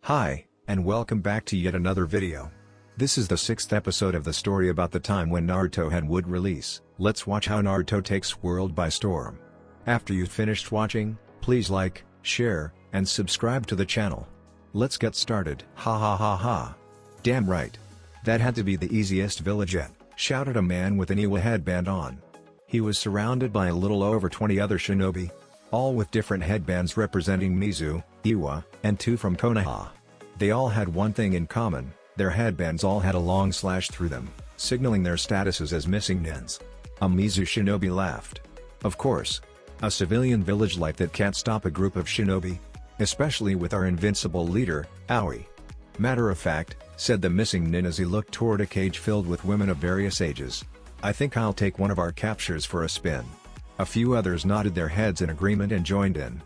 Hi, and welcome back to yet another video. This is the 6th episode of the story about the time when Naruto had would release. Let's watch how Naruto takes world by storm. After you've finished watching, please like, share, and subscribe to the channel. Let's get started. Ha ha ha ha. Damn right. That had to be the easiest village yet, shouted a man with an Iwa headband on. He was surrounded by a little over 20 other shinobi, all with different headbands representing Mizu, Iwa, and 2 from Konoha. They all had one thing in common, their headbands all had a long slash through them, signaling their statuses as missing nins. A Mizu shinobi laughed. Of course. A civilian village like that can't stop a group of shinobi. Especially with our invincible leader, Aoi. Matter of fact, said the missing nin as he looked toward a cage filled with women of various ages. I think I'll take one of our captures for a spin. A few others nodded their heads in agreement and joined in.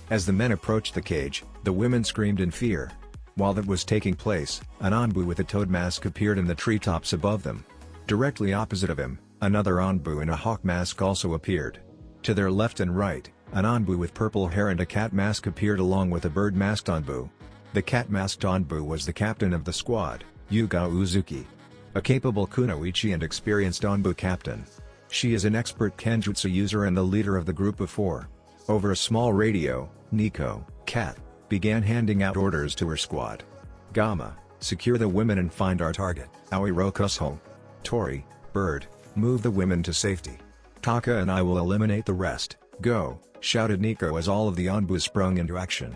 As the men approached the cage, the women screamed in fear. While that was taking place, an Anbu with a toad mask appeared in the treetops above them. Directly opposite of him, another Anbu in a hawk mask also appeared. To their left and right, an Anbu with purple hair and a cat mask appeared along with a bird-masked Anbu. The cat-masked Anbu was the captain of the squad, Yuga Uzumaki. A capable kunoichi and experienced Anbu captain. She is an expert kenjutsu user and the leader of the group of 4. Over a small radio, Nico, cat, began handing out orders to her squad. Gamma, secure the women and find our target. Aoi rokuso. Tori, bird, move the women to safety. Taka and I will eliminate the rest. Go, shouted Nico as all of the Anbu sprung into action.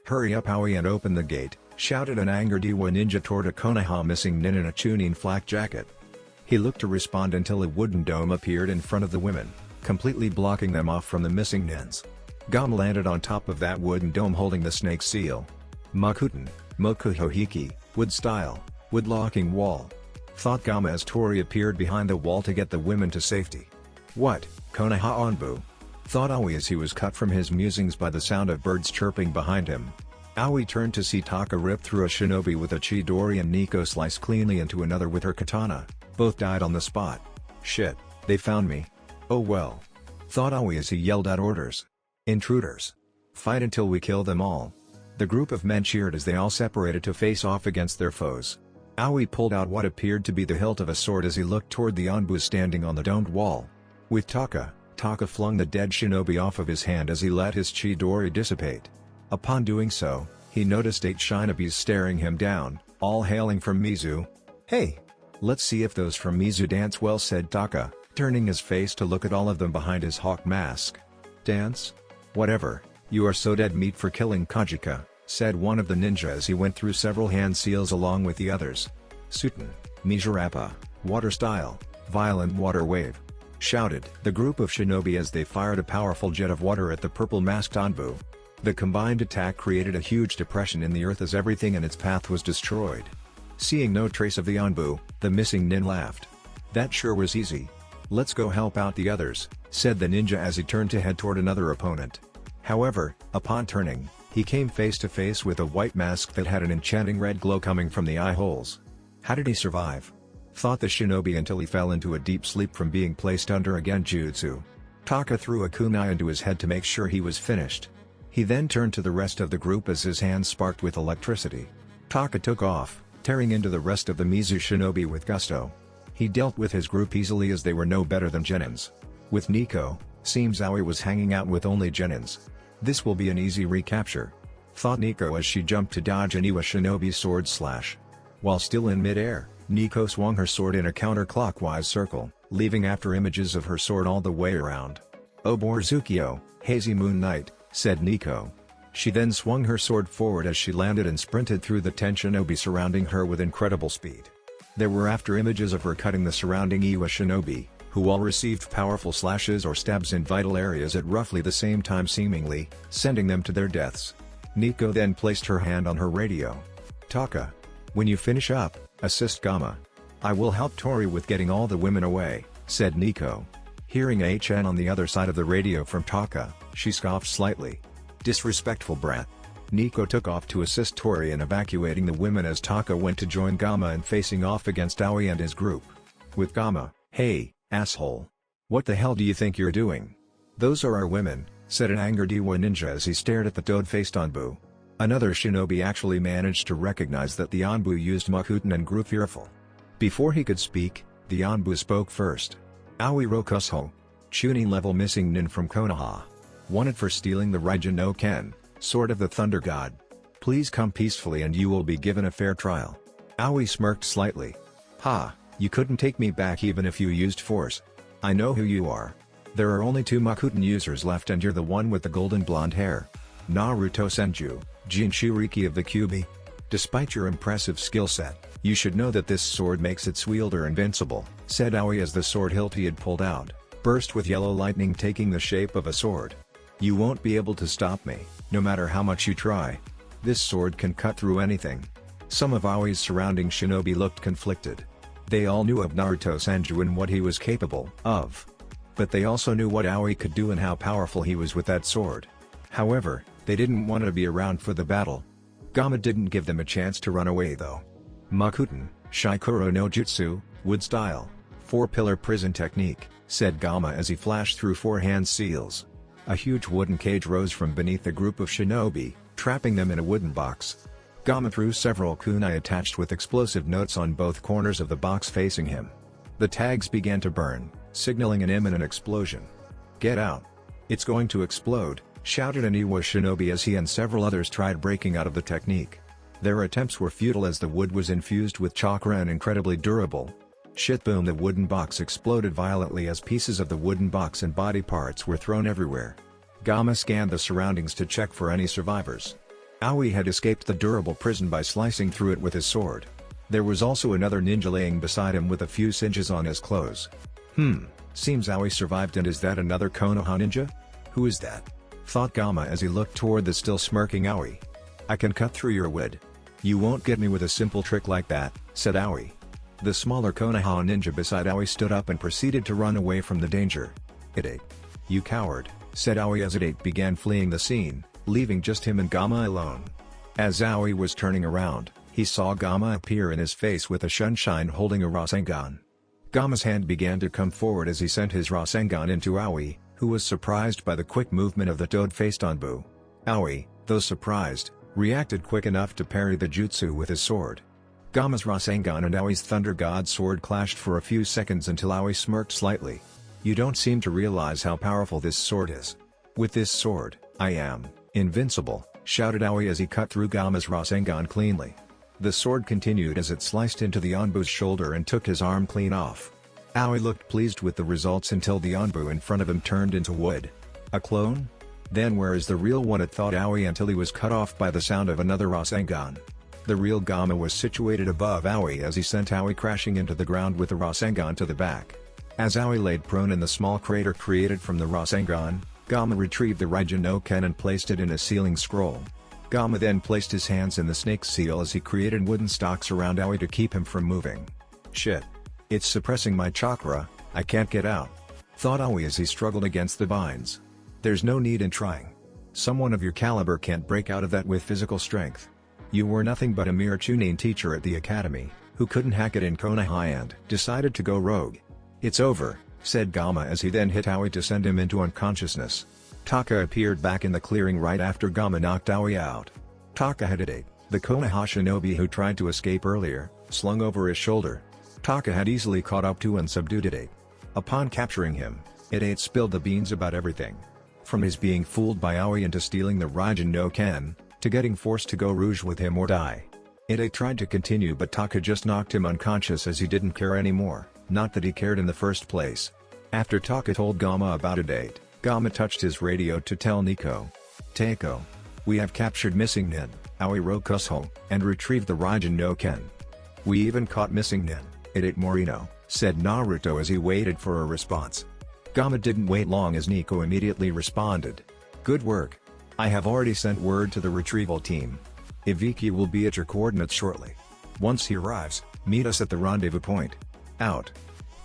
Hurry up Aoi and open the gate, shouted an angered Iwa ninja toward a Konoha missing nin in a chunin flak jacket. He looked to respond until a wooden dome appeared in front of the women, completely blocking them off from the missing nins. Gamma landed on top of that wooden dome holding the snake seal. Makuten, Mokuhohiki, wood style, wood locking wall. Thought Gamma as Tori appeared behind the wall to get the women to safety. What, Konoha Anbu? Thought Aoi as he was cut from his musings by the sound of birds chirping behind him. Aoi turned to see Taka rip through a shinobi with a chidori and Nico slice cleanly into another with her katana. Both died on the spot. Shit, they found me. Oh well. Thought Aoi as he yelled out orders. Intruders. Fight until we kill them all. The group of men cheered as they all separated to face off against their foes. Aoi pulled out what appeared to be the hilt of a sword as he looked toward the Anbu standing on the domed wall. With Taka flung the dead shinobi off of his hand as he let his chidori dissipate. Upon doing so, he noticed 8 shinobis staring him down, all hailing from Mizu. Hey! Let's see if those from Mizu dance well, said Taka, turning his face to look at all of them behind his hawk mask. Dance? Whatever, you are so dead meat for killing Kajika, said one of the ninja as he went through several hand seals along with the others. Sutin, Mijirappa, water style, violent water wave. Shouted the group of shinobi as they fired a powerful jet of water at the purple-masked Anbu. The combined attack created a huge depression in the earth as everything in its path was destroyed. Seeing no trace of the Anbu, the missing nin laughed. That sure was easy. Let's go help out the others, said the ninja as he turned to head toward another opponent. However, upon turning, he came face to face with a white mask that had an enchanting red glow coming from the eye holes. How did he survive? Thought the shinobi until he fell into a deep sleep from being placed under a genjutsu. Taka threw a kunai into his head to make sure he was finished. He then turned to the rest of the group as his hands sparked with electricity. Taka took off, tearing into the rest of the Mizu shinobi with gusto. He dealt with his group easily as they were no better than genins. With Nico, seems Aoi was hanging out with only genins. This will be an easy recapture. Thought Nico as she jumped to dodge an Iwa shinobi's sword slash. While still in mid-air, Nico swung her sword in a counterclockwise circle, leaving after images of her sword all the way around. Oborzukyo, hazy moon night, said Nico. She then swung her sword forward as she landed and sprinted through the 10 shinobi surrounding her with incredible speed. There were after images of her cutting the surrounding Iwa shinobi, who all received powerful slashes or stabs in vital areas at roughly the same time, seemingly sending them to their deaths. Nico then placed her hand on her radio. Taka. When you finish up, assist Gamma. I will help Tori with getting all the women away, said Nico. Hearing HN on the other side of the radio from Taka, she scoffed slightly. Disrespectful brat. Nico took off to assist Tori in evacuating the women as Taka went to join Gamma and facing off against Aoi and his group. With Gamma, hey, asshole. What the hell do you think you're doing? Those are our women, said an angered Iwa ninja as he stared at the toad-faced Anbu. Another shinobi actually managed to recognize that the Anbu used Makuten and grew fearful. Before he could speak, the Anbu spoke first. Aoi Rokusho. Chunin level missing nin from Konoha. Wanted for stealing the Raijin no Ken, sword of the Thunder God. Please come peacefully and you will be given a fair trial. Aoi smirked slightly. Ha, you couldn't take me back even if you used force. I know who you are. There are only 2 Makuten users left and you're the one with the golden blonde hair. Naruto Senju, Jinchuriki of the Kyuubi. Despite your impressive skill set, you should know that this sword makes its wielder invincible, said Aoi as the sword hilt he had pulled out burst with yellow lightning taking the shape of a sword. You won't be able to stop me, no matter how much you try. This sword can cut through anything. Some of Aoi's surrounding shinobi looked conflicted. They all knew of Naruto Senju and what he was capable of. But they also knew what Aoi could do and how powerful he was with that sword. However, they didn't want to be around for the battle. Gama didn't give them a chance to run away though. Makuten, Shikuro no Jutsu, wood style, 4-pillar prison technique, said Gama as he flashed through 4 hand seals. A huge wooden cage rose from beneath a group of shinobi, trapping them in a wooden box. Gama threw several kunai attached with explosive notes on both corners of the box facing him. The tags began to burn, signaling an imminent explosion. Get out! It's going to explode, shouted an Iwa shinobi as he and several others tried breaking out of the technique. Their attempts were futile as the wood was infused with chakra and incredibly durable. Shit boom! The wooden box exploded violently as pieces of the wooden box and body parts were thrown everywhere. Gama scanned the surroundings to check for any survivors. Aoi had escaped the durable prison by slicing through it with his sword. There was also another ninja laying beside him with a few singes on his clothes. Seems Aoi survived, and is that another Konoha ninja? Who is that? Thought Gama as he looked toward the still smirking Aoi. I can cut through your wood. You won't get me with a simple trick like that, said Aoi. The smaller Konoha ninja beside Aoi stood up and proceeded to run away from the danger. Idate. You coward, said Aoi as Idate began fleeing the scene, leaving just him and Gama alone. As Aoi was turning around, he saw Gama appear in his face with a Shunshine holding a Rasengan. Gama's hand began to come forward as he sent his Rasengan into Aoi, who was surprised by the quick movement of the toad-faced Anbu. Aoi, though surprised, reacted quick enough to parry the jutsu with his sword. Gama's Rasengan and Aoi's Thunder God sword clashed for a few seconds until Aoi smirked slightly. You don't seem to realize how powerful this sword is. With this sword, I am invincible, shouted Aoi as he cut through Gama's Rasengan cleanly. The sword continued as it sliced into the Anbu's shoulder and took his arm clean off. Aoi looked pleased with the results until the Anbu in front of him turned into wood. A clone? Then where is the real one, it thought Aoi until he was cut off by the sound of another Rasengan. The real Gama was situated above Aoi as he sent Aoi crashing into the ground with the Rasengan to the back. As Aoi laid prone in the small crater created from the Rasengan, Gama retrieved the Raijin no Ken and placed it in a sealing scroll. Gama then placed his hands in the snake seal as he created wooden stocks around Aoi to keep him from moving. Shit. It's suppressing my chakra, I can't get out. Thought Aoi as he struggled against the vines. There's no need in trying. Someone of your caliber can't break out of that with physical strength. You were nothing but a mere Chunin teacher at the academy, who couldn't hack it in Konoha and decided to go rogue. It's over, said Gama as he then hit Aoi to send him into unconsciousness. Taka appeared back in the clearing right after Gama knocked Aoi out. Taka had Idate, the Konoha shinobi who tried to escape earlier, slung over his shoulder. Taka had easily caught up to and subdued Idate. Upon capturing him, Idate spilled the beans about everything. From his being fooled by Aoi into stealing the Raijin no Ken, to getting forced to go rouge with him or die. Idate tried to continue but Taka just knocked him unconscious as he didn't care anymore, not that he cared in the first place. After Taka told Gama about Idate, Gama touched his radio to tell Nico. Teiko. We have captured missing Nin, Aoi Rokusho, and retrieved the Raijin no Ken. We even caught missing Nin, Idate Morino, said Naruto as he waited for a response. Gama didn't wait long as Nico immediately responded. Good work. I have already sent word to the retrieval team. Ibiki will be at your coordinates shortly. Once he arrives, meet us at the rendezvous point. Out.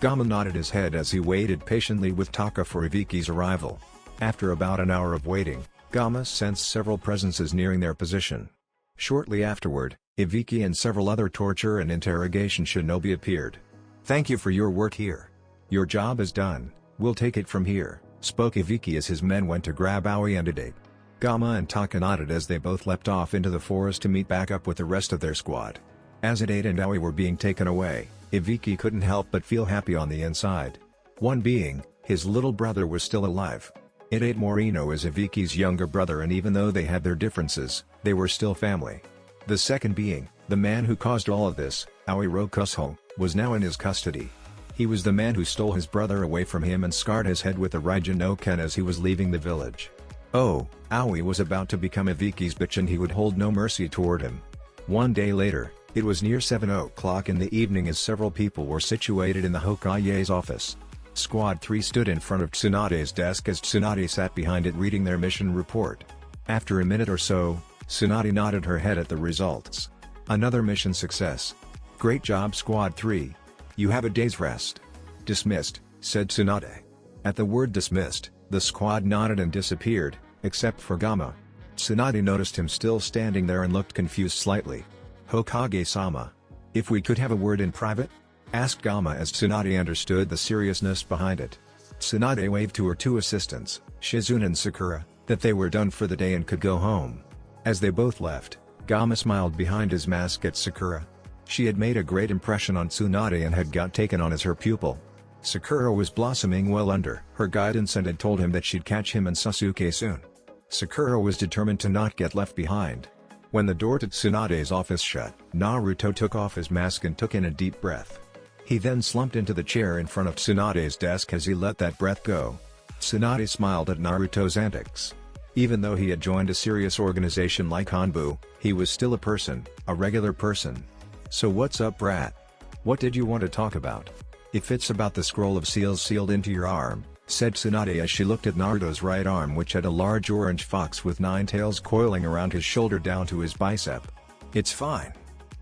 Gama nodded his head as he waited patiently with Taka for Ibiki's arrival. After about an hour of waiting, Gama sensed several presences nearing their position. Shortly afterward, Ibiki and several other torture and interrogation shinobi appeared. Thank you for your work here. Your job is done, we'll take it from here, spoke Ibiki as his men went to grab Aoi and Idate. Gamma and Taka nodded as they both leapt off into the forest to meet back up with the rest of their squad. As Ide and Aoi were being taken away, Ibiki couldn't help but feel happy on the inside. One being, his little brother was still alive. Ide Morino is Ibiki's younger brother, and even though they had their differences, they were still family. The second being, the man who caused all of this, Aoi Rokusuho, was now in his custody. He was the man who stole his brother away from him and scarred his head with a Raijin no Ken as he was leaving the village. Oh, Aoi was about to become Ibiki's bitch, and he would hold no mercy toward him. One day later, it was near 7 o'clock in the evening as several people were situated in the Hokage's office. Squad 3 stood in front of Tsunade's desk as Tsunade sat behind it reading their mission report. After a minute or so, Tsunade nodded her head at the results. Another mission success. Great job Squad 3. You have a day's rest. Dismissed, said Tsunade. At the word dismissed, the squad nodded and disappeared, except for Gamma. Tsunade noticed him still standing there and looked confused slightly. Hokage-sama. If we could have a word in private? Asked Gamma as Tsunade understood the seriousness behind it. Tsunade waved to her two assistants, Shizune and Sakura, that they were done for the day and could go home. As they both left, Gamma smiled behind his mask at Sakura. She had made a great impression on Tsunade and had got taken on as her pupil. Sakura was blossoming well under her guidance and had told him that she'd catch him and Sasuke soon. Sakura was determined to not get left behind. When the door to Tsunade's office shut, Naruto took off his mask and took in a deep breath. He then slumped into the chair in front of Tsunade's desk as he let that breath go. Tsunade smiled at Naruto's antics. Even though he had joined a serious organization like Hanbu, he was still a person, a regular person. So what's up, brat? What did you want to talk about? If it's about the scroll of seals sealed into your arm, said Tsunade as she looked at Naruto's right arm, which had a large orange fox with 9 tails coiling around his shoulder down to his bicep. It's fine.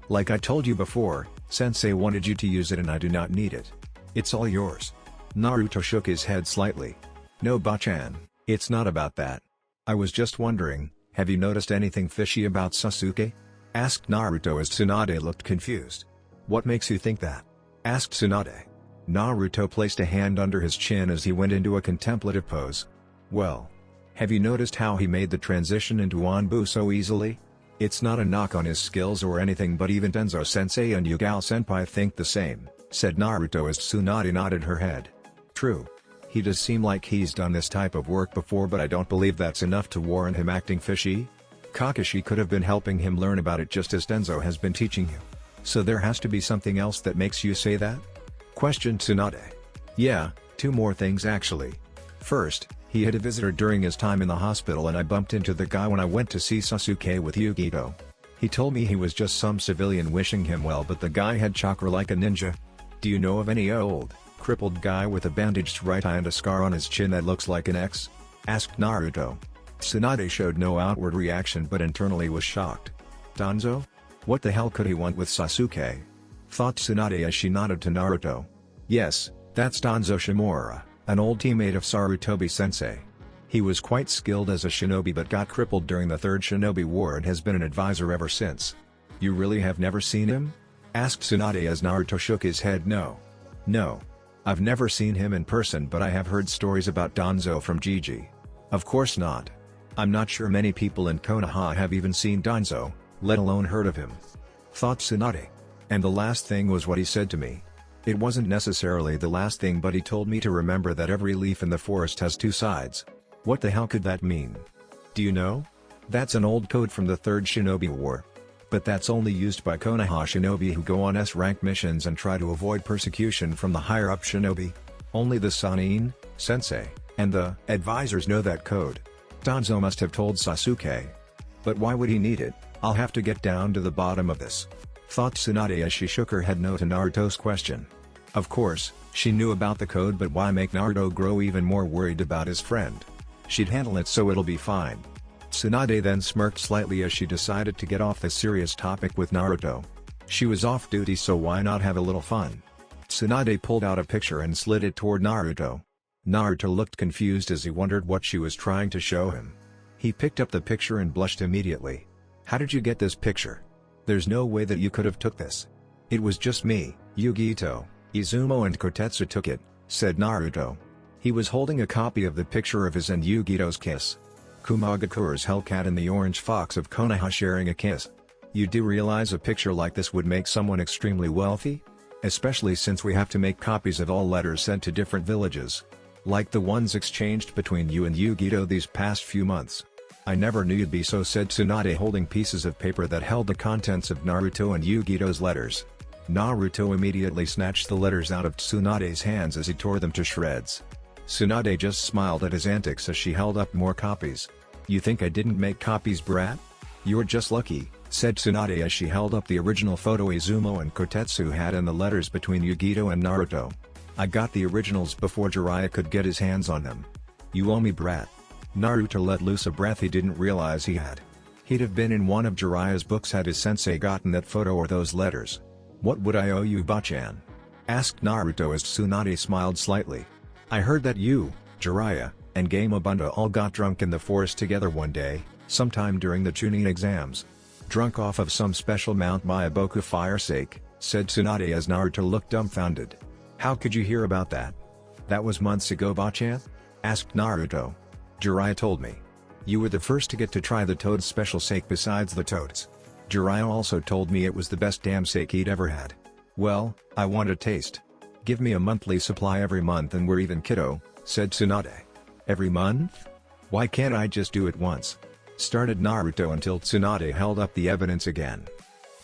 Like I told you before, Sensei wanted you to use it and I do not need it. It's all yours. Naruto shook his head slightly. No, Bachan, it's not about that. I was just wondering, have you noticed anything fishy about Sasuke? Asked Naruto as Tsunade looked confused. What makes you think that? Asked Tsunade. Naruto placed a hand under his chin as he went into a contemplative pose. Well, have you noticed how he made the transition into Anbu so easily? It's not a knock on his skills or anything, but even Tenzo-sensei and Yugao-senpai think the same, said Naruto as Tsunade nodded her head. True. He does seem like he's done this type of work before, but I don't believe that's enough to warrant him acting fishy. Kakashi could have been helping him learn about it just as Tenzo has been teaching you. So there has to be something else that makes you say that? Questioned Tsunade. Yeah, 2 more things actually. First, he had a visitor during his time in the hospital and I bumped into the guy when I went to see Sasuke with Yugito. He told me he was just some civilian wishing him well, but the guy had chakra like a ninja. Do you know of any old, crippled guy with a bandaged right eye and a scar on his chin that looks like an X? Asked Naruto. Tsunade showed no outward reaction but internally was shocked. Danzo? What the hell could he want with Sasuke? Thought Tsunade as she nodded to Naruto. Yes, that's Danzo Shimura, an old teammate of Sarutobi-sensei. He was quite skilled as a shinobi but got crippled during the 3rd Shinobi War and has been an advisor ever since. You really have never seen him? Asked Tsunade as Naruto shook his head. No. I've never seen him in person, but I have heard stories about Danzo from Gigi. Of course not. I'm not sure many people in Konoha have even seen Danzo, let alone heard of him. Thought Tsunade. And the last thing was what he said to me. It wasn't necessarily the last thing, but he told me to remember that every leaf in the forest has 2 sides. What the hell could that mean? Do you know? That's an old code from the 3rd Shinobi War. But that's only used by Konoha shinobi who go on S-rank missions and try to avoid persecution from the higher-up shinobi. Only the Sanin, sensei, and the advisors know that code. Danzo must have told Sasuke. But why would he need it? I'll have to get down to the bottom of this. Thought Tsunade as she shook her head no to Naruto's question. Of course, she knew about the code, but why make Naruto grow even more worried about his friend? She'd handle it so it'll be fine. Tsunade then smirked slightly as she decided to get off the serious topic with Naruto. She was off duty, so why not have a little fun? Tsunade pulled out a picture and slid it toward Naruto. Naruto looked confused as he wondered what she was trying to show him. He picked up the picture and blushed immediately. How did you get this picture? There's no way that you could have took this. It was just me, Yugito, Izumo and Kotetsu took it, said Naruto. He was holding a copy of the picture of his and Yugito's kiss. Kumagakure's Hellcat and the Orange Fox of Konoha sharing a kiss. You do realize a picture like this would make someone extremely wealthy? Especially since we have to make copies of all letters sent to different villages. Like the ones exchanged between you and Yugito these past few months. I never knew you'd be so, said Tsunade, holding pieces of paper that held the contents of Naruto and Yugito's letters. Naruto immediately snatched the letters out of Tsunade's hands as he tore them to shreds. Tsunade just smiled at his antics as she held up more copies. You think I didn't make copies, brat? You're just lucky, said Tsunade as she held up the original photo Izumo and Kotetsu had and the letters between Yugito and Naruto. I got the originals before Jiraiya could get his hands on them. You owe me, brat. Naruto let loose a breath he didn't realize he had. He'd have been in one of Jiraiya's books had his sensei gotten that photo or those letters. What would I owe you, Bachan? Asked Naruto as Tsunade smiled slightly. I heard that you, Jiraiya, and Gamabunda all got drunk in the forest together one day, sometime during the Chunin exams. Drunk off of some special Mount Myaboku fire sake, said Tsunade as Naruto looked dumbfounded. How could you hear about that? That was months ago, Bachan? Asked Naruto. Jiraiya told me. You were the first to get to try the Toad's special sake besides the Toads. Jiraiya also told me it was the best damn sake he'd ever had. Well, I want a taste. Give me a monthly supply every month and we're even, kiddo, said Tsunade. Every month? Why can't I just do it once? Started Naruto until Tsunade held up the evidence again.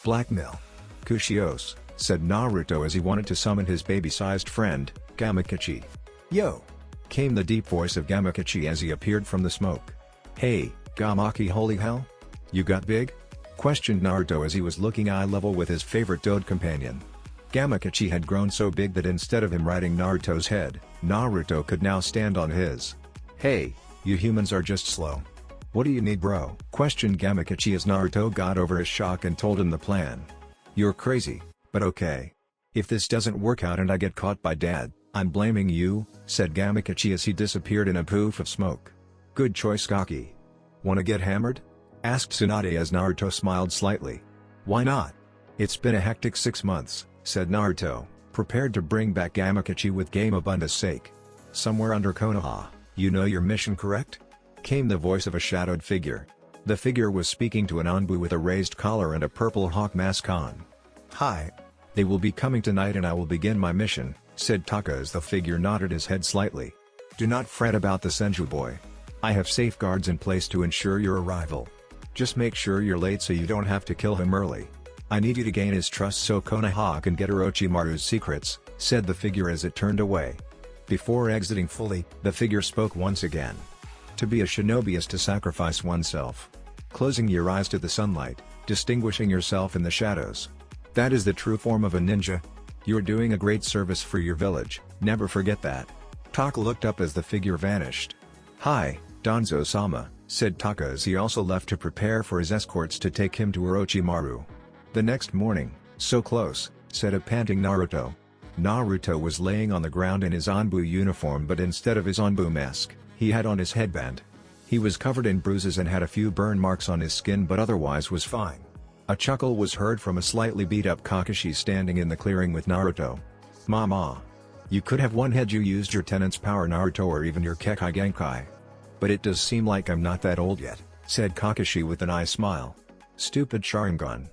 Blackmail. Kushios, said Naruto as he wanted to summon his baby-sized friend, Gamakachi. Yo! Came the deep voice of Gamakachi as he appeared from the smoke. Hey, Gamaki, holy hell? You got big? Questioned Naruto as he was looking eye level with his favorite Toad companion. Gamakachi had grown so big that instead of him riding Naruto's head, Naruto could now stand on his. Hey, you humans are just slow. What do you need, bro? Questioned Gamakachi as Naruto got over his shock and told him the plan. You're crazy, but okay. If this doesn't work out and I get caught by Dad, I'm blaming you, said Gamakachi as he disappeared in a poof of smoke. Good choice, Gaki. Wanna get hammered? Asked Tsunade as Naruto smiled slightly. Why not? It's been a hectic 6 months, said Naruto, prepared to bring back Gamakachi with Gamabunda's sake. Somewhere under Konoha, you know your mission, correct? Came the voice of a shadowed figure. The figure was speaking to an Anbu with a raised collar and a purple hawk mask on. Hi. They will be coming tonight and I will begin my mission, said Taka as the figure nodded his head slightly. Do not fret about the Senju boy. I have safeguards in place to ensure your arrival. Just make sure you're late so you don't have to kill him early. I need you to gain his trust so Konoha can get Orochimaru's secrets, said the figure as it turned away. Before exiting fully, the figure spoke once again. To be a shinobi is to sacrifice oneself. Closing your eyes to the sunlight, distinguishing yourself in the shadows. That is the true form of a ninja. You're doing a great service for your village, never forget that. Taka looked up as the figure vanished. Hi, Danzo-sama, said Taka as he also left to prepare for his escorts to take him to Orochimaru. The next morning, so close, said a panting Naruto. Naruto was laying on the ground in his Anbu uniform, but instead of his Anbu mask, he had on his headband. He was covered in bruises and had a few burn marks on his skin but otherwise was fine. A chuckle was heard from a slightly beat-up Kakashi standing in the clearing with Naruto. Mama. You could have won had you used your tenant's power, Naruto, or even your Kekai Genkai. But it does seem like I'm not that old yet, said Kakashi with an eye smile. Stupid Sharingan.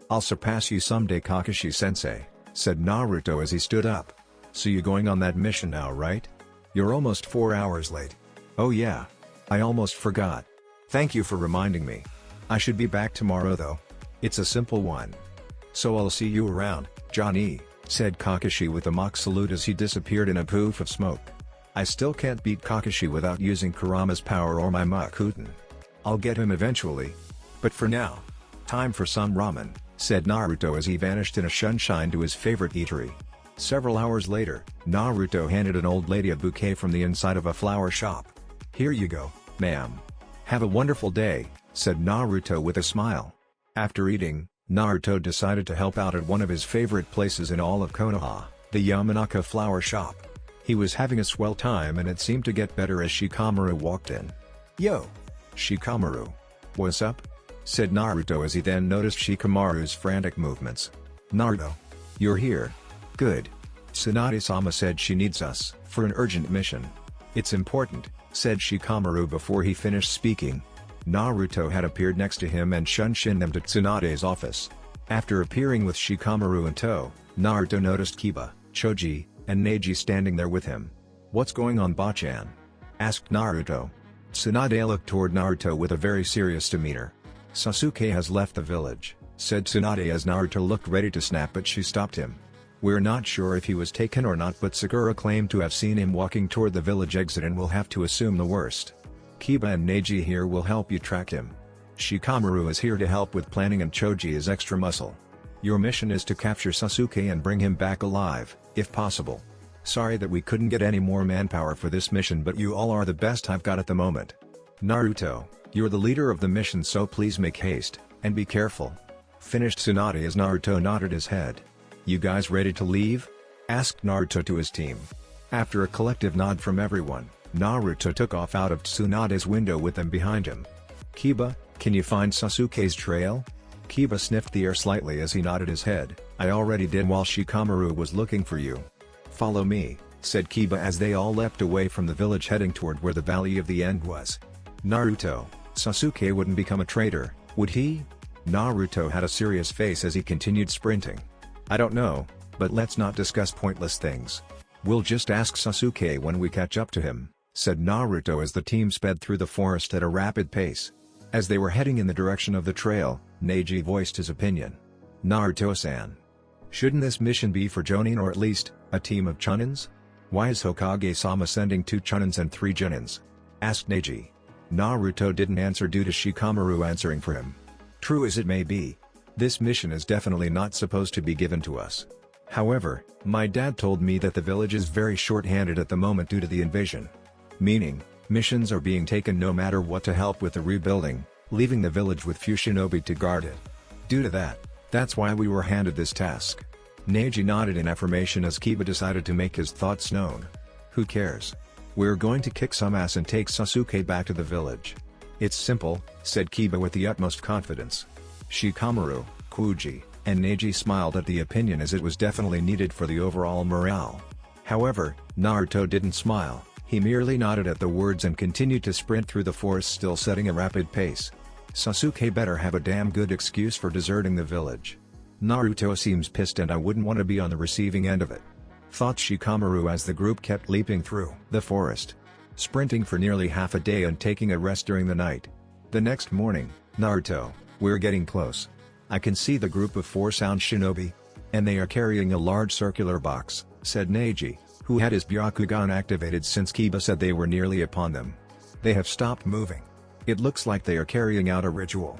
I'll surpass you someday, Kakashi-sensei, said Naruto as he stood up. So you going on that mission now, right? You're almost 4 hours late. Oh yeah. I almost forgot. Thank you for reminding me. I should be back tomorrow though. It's a simple one. So I'll see you around, Johnny, said Kakashi with a mock salute as he disappeared in a poof of smoke. I still can't beat Kakashi without using Kurama's power or my Makuten. I'll get him eventually. But for now, time for some ramen, said Naruto as he vanished in a sunshine to his favorite eatery. Several hours later, Naruto handed an old lady a bouquet from the inside of a flower shop. Here you go, ma'am. Have a wonderful day, said Naruto with a smile. After eating, Naruto decided to help out at one of his favorite places in all of Konoha, the Yamanaka flower shop. He was having a swell time and it seemed to get better as Shikamaru walked in. Yo! Shikamaru. What's up? Said Naruto as he then noticed Shikamaru's frantic movements. Naruto. You're here. Good. Tsunade-sama said she needs us for an urgent mission. It's important, said Shikamaru before he finished speaking. Naruto had appeared next to him and shunshined them to Tsunade's office. After appearing with Shikamaru in tow, Naruto noticed Kiba, Choji, and Neji standing there with him. "What's going on, Bachan?" asked Naruto. Tsunade looked toward Naruto with a very serious demeanor. "Sasuke has left the village," said Tsunade as Naruto looked ready to snap, but she stopped him. "We're not sure if he was taken or not, but Sakura claimed to have seen him walking toward the village exit and we'll have to assume the worst. Kiba and Neji here will help you track him. Shikamaru is here to help with planning and Choji is extra muscle. Your mission is to capture Sasuke and bring him back alive, if possible. Sorry that we couldn't get any more manpower for this mission, but you all are the best I've got at the moment. Naruto, you're the leader of the mission, so please make haste, and be careful." Finished Tsunade as Naruto nodded his head. "You guys ready to leave?" asked Naruto to his team. After a collective nod from everyone, Naruto took off out of Tsunade's window with them behind him. "Kiba, can you find Sasuke's trail?" Kiba sniffed the air slightly as he nodded his head. "I already did while Shikamaru was looking for you." "Follow me," said Kiba as they all leapt away from the village heading toward where the Valley of the End was. "Naruto, Sasuke wouldn't become a traitor, would he?" Naruto had a serious face as he continued sprinting. "I don't know, but let's not discuss pointless things. We'll just ask Sasuke when we catch up to him," said Naruto as the team sped through the forest at a rapid pace. As they were heading in the direction of the trail, Neji voiced his opinion. "Naruto-san, shouldn't this mission be for Jonin or at least, a team of Chunins? Why is Hokage-sama sending 2 Chunins and 3 Jonins?" asked Neji. Naruto didn't answer due to Shikamaru answering for him. "True as it may be, this mission is definitely not supposed to be given to us. However, my dad told me that the village is very short-handed at the moment due to the invasion. Meaning, missions are being taken no matter what to help with the rebuilding, leaving the village with few shinobi to guard it. Due to that, that's why we were handed this task." Neji nodded in affirmation as Kiba decided to make his thoughts known. "Who cares? We're going to kick some ass and take Sasuke back to the village. It's simple," said Kiba with the utmost confidence. Shikamaru, Kuji, and Neji smiled at the opinion as it was definitely needed for the overall morale. However, Naruto didn't smile, he merely nodded at the words and continued to sprint through the forest, still setting a rapid pace. Sasuke better have a damn good excuse for deserting the village. "Naruto seems pissed and I wouldn't want to be on the receiving end of it," thought Shikamaru as the group kept leaping through the forest, sprinting for nearly half a day and taking a rest during the night. The next morning, "Naruto, we're getting close. I can see the group of 4 sound shinobi. And they are carrying a large circular box," said Neji, who had his Byakugan activated since Kiba said they were nearly upon them. "They have stopped moving. It looks like they are carrying out a ritual.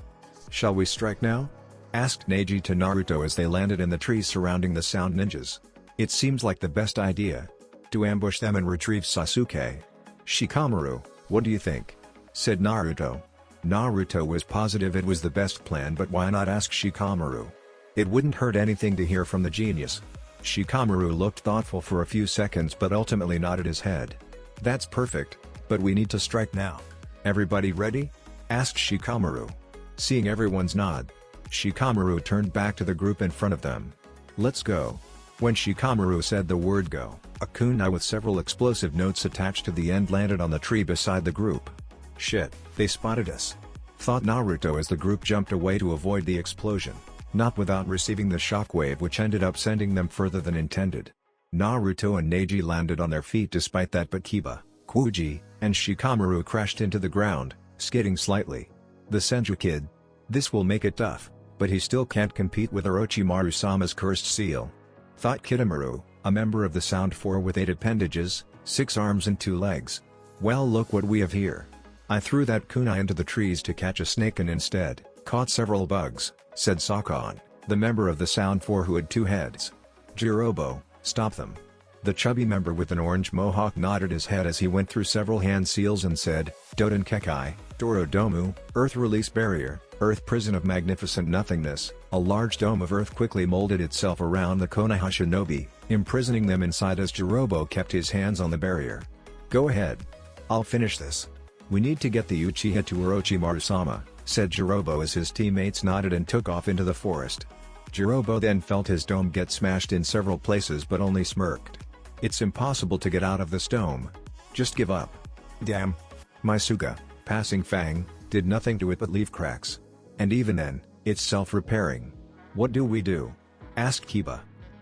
Shall we strike now?" asked Neji to Naruto as they landed in the trees surrounding the sound ninjas. "It seems like the best idea. To ambush them and retrieve Sasuke." "Shikamaru, what do you think?" said Naruto. Naruto was positive it was the best plan, but why not ask Shikamaru? It wouldn't hurt anything to hear from the genius. Shikamaru looked thoughtful for a few seconds but ultimately nodded his head. "That's perfect, but we need to strike now. Everybody ready?" asked Shikamaru. Seeing everyone's nod, Shikamaru turned back to the group in front of them. "Let's go." When Shikamaru said the word go, a kunai with several explosive notes attached to the end landed on the tree beside the group. "Shit, they spotted us," thought Naruto as the group jumped away to avoid the explosion, not without receiving the shockwave which ended up sending them further than intended. Naruto and Neji landed on their feet despite that, but Kiba, Kuji, and Shikamaru crashed into the ground, skidding slightly. "The Senju kid. This will make it tough, but he still can't compete with Orochimaru-sama's cursed seal," thought Kitamura, a member of the Sound Four with 8 appendages, 6 arms and 2 legs. "Well, look what we have here. I threw that kunai into the trees to catch a snake and instead caught several bugs," said Sakon, the member of the Sound Four who had 2 heads. "Jirobo, stop them." The chubby member with an orange mohawk nodded his head as he went through several hand seals and said, "Doden Kekai, Dorodomu, Earth Release Barrier, Earth Prison of Magnificent Nothingness." A large dome of earth quickly molded itself around the Konoha shinobi, imprisoning them inside as Jirobo kept his hands on the barrier. "Go ahead. I'll finish this. We need to get the Uchiha to Orochimaru-sama," said Jirobo as his teammates nodded and took off into the forest. Jirobo then felt his dome get smashed in several places but only smirked. "It's impossible to get out of this dome. Just give up." Damn. My Suga, passing Fang, did nothing to it but leave cracks. And even then, it's self-repairing. What do we do? Asked Kiba.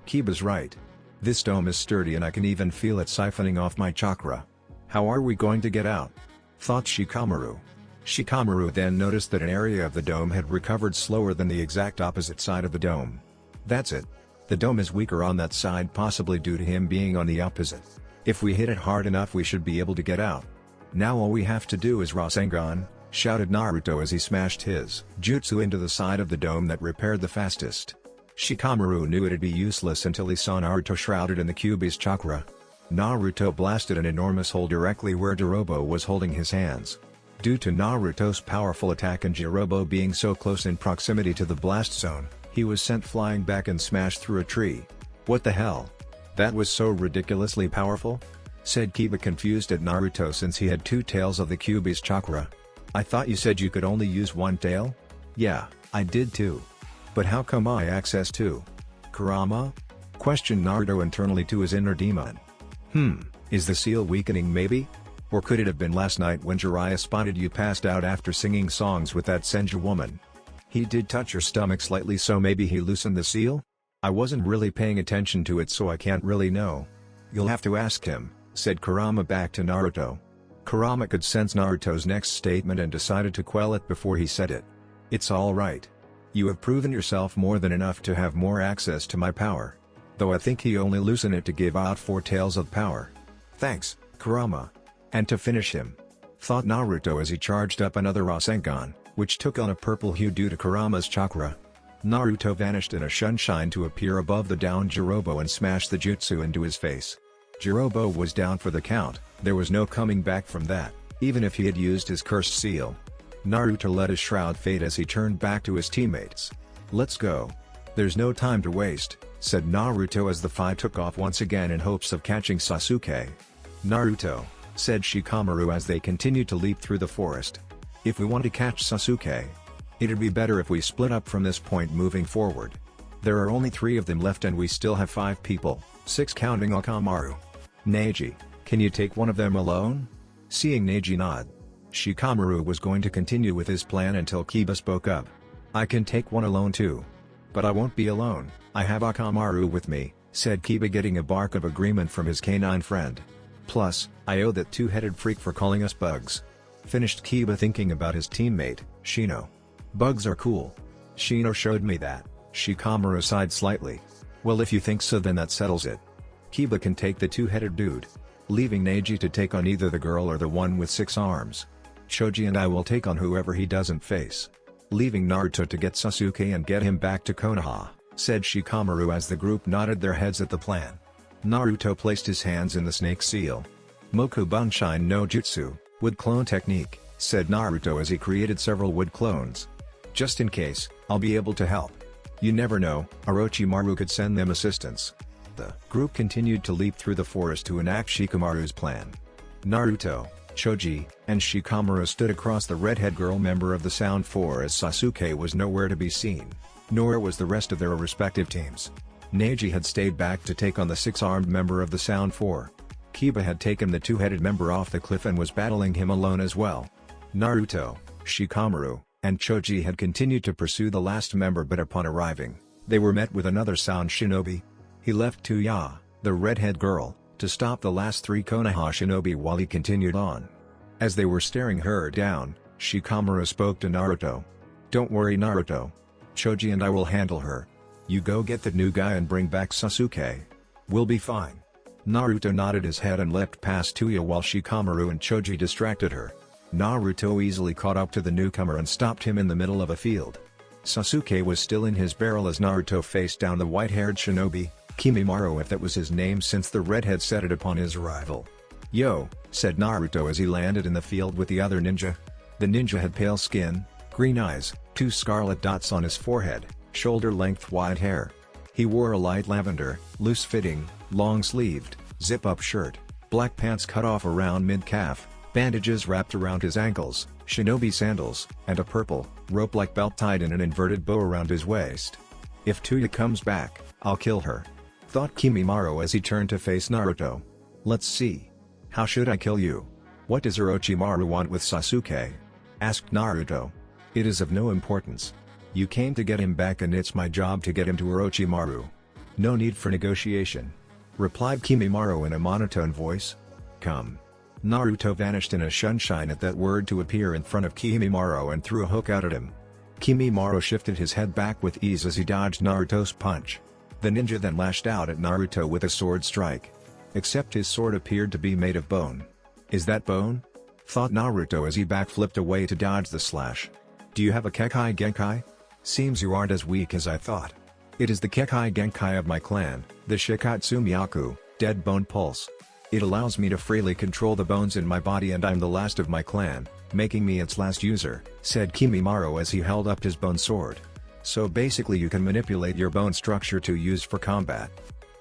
Kiba's right. This dome is sturdy and I can even feel it siphoning off my chakra. How are we going to get out? Thought Shikamaru. Shikamaru then noticed that an area of the dome had recovered slower than the exact opposite side of the dome. That's it. The dome is weaker on that side, possibly due to him being on the opposite. If we hit it hard enough we should be able to get out. Now all we have to do is Rasengan, shouted Naruto as he smashed his jutsu into the side of the dome that repaired the fastest. Shikamaru knew it'd be useless until he saw Naruto shrouded in the Kyuubi's chakra. Naruto blasted an enormous hole directly where Jirobo was holding his hands. Due to Naruto's powerful attack and Jirobo being so close in proximity to the blast zone, he was sent flying back and smashed through a tree. What the hell? That was so ridiculously powerful? Said Kiba, confused at Naruto since he had two tails of the Kyuubi's chakra. I thought you said you could only use one tail? Yeah, I did too. But how come I access two? Kurama? Questioned Naruto internally to his inner demon. Is the seal weakening maybe? Or could it have been last night when Jiraiya spotted you passed out after singing songs with that Senju woman? He did touch your stomach slightly, so maybe he loosened the seal? I wasn't really paying attention to it, so I can't really know. You'll have to ask him, said Kurama back to Naruto. Kurama could sense Naruto's next statement and decided to quell it before he said it. It's alright. You have proven yourself more than enough to have more access to my power. Though I think he only loosened it to give out 4 tails of power. Thanks, Kurama. And to finish him, thought Naruto as he charged up another Rasengan, which took on a purple hue due to Kurama's chakra. Naruto vanished in a sunshine to appear above the downed Jirobo and smash the jutsu into his face. Jirobo was down for the count. There was no coming back from that, even if he had used his cursed seal. Naruto let his shroud fade as he turned back to his teammates. Let's go. There's no time to waste, said Naruto as the 5 took off once again in hopes of catching Sasuke. Naruto, said Shikamaru as they continued to leap through the forest. If we want to catch Sasuke, it'd be better if we split up from this point moving forward. There are only 3 of them left and we still have 5 people, 6 counting Akamaru. Neji, can you take one of them alone? Seeing Neji nod, Shikamaru was going to continue with his plan until Kiba spoke up. I can take one alone too. But I won't be alone, I have Akamaru with me, said Kiba, getting a bark of agreement from his canine friend. Plus, I owe that 2-headed freak for calling us bugs. Finished Kiba thinking about his teammate, Shino. Bugs are cool. Shino showed me that. Shikamaru sighed slightly. Well, if you think so then that settles it. Kiba can take the 2-headed dude, leaving Neji to take on either the girl or the one with 6 arms. Choji and I will take on whoever he doesn't face. Leaving Naruto to get Sasuke and get him back to Konoha, said Shikamaru as the group nodded their heads at the plan. Naruto placed his hands in the snake seal. Moku Bunshin no Jutsu, wood clone technique, said Naruto as he created several wood clones. Just in case, I'll be able to help. You never know, Orochimaru could send them assistance. The group continued to leap through the forest to enact Shikamaru's plan. Naruto, Choji, and Shikamaru stood across the redhead girl member of the Sound 4 as Sasuke was nowhere to be seen. Nor was the rest of their respective teams. Neji had stayed back to take on the 6-armed member of the Sound 4. Kiba had taken the 2-headed member off the cliff and was battling him alone as well. Naruto, Shikamaru, and Choji had continued to pursue the last member, but upon arriving, they were met with another Sound Shinobi. He left Tuya, the redhead girl, to stop the last 3 Konoha Shinobi while he continued on. As they were staring her down, Shikamaru spoke to Naruto. Don't worry Naruto. Choji and I will handle her. You go get the new guy and bring back Sasuke. We'll be fine. Naruto nodded his head and leapt past Tuya while Shikamaru and Choji distracted her. Naruto easily caught up to the newcomer and stopped him in the middle of a field. Sasuke was still in his barrel as Naruto faced down the white-haired shinobi, Kimimaro if that was his name since the redhead said it upon his arrival. Yo, said Naruto as he landed in the field with the other ninja. The ninja had pale skin, green eyes, 2 scarlet dots on his forehead, shoulder-length white hair. He wore a light lavender, loose-fitting, long-sleeved, zip-up shirt, black pants cut off around mid-calf, bandages wrapped around his ankles, shinobi sandals, and a purple, rope-like belt tied in an inverted bow around his waist. If Tuya comes back, I'll kill her, thought Kimimaro as he turned to face Naruto. Let's see. How should I kill you? "What does Orochimaru want with Sasuke?" asked Naruto. "It is of no importance. You came to get him back and it's my job to get him to Orochimaru. No need for negotiation," replied Kimimaro in a monotone voice. "Come." Naruto vanished in a sunshine at that word to appear in front of Kimimaro and threw a hook out at him. Kimimaro shifted his head back with ease as he dodged Naruto's punch. The ninja then lashed out at Naruto with a sword strike. Except his sword appeared to be made of bone. "Is that bone?" thought Naruto as he backflipped away to dodge the slash. "Do you have a Kekai Genkai? Seems you aren't as weak as I thought." "It is the Kekai Genkai of my clan, the Shikatsu Myaku, Dead Bone Pulse. It allows me to freely control the bones in my body and I'm the last of my clan, making me its last user," said Kimimaro as he held up his bone sword. "So basically you can manipulate your bone structure to use for combat.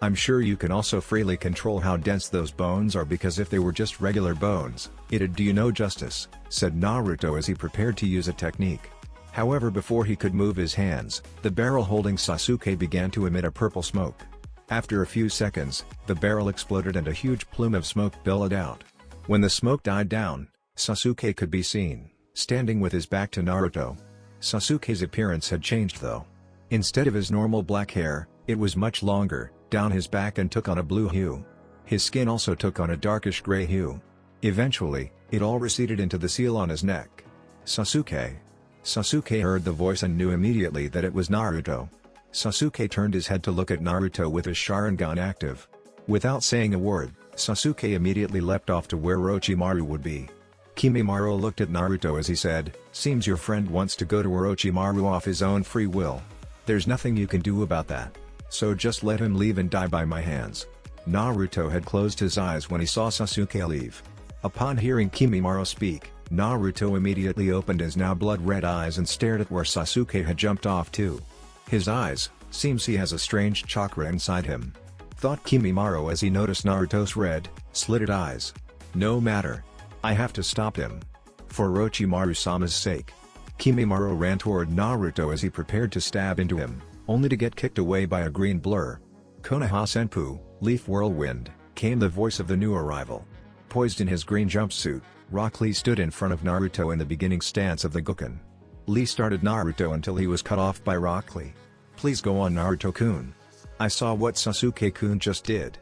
I'm sure you can also freely control how dense those bones are because if they were just regular bones, it'd do you no justice," said Naruto as he prepared to use a technique. However, before he could move his hands, the barrel holding Sasuke began to emit a purple smoke. After a few seconds, the barrel exploded and a huge plume of smoke billowed out. When the smoke died down, Sasuke could be seen, standing with his back to Naruto. Sasuke's appearance had changed though. Instead of his normal black hair, it was much longer, down his back and took on a blue hue. His skin also took on a darkish gray hue. Eventually, it all receded into the seal on his neck. "Sasuke." Sasuke heard the voice and knew immediately that it was Naruto. Sasuke turned his head to look at Naruto with his Sharingan active. Without saying a word, Sasuke immediately leapt off to where Orochimaru would be. Kimimaro looked at Naruto as he said, "Seems your friend wants to go to Orochimaru off his own free will. There's nothing you can do about that. So just let him leave and die by my hands." Naruto had closed his eyes when he saw Sasuke leave. Upon hearing Kimimaro speak, Naruto immediately opened his now blood-red eyes and stared at where Sasuke had jumped off to. "His eyes, seems he has a strange chakra inside him," thought Kimimaro as he noticed Naruto's red, slitted eyes. "No matter. I have to stop him. For Orochimaru-sama's sake." Kimimaro ran toward Naruto as he prepared to stab into him, only to get kicked away by a green blur. "Konoha Senpu, Leaf Whirlwind," came the voice of the new arrival. Poised in his green jumpsuit, Rock Lee stood in front of Naruto in the beginning stance of the Gukken. Lee started Naruto until he was cut off by Rock Lee. "Please go on, Naruto-kun. I saw what Sasuke-kun just did.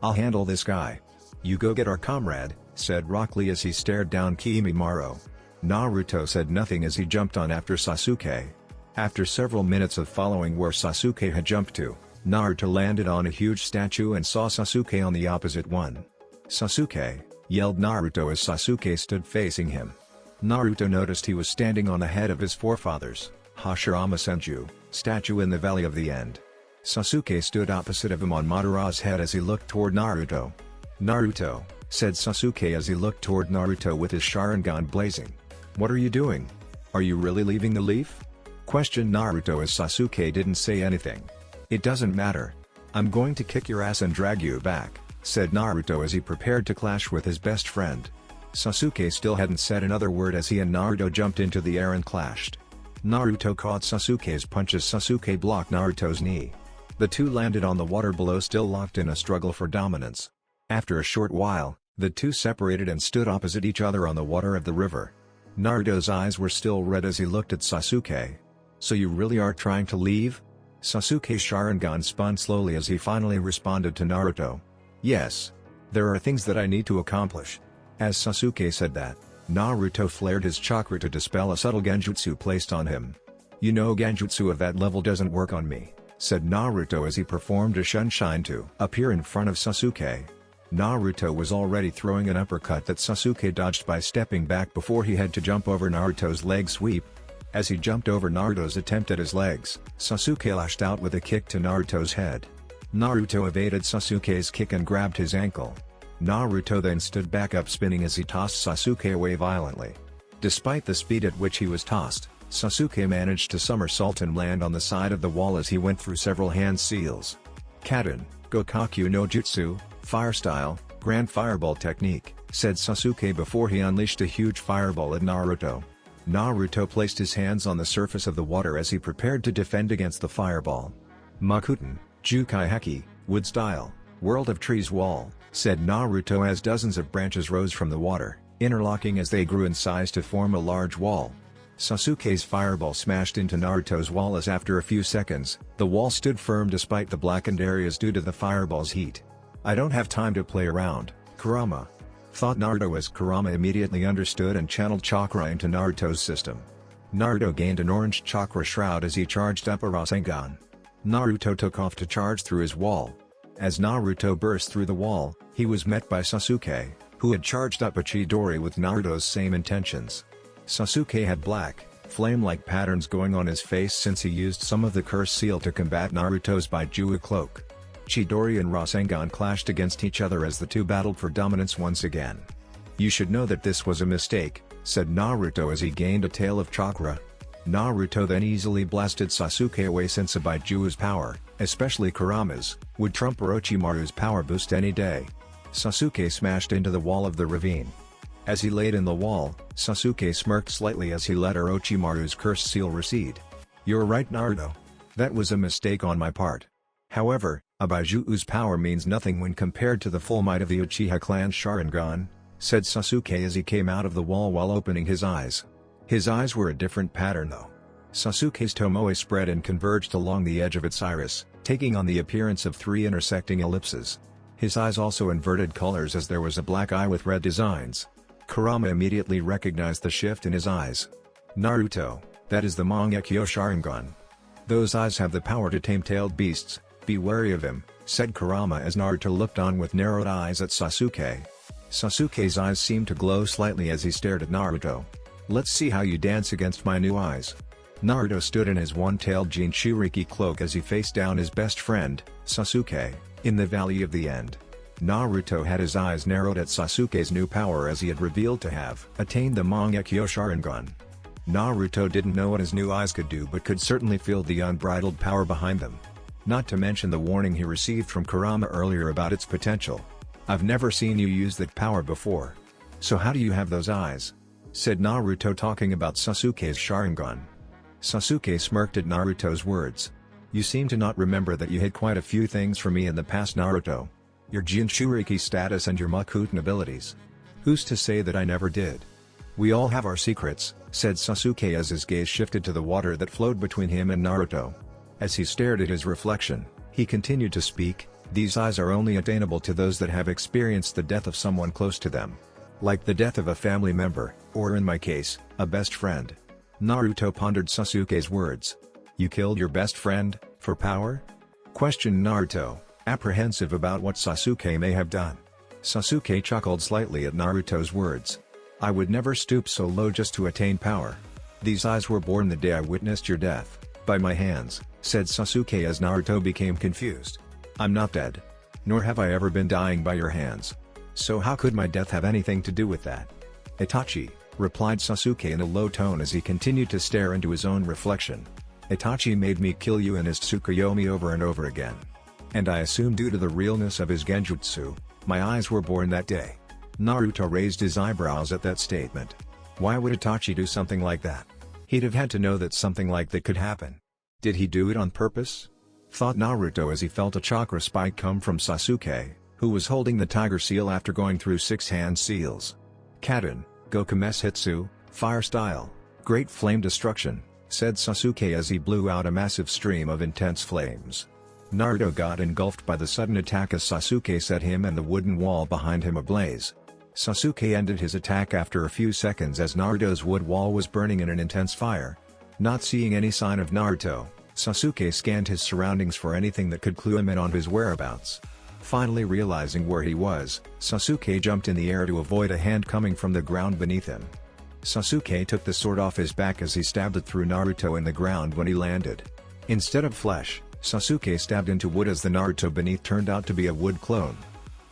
I'll handle this guy. You go get our comrade," said Rock Lee as he stared down Kimimaro. Naruto said nothing as he jumped on after Sasuke. After several minutes of following where Sasuke had jumped to, Naruto landed on a huge statue and saw Sasuke on the opposite one. "Sasuke!" yelled Naruto as Sasuke stood facing him. Naruto noticed he was standing on the head of his forefathers, Hashirama Senju, statue in the Valley of the End. Sasuke stood opposite of him on Madara's head as he looked toward Naruto. "Naruto," said Sasuke as he looked toward Naruto with his Sharingan blazing. "What are you doing? Are you really leaving the leaf?" questioned Naruto as Sasuke didn't say anything. "It doesn't matter. I'm going to kick your ass and drag you back," said Naruto as he prepared to clash with his best friend. Sasuke still hadn't said another word as he and Naruto jumped into the air and clashed. Naruto caught Sasuke's punch as Sasuke blocked Naruto's knee. The two landed on the water below, still locked in a struggle for dominance. After a short while, the two separated and stood opposite each other on the water of the river. Naruto's eyes were still red as he looked at Sasuke. "So you really are trying to leave?" Sasuke's Sharingan spun slowly as he finally responded to Naruto. "Yes. There are things that I need to accomplish." As Sasuke said that, Naruto flared his chakra to dispel a subtle genjutsu placed on him. "You know, genjutsu of that level doesn't work on me," said Naruto as he performed a Shunshin to appear in front of Sasuke. Naruto was already throwing an uppercut that Sasuke dodged by stepping back before he had to jump over Naruto's leg sweep. As he jumped over Naruto's attempt at his legs, Sasuke lashed out with a kick to Naruto's head. Naruto evaded Sasuke's kick and grabbed his ankle. Naruto then stood back up spinning as he tossed Sasuke away violently. Despite the speed at which he was tossed, Sasuke managed to somersault and land on the side of the wall as he went through several hand seals. "Kaden, Gokaku no Jutsu, Fire Style, Grand Fireball Technique," said Sasuke before he unleashed a huge fireball at Naruto. Naruto placed his hands on the surface of the water as he prepared to defend against the fireball. "Makuten, Jukai Haki, Wood Style, World of Trees Wall," said Naruto as dozens of branches rose from the water. interlocking as they grew in size to form a large wall. Sasuke's fireball smashed into Naruto's wall as after a few seconds, the wall stood firm despite the blackened areas due to the fireball's heat. "I don't have time to play around, Kurama," thought Naruto as Kurama immediately understood and channeled chakra into Naruto's system. Naruto gained an orange chakra shroud as he charged up a Rasengan. Naruto took off to charge through his wall. As Naruto burst through the wall, he was met by Sasuke, who had charged up a Chidori with Naruto's same intentions. Sasuke had black, flame-like patterns going on his face since he used some of the curse seal to combat Naruto's Baijuu cloak. Chidori and Rasengan clashed against each other as the two battled for dominance once again. "You should know that this was a mistake," said Naruto as he gained a tail of chakra. Naruto then easily blasted Sasuke away since a Baijuu's power, especially Kurama's, would trump Orochimaru's power boost any day. Sasuke smashed into the wall of the ravine. As he laid in the wall, Sasuke smirked slightly as he let Orochimaru's curse seal recede. "You're right, Naruto. That was a mistake on my part. However, a Baijuu's power means nothing when compared to the full might of the Uchiha clan Sharingan," said Sasuke as he came out of the wall while opening his eyes. His eyes were a different pattern though. Sasuke's tomoe spread and converged along the edge of its iris, taking on the appearance of three intersecting ellipses. His eyes also inverted colors as there was a black eye with red designs. Kurama immediately recognized the shift in his eyes. "Naruto, that is the Mangekyo Sharingan. Those eyes have the power to tame tailed beasts, be wary of him," said Kurama as Naruto looked on with narrowed eyes at Sasuke. Sasuke's eyes seemed to glow slightly as he stared at Naruto. "Let's see how you dance against my new eyes." Naruto stood in his one-tailed Jinchuriki cloak as he faced down his best friend, Sasuke, in the Valley of the End. Naruto had his eyes narrowed at Sasuke's new power as he had revealed to have attained the Mangekyo Sharingan. Naruto didn't know what his new eyes could do but could certainly feel the unbridled power behind them. Not to mention the warning he received from Kurama earlier about its potential. "I've never seen you use that power before. So how do you have those eyes?" said Naruto talking about Sasuke's Sharingan. Sasuke smirked at Naruto's words. "You seem to not remember that you hid quite a few things from me in the past, Naruto. Your Jinchuriki status and your Makuten abilities. Who's to say that I never did? We all have our secrets," said Sasuke as his gaze shifted to the water that flowed between him and Naruto. As he stared at his reflection, he continued to speak, "These eyes are only attainable to those that have experienced the death of someone close to them. Like the death of a family member, or in my case, a best friend." Naruto pondered Sasuke's words. "You killed your best friend, for power?" questioned Naruto, apprehensive about what Sasuke may have done. Sasuke chuckled slightly at Naruto's words. "I would never stoop so low just to attain power. These eyes were born the day I witnessed your death, by my hands," said Sasuke as Naruto became confused. "I'm not dead. Nor have I ever been dying by your hands. So how could my death have anything to do with that?" "Itachi," replied Sasuke in a low tone as he continued to stare into his own reflection. "Itachi made me kill you and his Tsukuyomi over and over again. And I assume due to the realness of his genjutsu, my eyes were born that day." Naruto raised his eyebrows at that statement. Why would Itachi do something like that? He'd have had to know that something like that could happen. Did he do it on purpose? Thought Naruto as he felt a chakra spike come from Sasuke, who was holding the tiger seal after going through 6 hand seals. "Kaden, Gokumetsu, fire style, great flame destruction," said Sasuke as he blew out a massive stream of intense flames. Naruto got engulfed by the sudden attack as Sasuke set him and the wooden wall behind him ablaze. Sasuke ended his attack after a few seconds as Naruto's wood wall was burning in an intense fire. Not seeing any sign of Naruto, Sasuke scanned his surroundings for anything that could clue him in on his whereabouts. Finally realizing where he was, Sasuke jumped in the air to avoid a hand coming from the ground beneath him. Sasuke took the sword off his back as he stabbed it through Naruto in the ground when he landed. Instead of flesh, Sasuke stabbed into wood as the Naruto beneath turned out to be a wood clone.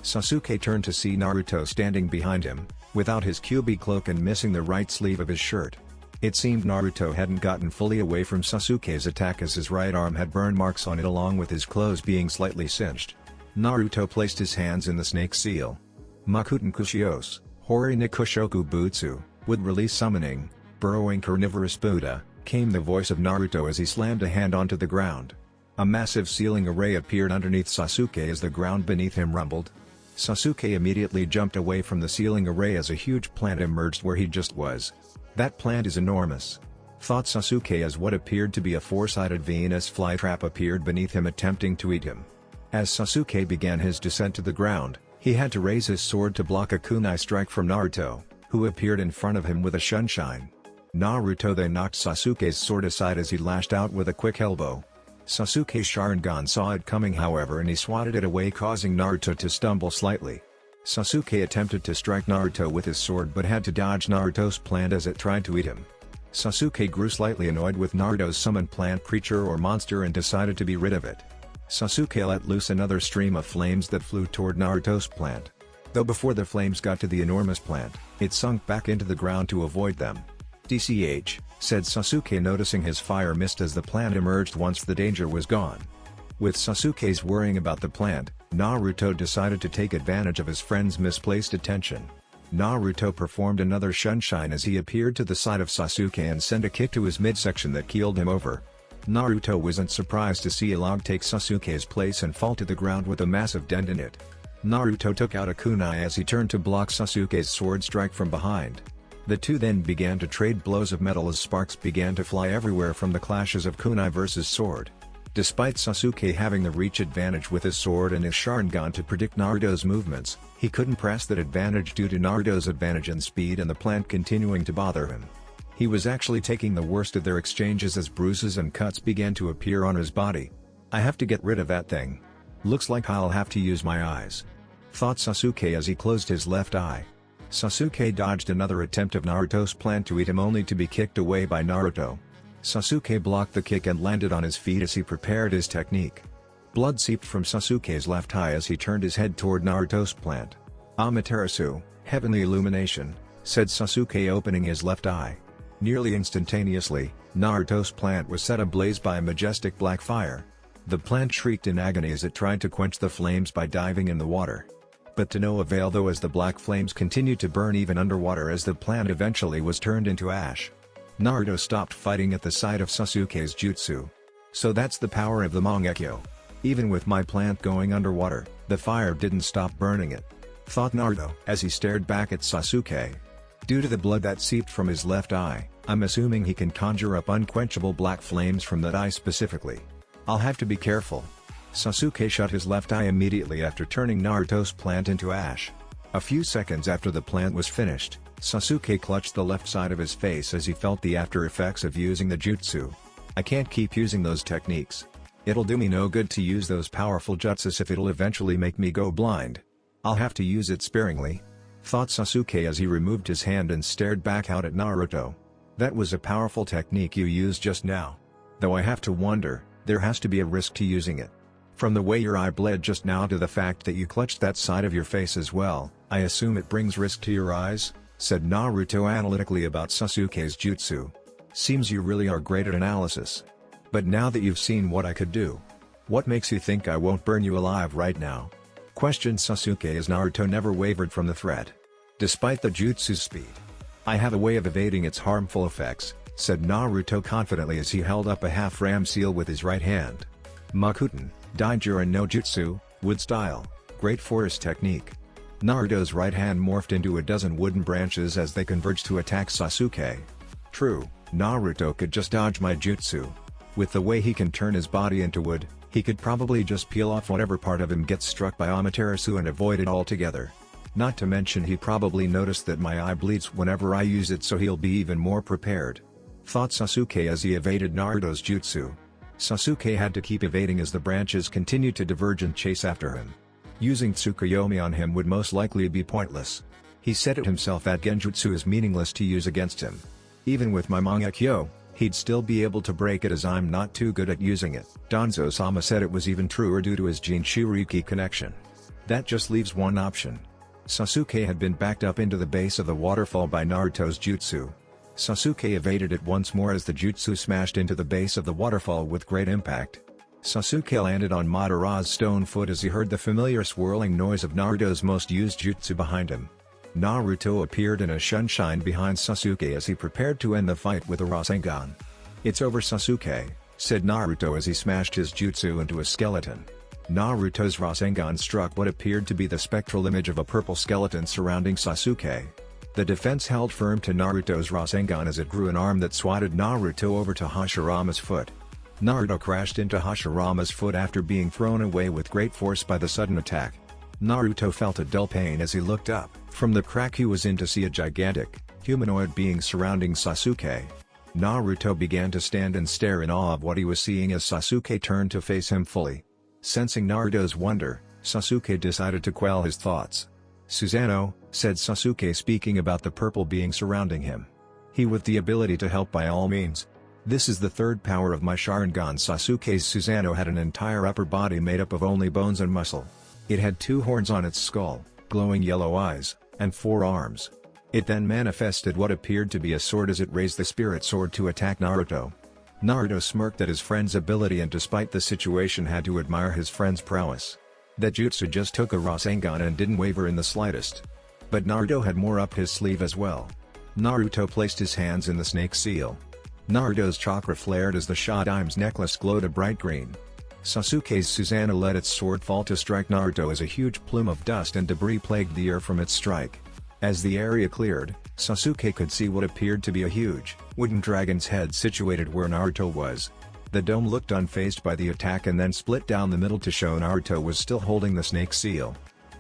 Sasuke turned to see Naruto standing behind him, without his Kyuubi cloak and missing the right sleeve of his shirt. It seemed Naruto hadn't gotten fully away from Sasuke's attack as his right arm had burn marks on it along with his clothes being slightly singed. Naruto placed his hands in the snake seal. Makuten Kushios, Hori ni Kushoku Butsu, would release summoning, burrowing carnivorous Buddha, came the voice of Naruto as he slammed a hand onto the ground. A massive sealing array appeared underneath Sasuke as the ground beneath him rumbled. Sasuke immediately jumped away from the ceiling array as a huge plant emerged where he just was. That plant is enormous, thought Sasuke as what appeared to be a four-sided Venus flytrap appeared beneath him attempting to eat him. As Sasuke began his descent to the ground, he had to raise his sword to block a kunai strike from Naruto, who appeared in front of him with a shunshine. Naruto then knocked Sasuke's sword aside as he lashed out with a quick elbow. Sasuke's Sharingan saw it coming however and he swatted it away causing Naruto to stumble slightly. Sasuke attempted to strike Naruto with his sword but had to dodge Naruto's plant as it tried to eat him. Sasuke grew slightly annoyed with Naruto's summoned plant creature or monster and decided to be rid of it. Sasuke let loose another stream of flames that flew toward Naruto's plant. Though before the flames got to the enormous plant, it sunk back into the ground to avoid them. DCH, said Sasuke noticing his fire mist as the plant emerged once the danger was gone. With Sasuke's worrying about the plant, Naruto decided to take advantage of his friend's misplaced attention. Naruto performed another shunshine as he appeared to the side of Sasuke and sent a kick to his midsection that keeled him over. Naruto wasn't surprised to see a log take Sasuke's place and fall to the ground with a massive dent in it. Naruto took out a kunai as he turned to block Sasuke's sword strike from behind. The two then began to trade blows of metal as sparks began to fly everywhere from the clashes of kunai versus sword. Despite Sasuke having the reach advantage with his sword and his Sharingan to predict Naruto's movements, he couldn't press that advantage due to Naruto's advantage in speed and the plant continuing to bother him. He was actually taking the worst of their exchanges as bruises and cuts began to appear on his body. I have to get rid of that thing. Looks like I'll have to use my eyes, thought Sasuke as he closed his left eye. Sasuke dodged another attempt of Naruto's plan to eat him only to be kicked away by Naruto. Sasuke blocked the kick and landed on his feet as he prepared his technique. Blood seeped from Sasuke's left eye as he turned his head toward Naruto's plant. Amaterasu, heavenly illumination, said Sasuke opening his left eye. Nearly instantaneously, Naruto's plant was set ablaze by a majestic black fire. The plant shrieked in agony as it tried to quench the flames by diving in the water. But to no avail though as the black flames continued to burn even underwater as the plant eventually was turned into ash. Naruto stopped fighting at the sight of Sasuke's jutsu. So that's the power of the Mangekyo. Even with my plant going underwater, the fire didn't stop burning it, thought Naruto as he stared back at Sasuke. Due to the blood that seeped from his left eye, I'm assuming he can conjure up unquenchable black flames from that eye specifically. I'll have to be careful. Sasuke shut his left eye immediately after turning Naruto's plant into ash. A few seconds after the plant was finished, Sasuke clutched the left side of his face as he felt the after effects of using the jutsu. I can't keep using those techniques. It'll do me no good to use those powerful jutsus if it'll eventually make me go blind. I'll have to use it sparingly, thought Sasuke as he removed his hand and stared back out at Naruto. That was a powerful technique you used just now. Though I have to wonder, there has to be a risk to using it. From the way your eye bled just now to the fact that you clutched that side of your face as well, I assume it brings risk to your eyes, said Naruto analytically about Sasuke's jutsu. Seems you really are great at analysis. But now that you've seen what I could do, what makes you think I won't burn you alive right now? Questioned Sasuke as Naruto never wavered from the threat. Despite the jutsu's speed, I have a way of evading its harmful effects, said Naruto confidently as he held up a half-ram seal with his right hand. Makuten, Daijuran no Jutsu, wood style, great forest technique. Naruto's right hand morphed into a dozen wooden branches as they converged to attack Sasuke. True, Naruto could just dodge my jutsu. With the way he can turn his body into wood, he could probably just peel off whatever part of him gets struck by Amaterasu and avoid it altogether. Not to mention he probably noticed that my eye bleeds whenever I use it so he'll be even more prepared, thought Sasuke as he evaded Naruto's jutsu. Sasuke had to keep evading as the branches continued to diverge and chase after him. Using Tsukuyomi on him would most likely be pointless. He said it himself that genjutsu is meaningless to use against him. Even with my Mangekyo, he'd still be able to break it as I'm not too good at using it. Danzo-sama said it was even truer due to his Jinchuriki connection. That just leaves one option. Sasuke had been backed up into the base of the waterfall by Naruto's jutsu. Sasuke evaded it once more as the jutsu smashed into the base of the waterfall with great impact. Sasuke landed on Madara's stone foot as he heard the familiar swirling noise of Naruto's most used jutsu behind him. Naruto appeared in a shunshine behind Sasuke as he prepared to end the fight with a Rasengan. It's over Sasuke, said Naruto as he smashed his jutsu into a skeleton. Naruto's Rasengan struck what appeared to be the spectral image of a purple skeleton surrounding Sasuke. The defense held firm to Naruto's Rasengan as it grew an arm that swatted Naruto over to Hashirama's foot. Naruto crashed into Hashirama's foot after being thrown away with great force by the sudden attack. Naruto felt a dull pain as he looked up from the crack he was in to see a gigantic, humanoid being surrounding Sasuke. Naruto began to stand and stare in awe of what he was seeing as Sasuke turned to face him fully. Sensing Naruto's wonder, Sasuke decided to quell his thoughts. "Susanoo," said Sasuke, speaking about the purple being surrounding him. "He with the ability to help by all means. This is the third power of my Sharingan." Sasuke's Susanoo had an entire upper body made up of only bones and muscle. It had 2 horns on its skull, glowing yellow eyes, and 4 arms. It then manifested what appeared to be a sword as it raised the spirit sword to attack Naruto. Naruto smirked at his friend's ability and despite the situation had to admire his friend's prowess. That jutsu just took a Rasengan and didn't waver in the slightest. But Naruto had more up his sleeve as well. Naruto placed his hands in the snake seal. Naruto's chakra flared as the Shadime's necklace glowed a bright green. Sasuke's Susanoo let its sword fall to strike Naruto as a huge plume of dust and debris plagued the air from its strike. As the area cleared, Sasuke could see what appeared to be a huge, wooden dragon's head situated where Naruto was. The dome looked unfazed by the attack and then split down the middle to show Naruto was still holding the snake seal.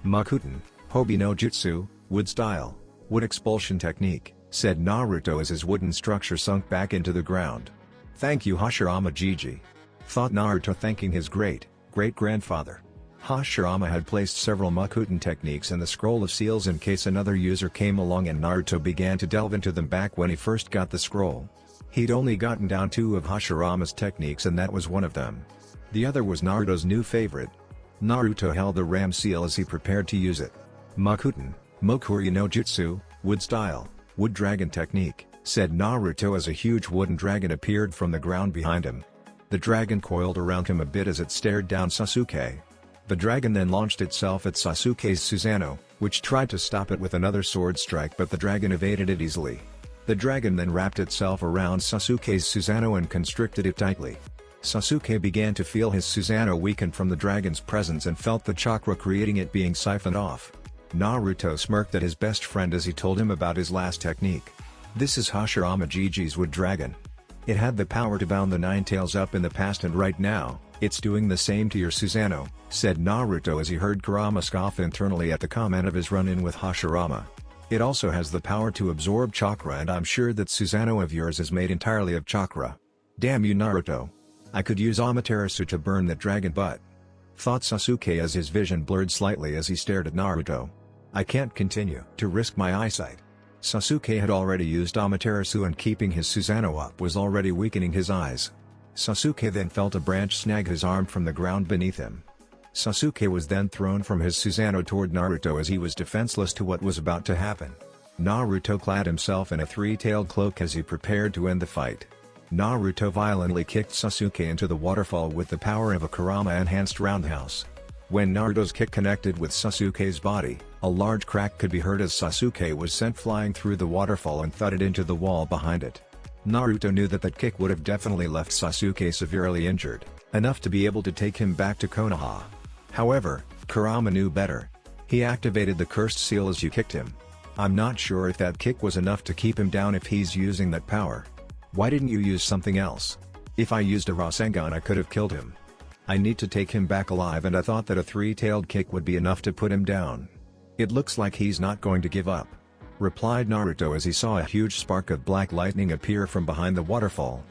"Makuten, Hobi no Jutsu, wood style, wood expulsion technique," said Naruto as his wooden structure sunk back into the ground. "Thank you Hashirama Gigi," thought Naruto, thanking his great-grandfather. Hashirama had placed several Makuten techniques in the scroll of seals in case another user came along, and Naruto began to delve into them back when he first got the scroll. He'd only gotten down 2 of Hashirama's techniques and that was one of them. The other was Naruto's new favorite. Naruto held the ram seal as he prepared to use it. "Makuten, Mokuri no Jutsu, wood style, wood dragon technique," said Naruto as a huge wooden dragon appeared from the ground behind him. The dragon coiled around him a bit as it stared down Sasuke. The dragon then launched itself at Sasuke's Susanoo, which tried to stop it with another sword strike, but the dragon evaded it easily. The dragon then wrapped itself around Sasuke's Susanoo and constricted it tightly. Sasuke began to feel his Susanoo weaken from the dragon's presence and felt the chakra creating it being siphoned off. Naruto smirked at his best friend as he told him about his last technique. "This is Hashirama Gigi's wood dragon. It had the power to bound the 9 tails up in the past and right now, it's doing the same to your Susanoo," said Naruto as he heard Kurama scoff internally at the comment of his run-in with Hashirama. "It also has the power to absorb chakra and I'm sure that Susanoo of yours is made entirely of chakra. Damn you Naruto. I could use Amaterasu to burn that dragon butt," thought Sasuke as his vision blurred slightly as he stared at Naruto. "I can't continue to risk my eyesight." Sasuke had already used Amaterasu and keeping his Susanoo up was already weakening his eyes. Sasuke then felt a branch snag his arm from the ground beneath him. Sasuke was then thrown from his Susanoo toward Naruto as he was defenseless to what was about to happen. Naruto clad himself in a 3-tailed cloak as he prepared to end the fight. Naruto violently kicked Sasuke into the waterfall with the power of a Kurama-enhanced roundhouse. When Naruto's kick connected with Sasuke's body, a large crack could be heard as Sasuke was sent flying through the waterfall and thudded into the wall behind it. Naruto knew that kick would have definitely left Sasuke severely injured, enough to be able to take him back to Konoha. However, Kurama knew better. He activated the cursed seal as you kicked him. "I'm not sure if that kick was enough to keep him down if he's using that power. Why didn't you use something else? If I used a Rasengan I could have killed him. I need to take him back alive and I thought that a 3-tailed kick would be enough to put him down. It looks like he's not going to give up," replied Naruto as he saw a huge spark of black lightning appear from behind the waterfall.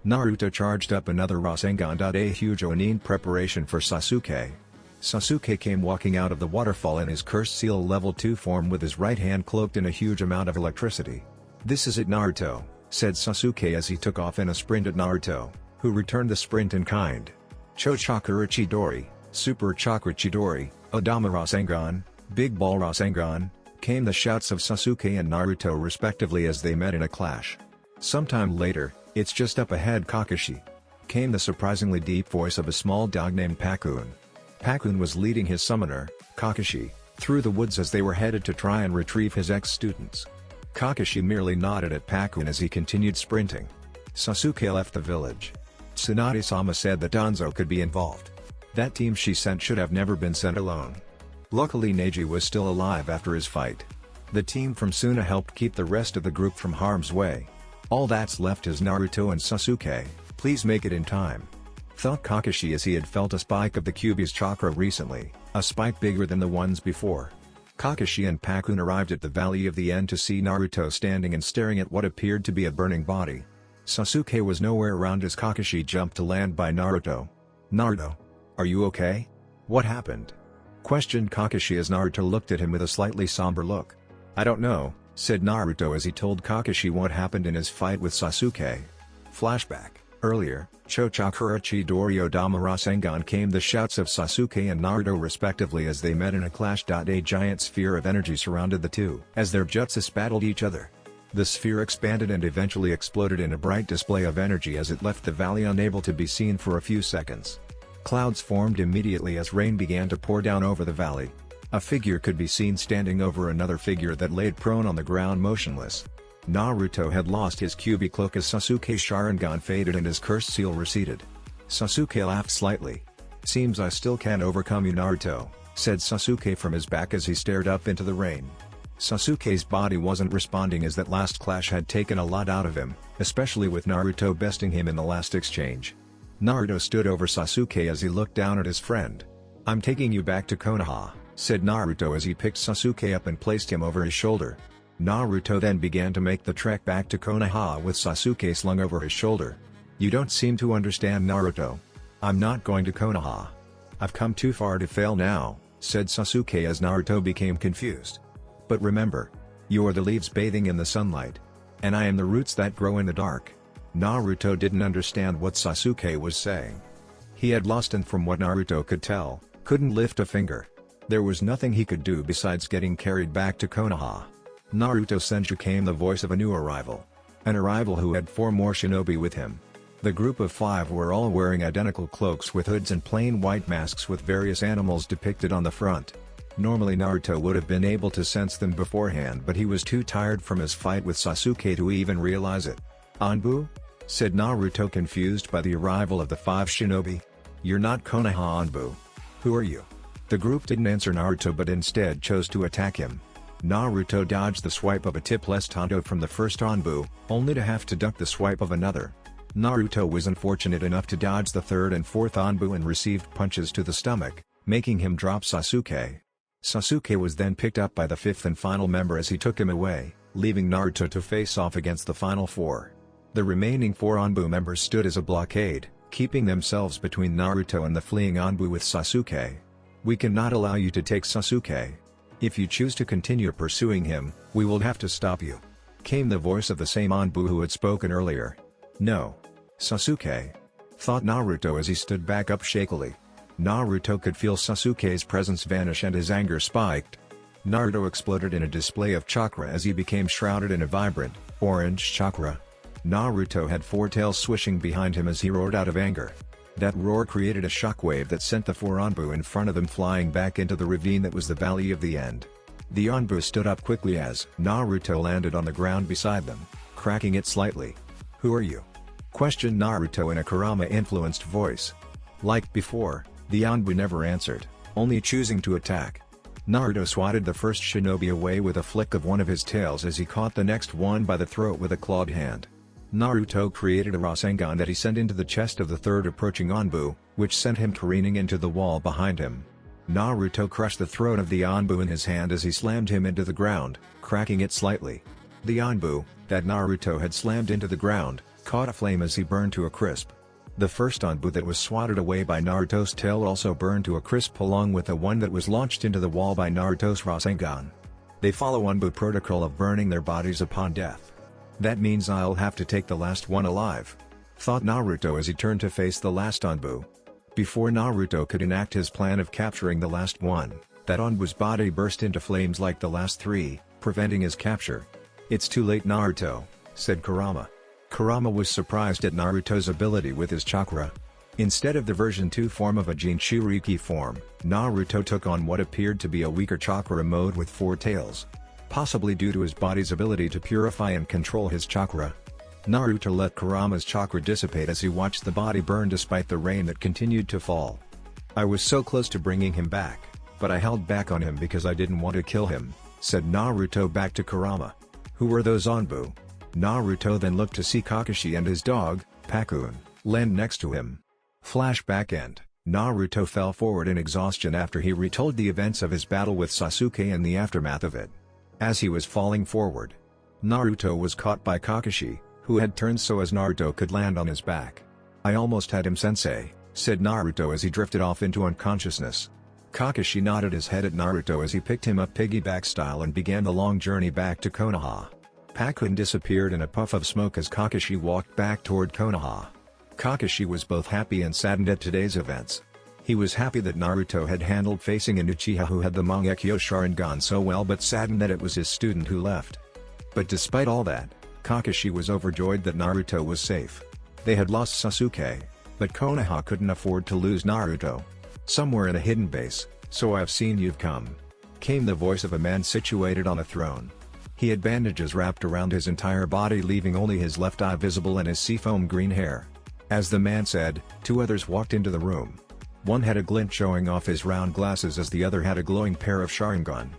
Naruto charged up another Rasengan. A huge Onin preparation for Sasuke. Sasuke came walking out of the waterfall in his cursed seal level 2 form with his right hand cloaked in a huge amount of electricity. "This is it Naruto," said Sasuke as he took off in a sprint at Naruto, who returned the sprint in kind. "Cho Chakra Chidori, Super Chakra Chidori, Odama Rasengan, Big Ball Rasengan," came the shouts of Sasuke and Naruto respectively as they met in a clash. Sometime later, "It's just up ahead Kakashi," came the surprisingly deep voice of a small dog named Pakun. Pakun was leading his summoner, Kakashi, through the woods as they were headed to try and retrieve his ex-students. Kakashi merely nodded at Pakun as he continued sprinting. Sasuke left the village. Tsunade-sama said that Danzo could be involved. That team she sent should have never been sent alone. Luckily Neji was still alive after his fight. The team from Suna helped keep the rest of the group from harm's way. All that's left is Naruto and Sasuke, please make it in time. Thought Kakashi as he had felt a spike of the Kyuubi's chakra recently, a spike bigger than the ones before. Kakashi and Pakun arrived at the Valley of the End to see Naruto standing and staring at what appeared to be a burning body. Sasuke was nowhere around as Kakashi jumped to land by Naruto. "Naruto? Are you okay? What happened?" questioned Kakashi as Naruto looked at him with a slightly somber look. "I don't know," said Naruto as he told Kakashi what happened in his fight with Sasuke. Flashback. Earlier, Chochakura Chidoryo Dama Rasengan came the shouts of Sasuke and Naruto respectively as they met in a clash. A giant sphere of energy surrounded the two as their jutsus battled each other. The sphere expanded and eventually exploded in a bright display of energy as it left the valley unable to be seen for a few seconds. Clouds formed immediately as rain began to pour down over the valley. A figure could be seen standing over another figure that laid prone on the ground motionless. Naruto had lost his Kyuubi cloak as Sasuke's Sharingan faded and his cursed seal receded. Sasuke laughed slightly. "Seems I still can't overcome you, Naruto," said Sasuke from his back as he stared up into the rain. Sasuke's body wasn't responding as that last clash had taken a lot out of him, especially with Naruto besting him in the last exchange. Naruto stood over Sasuke as he looked down at his friend. "I'm taking you back to Konoha," said Naruto as he picked Sasuke up and placed him over his shoulder. Naruto then began to make the trek back to Konoha with Sasuke slung over his shoulder. "You don't seem to understand, Naruto. I'm not going to Konoha. I've come too far to fail now," said Sasuke as Naruto became confused. "But remember, you are the leaves bathing in the sunlight. And I am the roots that grow in the dark." Naruto didn't understand what Sasuke was saying. He had lost and from what Naruto could tell, couldn't lift a finger. There was nothing he could do besides getting carried back to Konoha. Naruto Senju came the voice of a new arrival. An arrival who had 4 more shinobi with him. The group of 5 were all wearing identical cloaks with hoods and plain white masks with various animals depicted on the front. Normally Naruto would have been able to sense them beforehand, but he was too tired from his fight with Sasuke to even realize it. "Anbu?" said Naruto, confused by the arrival of the 5 shinobi. "You're not Konoha Anbu. Who are you?" The group didn't answer Naruto but instead chose to attack him. Naruto dodged the swipe of a tipless Tando from the first Anbu, only to have to duck the swipe of another. Naruto was unfortunate enough to dodge the 3rd and 4th Anbu and received punches to the stomach, making him drop Sasuke. Sasuke was then picked up by the 5th and final member as he took him away, leaving Naruto to face off against the final 4. The remaining 4 Anbu members stood as a blockade, keeping themselves between Naruto and the fleeing Anbu with Sasuke. "We cannot allow you to take Sasuke. If you choose to continue pursuing him, we will have to stop you," came the voice of the same Anbu who had spoken earlier. "No. Sasuke," thought Naruto as he stood back up shakily. Naruto could feel Sasuke's presence vanish and his anger spiked. Naruto exploded in a display of chakra as he became shrouded in a vibrant, orange chakra. Naruto had 4 tails swishing behind him as he roared out of anger. That roar created a shockwave that sent the 4 Anbu in front of them flying back into the ravine that was the Valley of the End. The Anbu stood up quickly as Naruto landed on the ground beside them, cracking it slightly. "Who are you?" questioned Naruto in a Kurama-influenced voice. Like before, the Anbu never answered, only choosing to attack. Naruto swatted the first shinobi away with a flick of one of his tails as he caught the next one by the throat with a clawed hand. Naruto created a Rasengan that he sent into the chest of the 3rd approaching Anbu, which sent him careening into the wall behind him. Naruto crushed the throat of the Anbu in his hand as he slammed him into the ground, cracking it slightly. The Anbu, that Naruto had slammed into the ground, caught aflame as he burned to a crisp. The first Anbu that was swatted away by Naruto's tail also burned to a crisp along with the one that was launched into the wall by Naruto's Rasengan. They follow Anbu protocol of burning their bodies upon death. "That means I'll have to take the last one alive," thought Naruto as he turned to face the last Anbu. Before Naruto could enact his plan of capturing the last one, that Anbu's body burst into flames like the last 3, preventing his capture. "It's too late, Naruto," said Kurama. Kurama was surprised at Naruto's ability with his chakra. Instead of the version 2 form of a Jinchuriki form, Naruto took on what appeared to be a weaker chakra mode with 4 tails. Possibly due to his body's ability to purify and control his chakra. Naruto let Kurama's chakra dissipate as he watched the body burn despite the rain that continued to fall. I was so close to bringing him back, but I held back on him because I didn't want to kill him, said Naruto back to Kurama. Who were those Anbu? Naruto then looked to see Kakashi and his dog, Pakun, land next to him. Flashback end. Naruto fell forward in exhaustion after he retold the events of his battle with Sasuke and the aftermath of it. As he was falling forward, Naruto was caught by Kakashi, who had turned so as Naruto could land on his back. I almost had him, sensei, said Naruto as he drifted off into unconsciousness. Kakashi nodded his head at Naruto as he picked him up piggyback style and began the long journey back to Konoha. Pakun disappeared in a puff of smoke as Kakashi walked back toward Konoha. Kakashi was both happy and saddened at today's events. He was happy that Naruto had handled facing an Uchiha who had the Mangekyo Sharingan so well, but saddened that it was his student who left. But despite all that, Kakashi was overjoyed that Naruto was safe. They had lost Sasuke, but Konoha couldn't afford to lose Naruto. Somewhere in a hidden base, so I've seen you've come, came the voice of a man situated on a throne. He had bandages wrapped around his entire body, leaving only his left eye visible and his seafoam green hair. As the man said, two others walked into the room. One had a glint showing off his round glasses as the other had a glowing pair of Sharingan.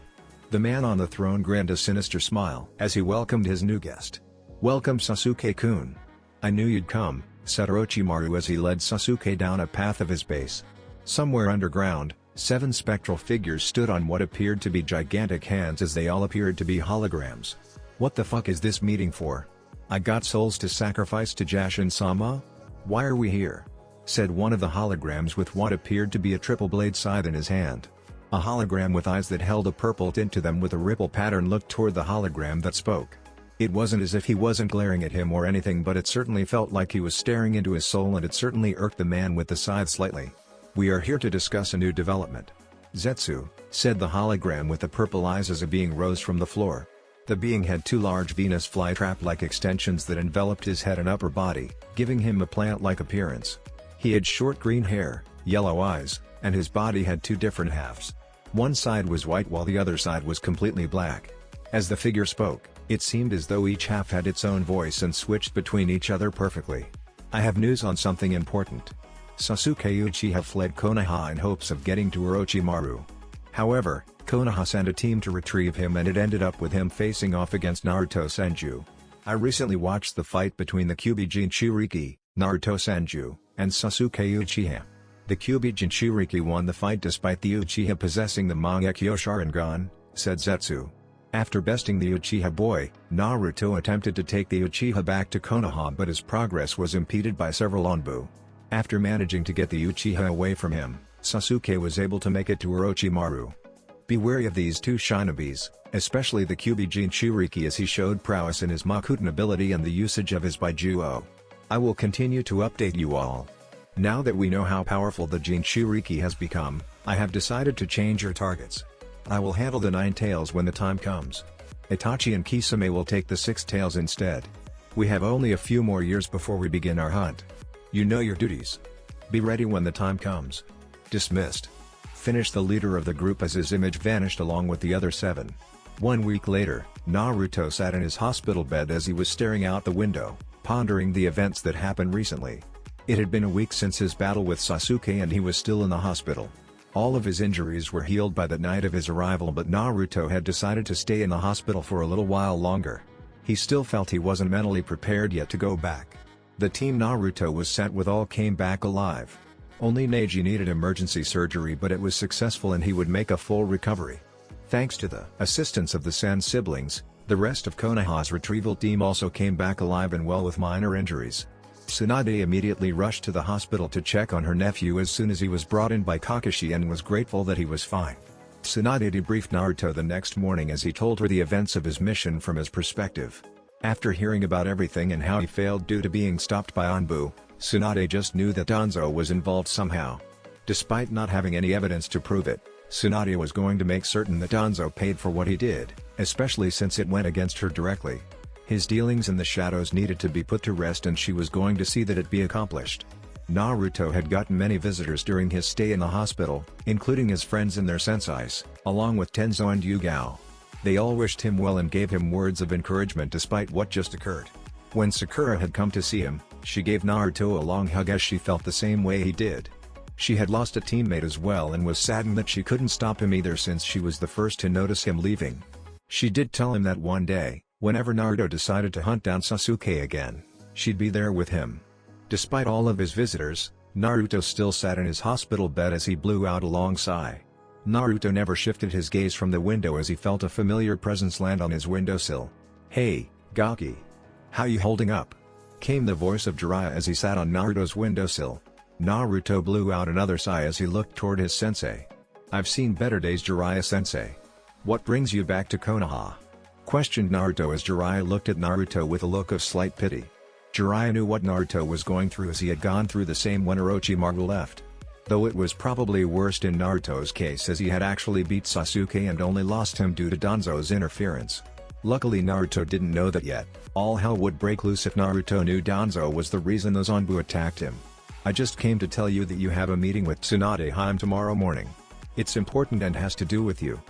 The man on the throne grinned a sinister smile as he welcomed his new guest. "Welcome, Sasuke-kun. I knew you'd come," said Orochimaru as he led Sasuke down a path of his base. Somewhere underground, 7 spectral figures stood on what appeared to be gigantic hands as they all appeared to be holograms. "What the fuck is this meeting for? I got souls to sacrifice to Jashin-sama? Why are we here?" said one of the holograms with what appeared to be a triple blade scythe in his hand. A hologram with eyes that held a purple tint to them with a ripple pattern looked toward the hologram that spoke. It wasn't as if he wasn't glaring at him or anything, but it certainly felt like he was staring into his soul, and it certainly irked the man with the scythe slightly. "We are here to discuss a new development, Zetsu," said the hologram with the purple eyes as a being rose from the floor. The being had 2 large Venus flytrap-like extensions that enveloped his head and upper body, giving him a plant-like appearance. He had short green hair, yellow eyes, and his body had 2 different halves. One side was white while the other side was completely black. As the figure spoke, it seemed as though each half had its own voice and switched between each other perfectly. "I have news on something important. Sasuke Uchiha fled Konoha in hopes of getting to Orochimaru. However, Konoha sent a team to retrieve him, and it ended up with him facing off against Naruto Senju. I recently watched the fight between the Kyuubi Jinchuriki, Naruto Senju, and Sasuke Uchiha. The Kyuubi Jinchuriki won the fight despite the Uchiha possessing the Mangekyo Sharingan," said Zetsu. After besting the Uchiha boy, Naruto attempted to take the Uchiha back to Konoha, but his progress was impeded by several Anbu. After managing to get the Uchiha away from him, Sasuke was able to make it to Orochimaru. "Be wary of these 2 shinobis, especially the Kyuubi Jinchuriki, as he showed prowess in his Makuten ability and the usage of his Baijuo. I will continue to update you all. Now that we know how powerful the Jinchuriki has become, I have decided to change your targets. I will handle the 9 tails when the time comes. Itachi and Kisame will take the 6 tails instead. We have only a few more years before we begin our hunt. You know your duties. Be ready when the time comes." Dismissed. Finished the leader of the group as his image vanished along with the other 7. 1 week later, Naruto sat in his hospital bed as he was staring out the window, pondering the events that happened recently. It had been a week since his battle with Sasuke and he was still in the hospital. All of his injuries were healed by the night of his arrival, but Naruto had decided to stay in the hospital for a little while longer. He still felt he wasn't mentally prepared yet to go back. The team Naruto was sent with all came back alive. Only Neji needed emergency surgery, but it was successful and he would make a full recovery. Thanks to the assistance of the San siblings, the rest of Konoha's retrieval team also came back alive and well with minor injuries. Tsunade immediately rushed to the hospital to check on her nephew as soon as he was brought in by Kakashi and was grateful that he was fine. Tsunade debriefed Naruto the next morning as he told her the events of his mission from his perspective. After hearing about everything and how he failed due to being stopped by Anbu, Tsunade just knew that Danzo was involved somehow. Despite not having any evidence to prove it, Tsunade was going to make certain that Danzo paid for what he did, especially since it went against her directly. His dealings in the shadows needed to be put to rest and she was going to see that it be accomplished. Naruto had gotten many visitors during his stay in the hospital, including his friends and their senseis, along with Tenzo and Yugao. They all wished him well and gave him words of encouragement despite what just occurred. When Sakura had come to see him, she gave Naruto a long hug as she felt the same way he did. She had lost a teammate as well and was saddened that she couldn't stop him either since she was the first to notice him leaving. She did tell him that one day, whenever Naruto decided to hunt down Sasuke again, she'd be there with him. Despite all of his visitors, Naruto still sat in his hospital bed as he blew out a long sigh. Naruto never shifted his gaze from the window as he felt a familiar presence land on his windowsill. "Hey, Gaki. How you holding up?" came the voice of Jiraiya as he sat on Naruto's windowsill. Naruto blew out another sigh as he looked toward his sensei. "I've seen better days, Jiraiya-sensei. What brings you back to Konoha?" questioned Naruto as Jiraiya looked at Naruto with a look of slight pity. Jiraiya knew what Naruto was going through as he had gone through the same when Orochimaru left. Though it was probably worst in Naruto's case as he had actually beat Sasuke and only lost him due to Danzo's interference. Luckily Naruto didn't know that yet. All hell would break loose if Naruto knew Danzo was the reason the Zanbu attacked him. "I just came to tell you that you have a meeting with Tsunade Hime tomorrow morning. It's important and has to do with you.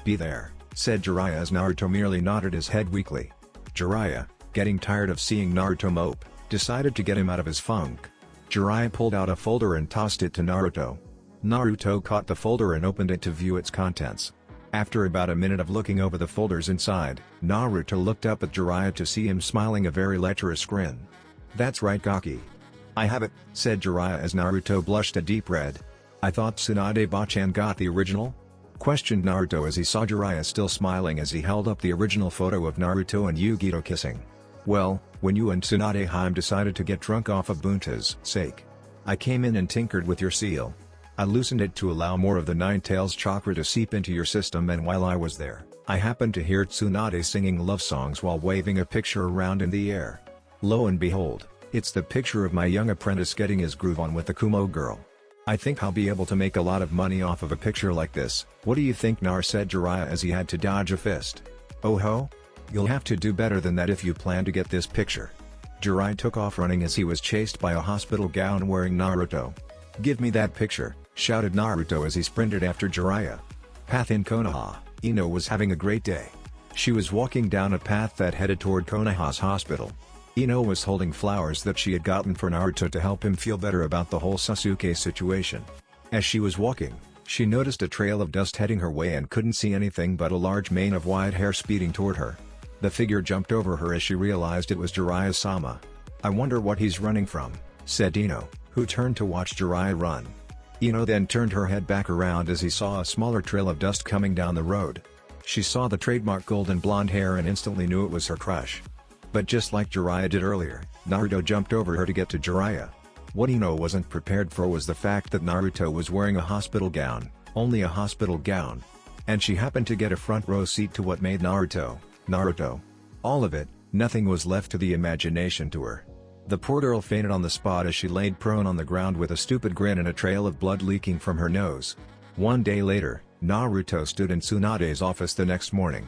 Be there," said Jiraiya as Naruto merely nodded his head weakly. Jiraiya, getting tired of seeing Naruto mope, decided to get him out of his funk. Jiraiya pulled out a folder and tossed it to Naruto. Naruto caught the folder and opened it to view its contents. After about a minute of looking over the folders inside, Naruto looked up at Jiraiya to see him smiling a very lecherous grin. "That's right, Gaki. I have it," said Jiraiya as Naruto blushed a deep red. "I thought Tsunade Bachan got the original?" questioned Naruto as he saw Jiraiya still smiling as he held up the original photo of Naruto and Yugito kissing. "Well, when you and Tsunade Hime decided to get drunk off of Bunta's sake, I came in and tinkered with your seal. I loosened it to allow more of the Nine Tails chakra to seep into your system, and while I was there, I happened to hear Tsunade singing love songs while waving a picture around in the air. Lo and behold, it's the picture of my young apprentice getting his groove on with the Kumo girl. I think I'll be able to make a lot of money off of a picture like this. What do you think, Nar?" said Jiraiya as he had to dodge a fist. "Oh ho? You'll have to do better than that if you plan to get this picture." Jiraiya took off running as he was chased by a hospital gown wearing Naruto. "Give me that picture," shouted Naruto as he sprinted after Jiraiya. Path in Konoha, Ino was having a great day. She was walking down a path that headed toward Konoha's hospital. Ino was holding flowers that she had gotten for Naruto to help him feel better about the whole Sasuke situation. As she was walking, she noticed a trail of dust heading her way and couldn't see anything but a large mane of white hair speeding toward her. The figure jumped over her as she realized it was Jiraiya-sama. "I wonder what he's running from," said Ino, who turned to watch Jiraiya run. Ino then turned her head back around as he saw a smaller trail of dust coming down the road. She saw the trademark golden blonde hair and instantly knew it was her crush. But just like Jiraiya did earlier, Naruto jumped over her to get to Jiraiya. What Ino wasn't prepared for was the fact that Naruto was wearing a hospital gown, only a hospital gown. And she happened to get a front row seat to what made Naruto. All of it, nothing was left to the imagination to her. The poor girl fainted on the spot as she laid prone on the ground with a stupid grin and a trail of blood leaking from her nose. One day later, Naruto stood in Tsunade's office the next morning.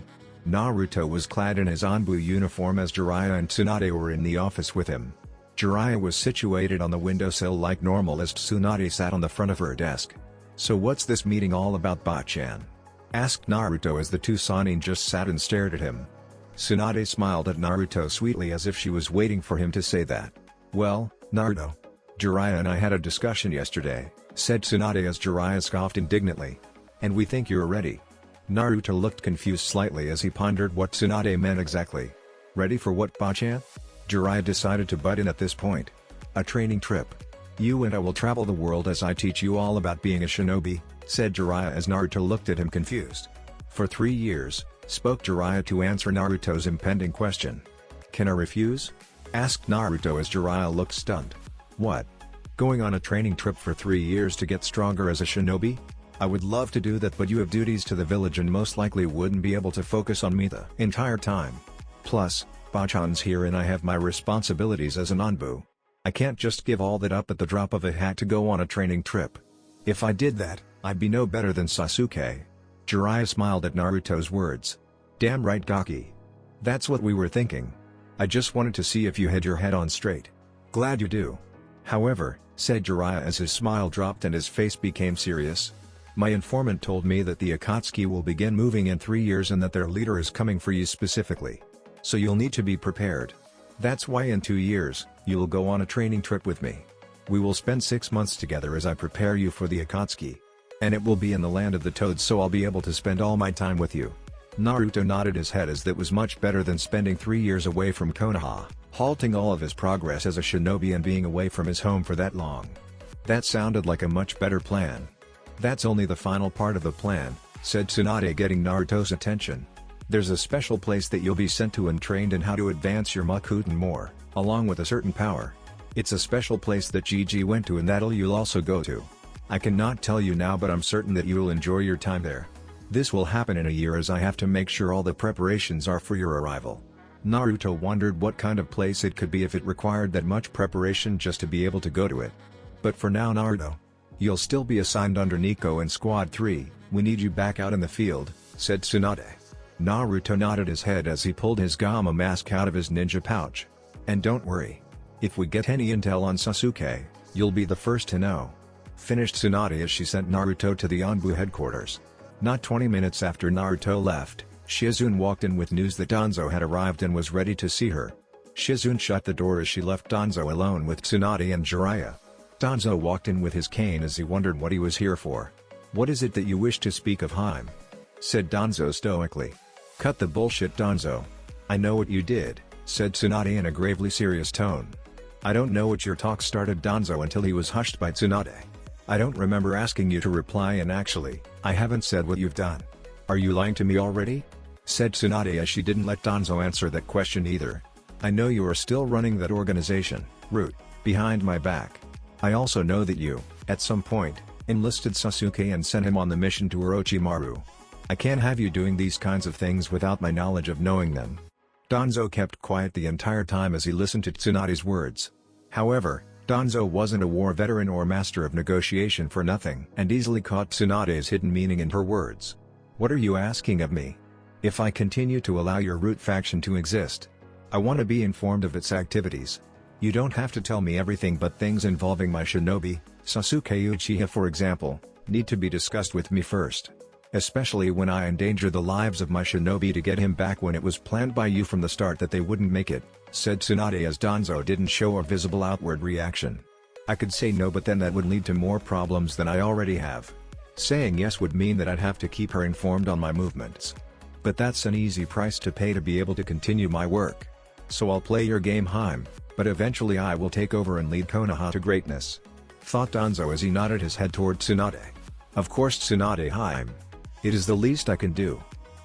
Naruto was clad in his Anbu uniform as Jiraiya and Tsunade were in the office with him. Jiraiya was situated on the windowsill like normal as Tsunade sat on the front of her desk. "So what's this meeting all about, Bachan?" asked Naruto as the two Sannin just sat and stared at him. Tsunade smiled at Naruto sweetly as if she was waiting for him to say that. "Well, Naruto, Jiraiya and I had a discussion yesterday," said Tsunade as Jiraiya scoffed indignantly. "And we think you're ready." Naruto looked confused slightly as he pondered what Tsunade meant exactly. "Ready for what, Bachan?" Jiraiya decided to butt in at this point. "A training trip. You and I will travel the world as I teach you all about being a shinobi," said Jiraiya as Naruto looked at him confused. "For 3 years," spoke Jiraiya to answer Naruto's impending question. "Can I refuse?" asked Naruto as Jiraiya looked stunned. "What? Going on a training trip for 3 years to get stronger as a shinobi? I would love to do that, but you have duties to the village and most likely wouldn't be able to focus on me the entire time. Plus, Bachan's here and I have my responsibilities as an Anbu. I can't just give all that up at the drop of a hat to go on a training trip. If I did that, I'd be no better than Sasuke." Jiraiya smiled at Naruto's words. "Damn right, Gaki. That's what we were thinking. I just wanted to see if you had your head on straight. Glad you do. However," said Jiraiya as his smile dropped and his face became serious, "my informant told me that the Akatsuki will begin moving in 3 years and that their leader is coming for you specifically. So you'll need to be prepared. That's why in 2 years, you'll go on a training trip with me. We will spend 6 months together as I prepare you for the Akatsuki. And it will be in the land of the toads, so I'll be able to spend all my time with you." Naruto nodded his head as that was much better than spending 3 years away from Konoha, halting all of his progress as a shinobi and being away from his home for that long. That sounded like a much better plan. "That's only the final part of the plan," said Tsunade, getting Naruto's attention. "There's a special place that you'll be sent to and trained in how to advance your Makuten more, along with a certain power. It's a special place that Gigi went to and that'll you'll also go to. I cannot tell you now, but I'm certain that you will enjoy your time there. This will happen in a year as I have to make sure all the preparations are for your arrival." Naruto wondered what kind of place it could be if it required that much preparation just to be able to go to it. "But for now, Naruto, you'll still be assigned under Nico in Squad 3, we need you back out in the field," said Tsunade. Naruto nodded his head as he pulled his Gamma mask out of his ninja pouch. "And don't worry. If we get any intel on Sasuke, you'll be the first to know," finished Tsunade as she sent Naruto to the Anbu headquarters. Not 20 minutes after Naruto left, Shizune walked in with news that Danzo had arrived and was ready to see her. Shizune shut the door as she left Danzo alone with Tsunade and Jiraiya. Danzo walked in with his cane as he wondered what he was here for. "What is it that you wish to speak of, Haim?" said Danzo stoically. "Cut the bullshit, Danzo. I know what you did," said Tsunade in a gravely serious tone. "I don't know what your talk started, Danzo," until he was hushed by Tsunade. "I don't remember asking you to reply, and actually, I haven't said what you've done. Are you lying to me already?" said Tsunade as she didn't let Danzo answer that question either. "I know you are still running that organization, Root, behind my back. I also know that you, at some point, enlisted Sasuke and sent him on the mission to Orochimaru. I can't have you doing these kinds of things without my knowledge of knowing them." Danzo kept quiet the entire time as he listened to Tsunade's words. However, Danzo wasn't a war veteran or master of negotiation for nothing and easily caught Tsunade's hidden meaning in her words. "What are you asking of me? If I continue to allow your Root faction to exist, I want to be informed of its activities. You don't have to tell me everything, but things involving my shinobi, Sasuke Uchiha for example, need to be discussed with me first. Especially when I endanger the lives of my shinobi to get him back when it was planned by you from the start that they wouldn't make it," said Tsunade as Danzo didn't show a visible outward reaction. "I could say no, but then that would lead to more problems than I already have. Saying yes would mean that I'd have to keep her informed on my movements. But that's an easy price to pay to be able to continue my work. So I'll play your game, Haim, but eventually I will take over and lead Konoha to greatness," thought Danzo as he nodded his head toward Tsunade. "Of course, Tsunade, Haim. It is the least I can do.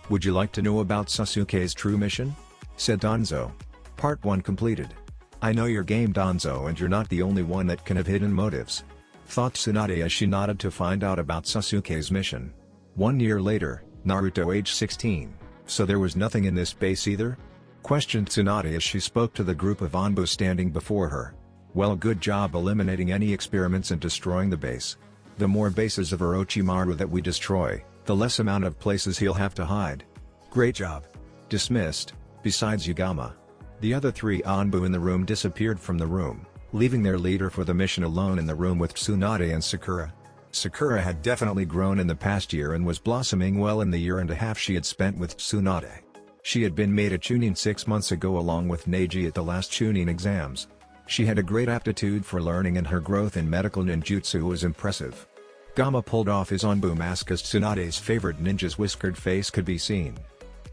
Would you like to know about Sasuke's true mission?" said Danzo. Part 1 completed. "I know your game, Danzo, and you're not the only one that can have hidden motives," thought Tsunade as she nodded to find out about Sasuke's mission. 1 year later, Naruto age 16, "So there was nothing in this base either?" questioned Tsunade as she spoke to the group of Anbu standing before her. "Well, good job eliminating any experiments and destroying the base. The more bases of Orochimaru that we destroy, the less amount of places he'll have to hide. Great job. Dismissed." Besides Yagama, the other 3 Anbu in the room disappeared from the room, leaving their leader for the mission alone in the room with Tsunade and Sakura. Sakura had definitely grown in the past year and was blossoming well in the year and a half she had spent with Tsunade. She had been made a Chunin 6 months ago along with Neji at the last Chunin exams. She had a great aptitude for learning and her growth in medical ninjutsu was impressive. Gamma pulled off his Anbu mask as Tsunade's favorite ninja's whiskered face could be seen.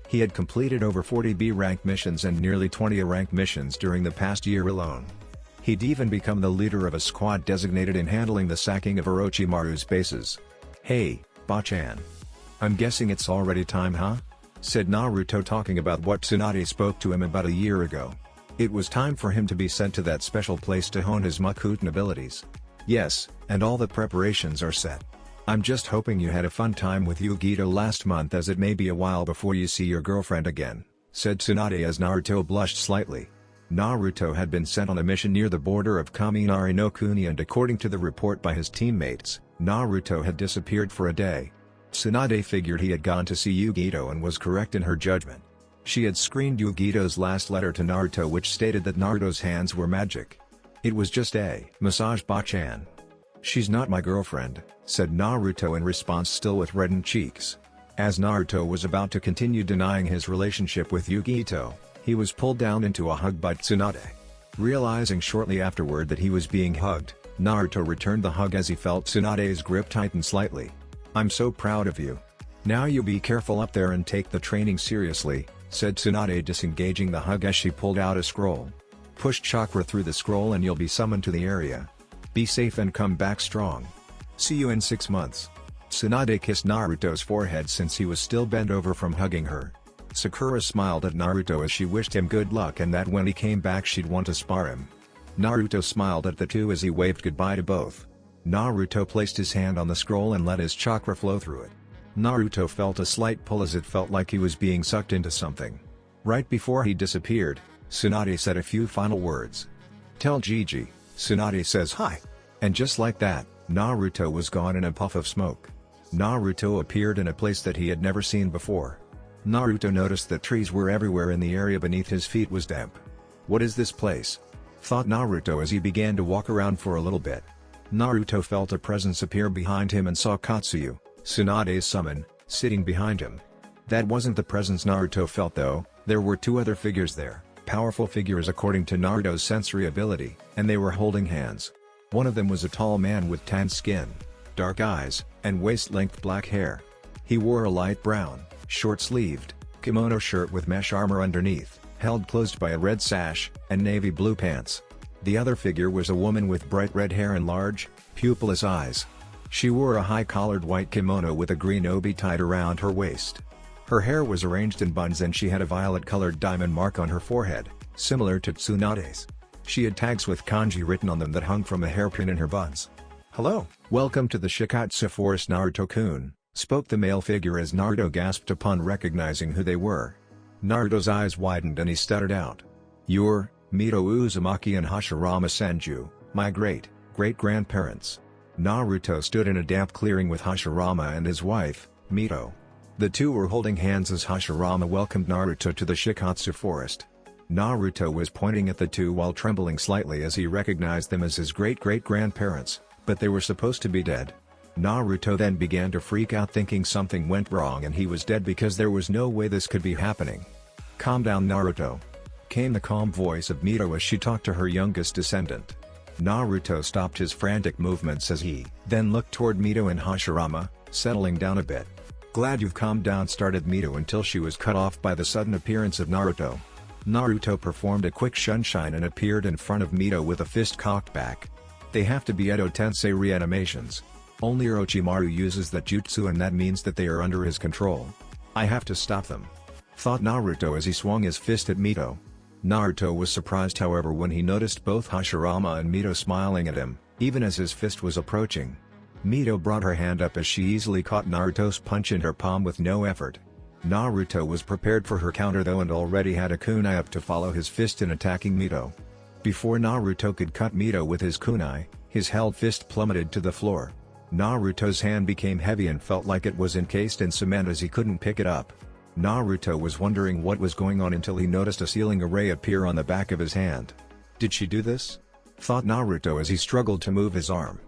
He had completed over 40 B-rank missions and nearly 20 A-rank missions during the past year alone. He'd even become the leader of a squad designated in handling the sacking of Orochimaru's bases. "Hey, Bachan. I'm guessing it's already time, huh?" said Naruto, talking about what Tsunade spoke to him about a year ago. It was time for him to be sent to that special place to hone his Makuten abilities. "Yes, and all the preparations are set. I'm just hoping you had a fun time with Yugito last month, as it may be a while before you see your girlfriend again," said Tsunade as Naruto blushed slightly. Naruto had been sent on a mission near the border of Kaminari no Kuni, and according to the report by his teammates, Naruto had disappeared for a day. Tsunade figured he had gone to see Yugito and was correct in her judgment. She had screened Yugito's last letter to Naruto, which stated that Naruto's hands were magic. "It was just a massage, Bachan. She's not my girlfriend," said Naruto in response, still with reddened cheeks. As Naruto was about to continue denying his relationship with Yugito, he was pulled down into a hug by Tsunade. Realizing shortly afterward that he was being hugged, Naruto returned the hug as he felt Tsunade's grip tighten slightly. "I'm so proud of you. Now you be careful up there and take the training seriously," said Tsunade, disengaging the hug as she pulled out a scroll. "Push chakra through the scroll and you'll be summoned to the area. Be safe and come back strong. See you in 6 months." Tsunade kissed Naruto's forehead since he was still bent over from hugging her. Sakura smiled at Naruto as she wished him good luck and that when he came back she'd want to spar him. Naruto smiled at the two as he waved goodbye to both. Naruto placed his hand on the scroll and let his chakra flow through it. Naruto felt a slight pull as it felt like he was being sucked into something. Right before he disappeared, Tsunade said a few final words. "Tell Gigi," Tsunade says hi. And just like that, Naruto was gone in a puff of smoke. Naruto appeared in a place that he had never seen before. Naruto noticed that trees were everywhere and the area beneath his feet was damp. "What is this place?" thought Naruto as he began to walk around for a little bit. Naruto felt a presence appear behind him and saw Katsuyu, Tsunade's summon, sitting behind him. That wasn't the presence Naruto felt though. There were two other figures there, powerful figures according to Naruto's sensory ability, and they were holding hands. One of them was a tall man with tan skin, dark eyes, and waist-length black hair. He wore a light brown, short-sleeved, kimono shirt with mesh armor underneath, held closed by a red sash, and navy blue pants. The other figure was a woman with bright red hair and large, pupilless eyes. She wore a high-collared white kimono with a green obi tied around her waist. Her hair was arranged in buns and she had a violet-colored diamond mark on her forehead, similar to Tsunade's. She had tags with kanji written on them that hung from a hairpin in her buns. "Hello, welcome to the Shikatsu Forest, Naruto-kun," spoke the male figure as Naruto gasped upon recognizing who they were. Naruto's eyes widened and he stuttered out. "You're Mito Uzumaki and Hashirama Senju, my great-great-grandparents." Naruto stood in a damp clearing with Hashirama and his wife, Mito. The two were holding hands as Hashirama welcomed Naruto to the Shikatsu Forest. Naruto was pointing at the two while trembling slightly as he recognized them as his great-great-grandparents, but they were supposed to be dead. Naruto then began to freak out thinking something went wrong and he was dead because there was no way this could be happening. "Calm down, Naruto," came the calm voice of Mito as she talked to her youngest descendant. Naruto stopped his frantic movements as he then looked toward Mito and Hashirama, settling down a bit. "Glad you've calmed down," started Mito until she was cut off by the sudden appearance of Naruto. Naruto performed a quick shunshine and appeared in front of Mito with a fist cocked back. They have to be Edo Tensei reanimations. Only Orochimaru uses that jutsu and that means that they are under his control. "I have to stop them," thought Naruto as he swung his fist at Mito. Naruto was surprised however when he noticed both Hashirama and Mito smiling at him, even as his fist was approaching. Mito brought her hand up as she easily caught Naruto's punch in her palm with no effort. Naruto was prepared for her counter though and already had a kunai up to follow his fist in attacking Mito. Before Naruto could cut Mito with his kunai, his held fist plummeted to the floor. Naruto's hand became heavy and felt like it was encased in cement as he couldn't pick it up. Naruto was wondering what was going on until he noticed a sealing array appear on the back of his hand. "Did she do this?" thought Naruto as he struggled to move his arm.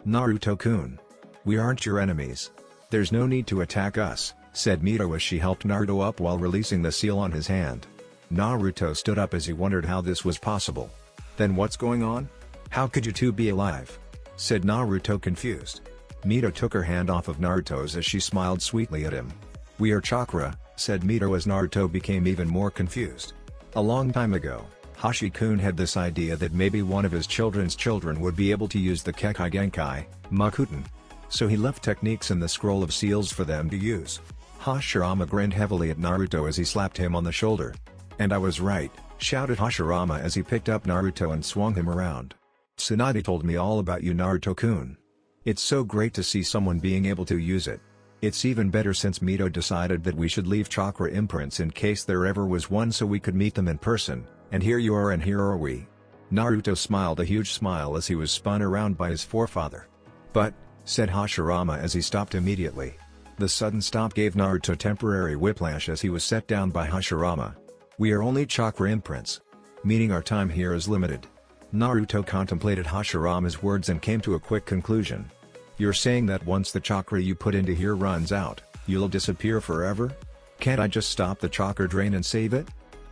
"Naruto-kun, we aren't your enemies. There's no need to attack us," said Mito as she helped Naruto up while releasing the seal on his hand. Naruto stood up as he wondered how this was possible. "Then what's going on? How could you two be alive?" said Naruto confused. Mito took her hand off of Naruto's as she smiled sweetly at him. "We are chakra," said Mito as Naruto became even more confused. A long time ago, Hashi-kun had this idea that maybe one of his children's children would be able to use the Kekkei Genkai, Makuten. So he left techniques in the scroll of seals for them to use. Hashirama grinned heavily at Naruto as he slapped him on the shoulder. "And I was right," shouted Hashirama as he picked up Naruto and swung him around. "Tsunade told me all about you, Naruto-kun. It's so great to see someone being able to use it. It's even better since Mito decided that we should leave chakra imprints in case there ever was one so we could meet them in person, and here you are and here are we." Naruto smiled a huge smile as he was spun around by his forefather. "But," said Hashirama as he stopped immediately. The sudden stop gave Naruto temporary whiplash as he was set down by Hashirama. "We are only chakra imprints, meaning our time here is limited." Naruto contemplated Hashirama's words and came to a quick conclusion. "You're saying that once the chakra you put into here runs out, you'll disappear forever? Can't I just stop the chakra drain and save it?"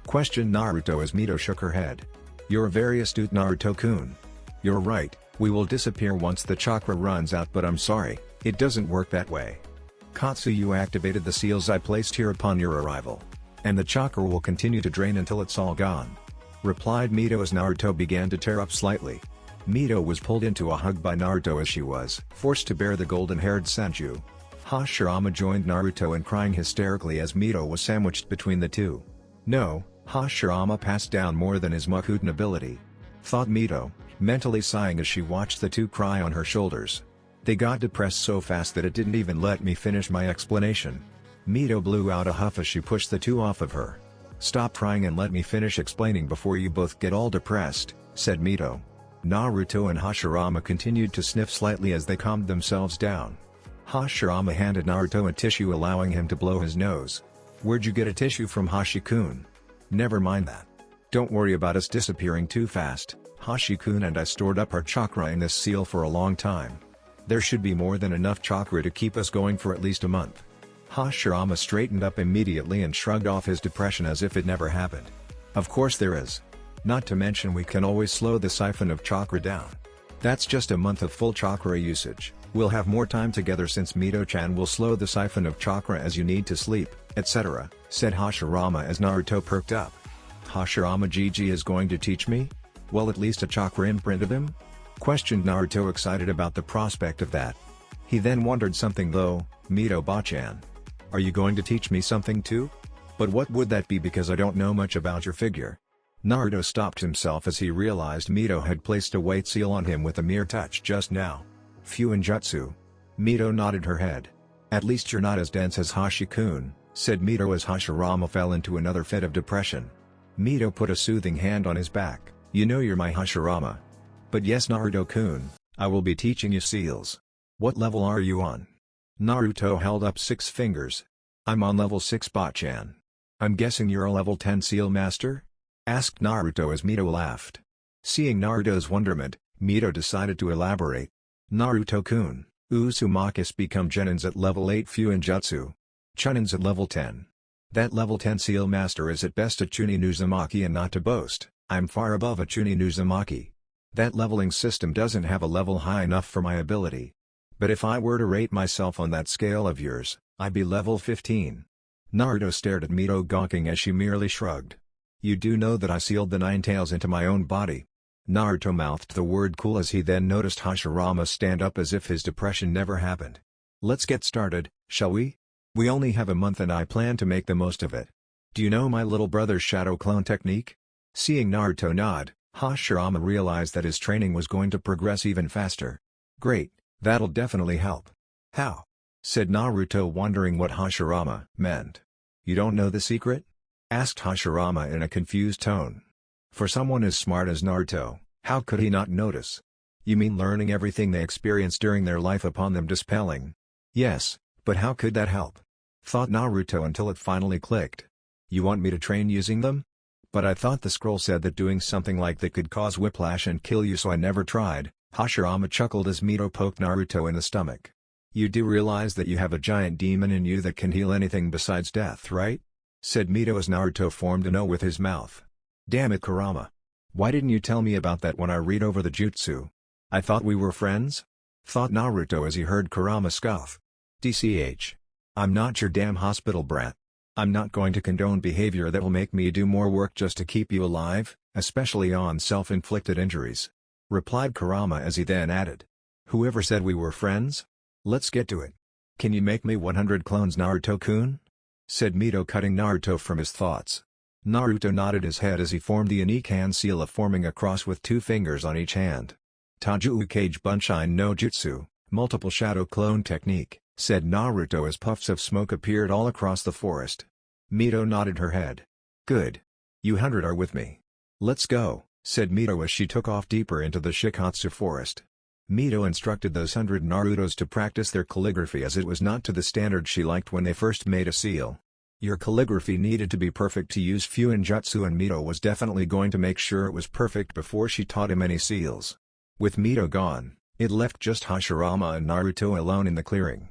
questioned Naruto as Mito shook her head. "You're very astute, Naruto-kun. You're right, We will disappear once the chakra runs out, but I'm sorry, it doesn't work that way. Katsu, you activated the seals I placed here upon your arrival. And the chakra will continue to drain until it's all gone," replied Mito as Naruto began to tear up slightly. Mito was pulled into a hug by Naruto as she was forced to bear the golden-haired Senju. Hashirama joined Naruto in crying hysterically as Mito was sandwiched between the two. No, Hashirama passed down more than his Makuten ability, thought Mito, mentally sighing as she watched the two cry on her shoulders. They got depressed so fast that it didn't even let me finish my explanation. Mito blew out a huff as she pushed the two off of her. "Stop crying and let me finish explaining before you both get all depressed," said Mito. Naruto and Hashirama continued to sniff slightly as they calmed themselves down. Hashirama handed Naruto a tissue, allowing him to blow his nose. "Where'd you get a tissue from, Hashi-kun?" "Never mind that. Don't worry about us disappearing too fast. Hashi-kun and I stored up our chakra in this seal for a long time. There should be more than enough chakra to keep us going for at least a month." Hashirama straightened up immediately and shrugged off his depression as if it never happened. "Of course there is. Not to mention we can always slow the siphon of chakra down. That's just a month of full chakra usage. We'll have more time together since Mito-chan will slow the siphon of chakra as you need to sleep, etc., said Hashirama as Naruto perked up. "Hashirama Gigi is going to teach me? Well, at least a chakra imprint of him?" questioned Naruto, excited about the prospect of that. He then wondered something though. "Mito-ba-chan, are you going to teach me something too? But what would that be, because I don't know much about your figure?" Naruto stopped himself as he realized Mito had placed a weight seal on him with a mere touch just now. "Fuinjutsu." Mito nodded her head. "At least you're not as dense as Hashi-kun," said Mito as Hashirama fell into another fit of depression. Mito put a soothing hand on his back. "You know you're my Hashirama." "But yes, Naruto-kun, I will be teaching you seals. What level are you on?" Naruto held up 6 fingers. "I'm on level 6, ba-chan." "I'm guessing you're a level 10 seal master?" asked Naruto as Mito laughed. Seeing Naruto's wonderment, Mito decided to elaborate. "Naruto-kun, Uzumaki's become Genin's at level 8 Fuinjutsu. Chunin's at level 10. That level 10 seal master is at best a Chunin Uzumaki, and not to boast, I'm far above a Chunin Uzumaki. That leveling system doesn't have a level high enough for my ability. But if I were to rate myself on that scale of yours, I'd be level 15. Naruto stared at Mito gawking as she merely shrugged. "You do know that I sealed the 9 tails into my own body?" Naruto mouthed the word cool as he then noticed Hashirama stand up as if his depression never happened. "Let's get started, shall we? We only have a month and I plan to make the most of it. Do you know my little brother's shadow clone technique?" Seeing Naruto nod, Hashirama realized that his training was going to progress even faster. "Great, that'll definitely help." "How?" said Naruto, wondering what Hashirama meant. "You don't know the secret?" asked Hashirama in a confused tone. For someone as smart as Naruto, how could he not notice? "You mean learning everything they experience during their life upon them dispelling?" "Yes, but how could that help?" thought Naruto until it finally clicked. "You want me to train using them? But I thought the scroll said that doing something like that could cause whiplash and kill you, so I never tried." Hashirama chuckled as Mito poked Naruto in the stomach. "You do realize that you have a giant demon in you that can heal anything besides death, right?" said Mito as Naruto formed an O with his mouth. "Damn it, Kurama. Why didn't you tell me about that when I read over the jutsu? I thought we were friends?" thought Naruto as he heard Kurama scoff. "DCH. I'm not your damn hospital brat. I'm not going to condone behavior that will make me do more work just to keep you alive, especially on self-inflicted injuries," replied Kurama as he then added. "Whoever said we were friends? Let's get to it. Can you make me 100 clones, Naruto-kun?" said Mito, cutting Naruto from his thoughts. Naruto nodded his head as he formed the unique hand seal of forming a cross with 2 fingers on each hand. "Taiju Kage Bunshin no Jutsu, multiple shadow clone technique," said Naruto as puffs of smoke appeared all across the forest. Mito nodded her head. "Good. You 100 are with me. Let's go," said Mito as she took off deeper into the Shikatsu forest. Mito instructed those 100 Narutos to practice their calligraphy, as it was not to the standard she liked when they first made a seal. Your calligraphy needed to be perfect to use Fuinjutsu, and Mito was definitely going to make sure it was perfect before she taught him any seals. With Mito gone, it left just Hashirama and Naruto alone in the clearing.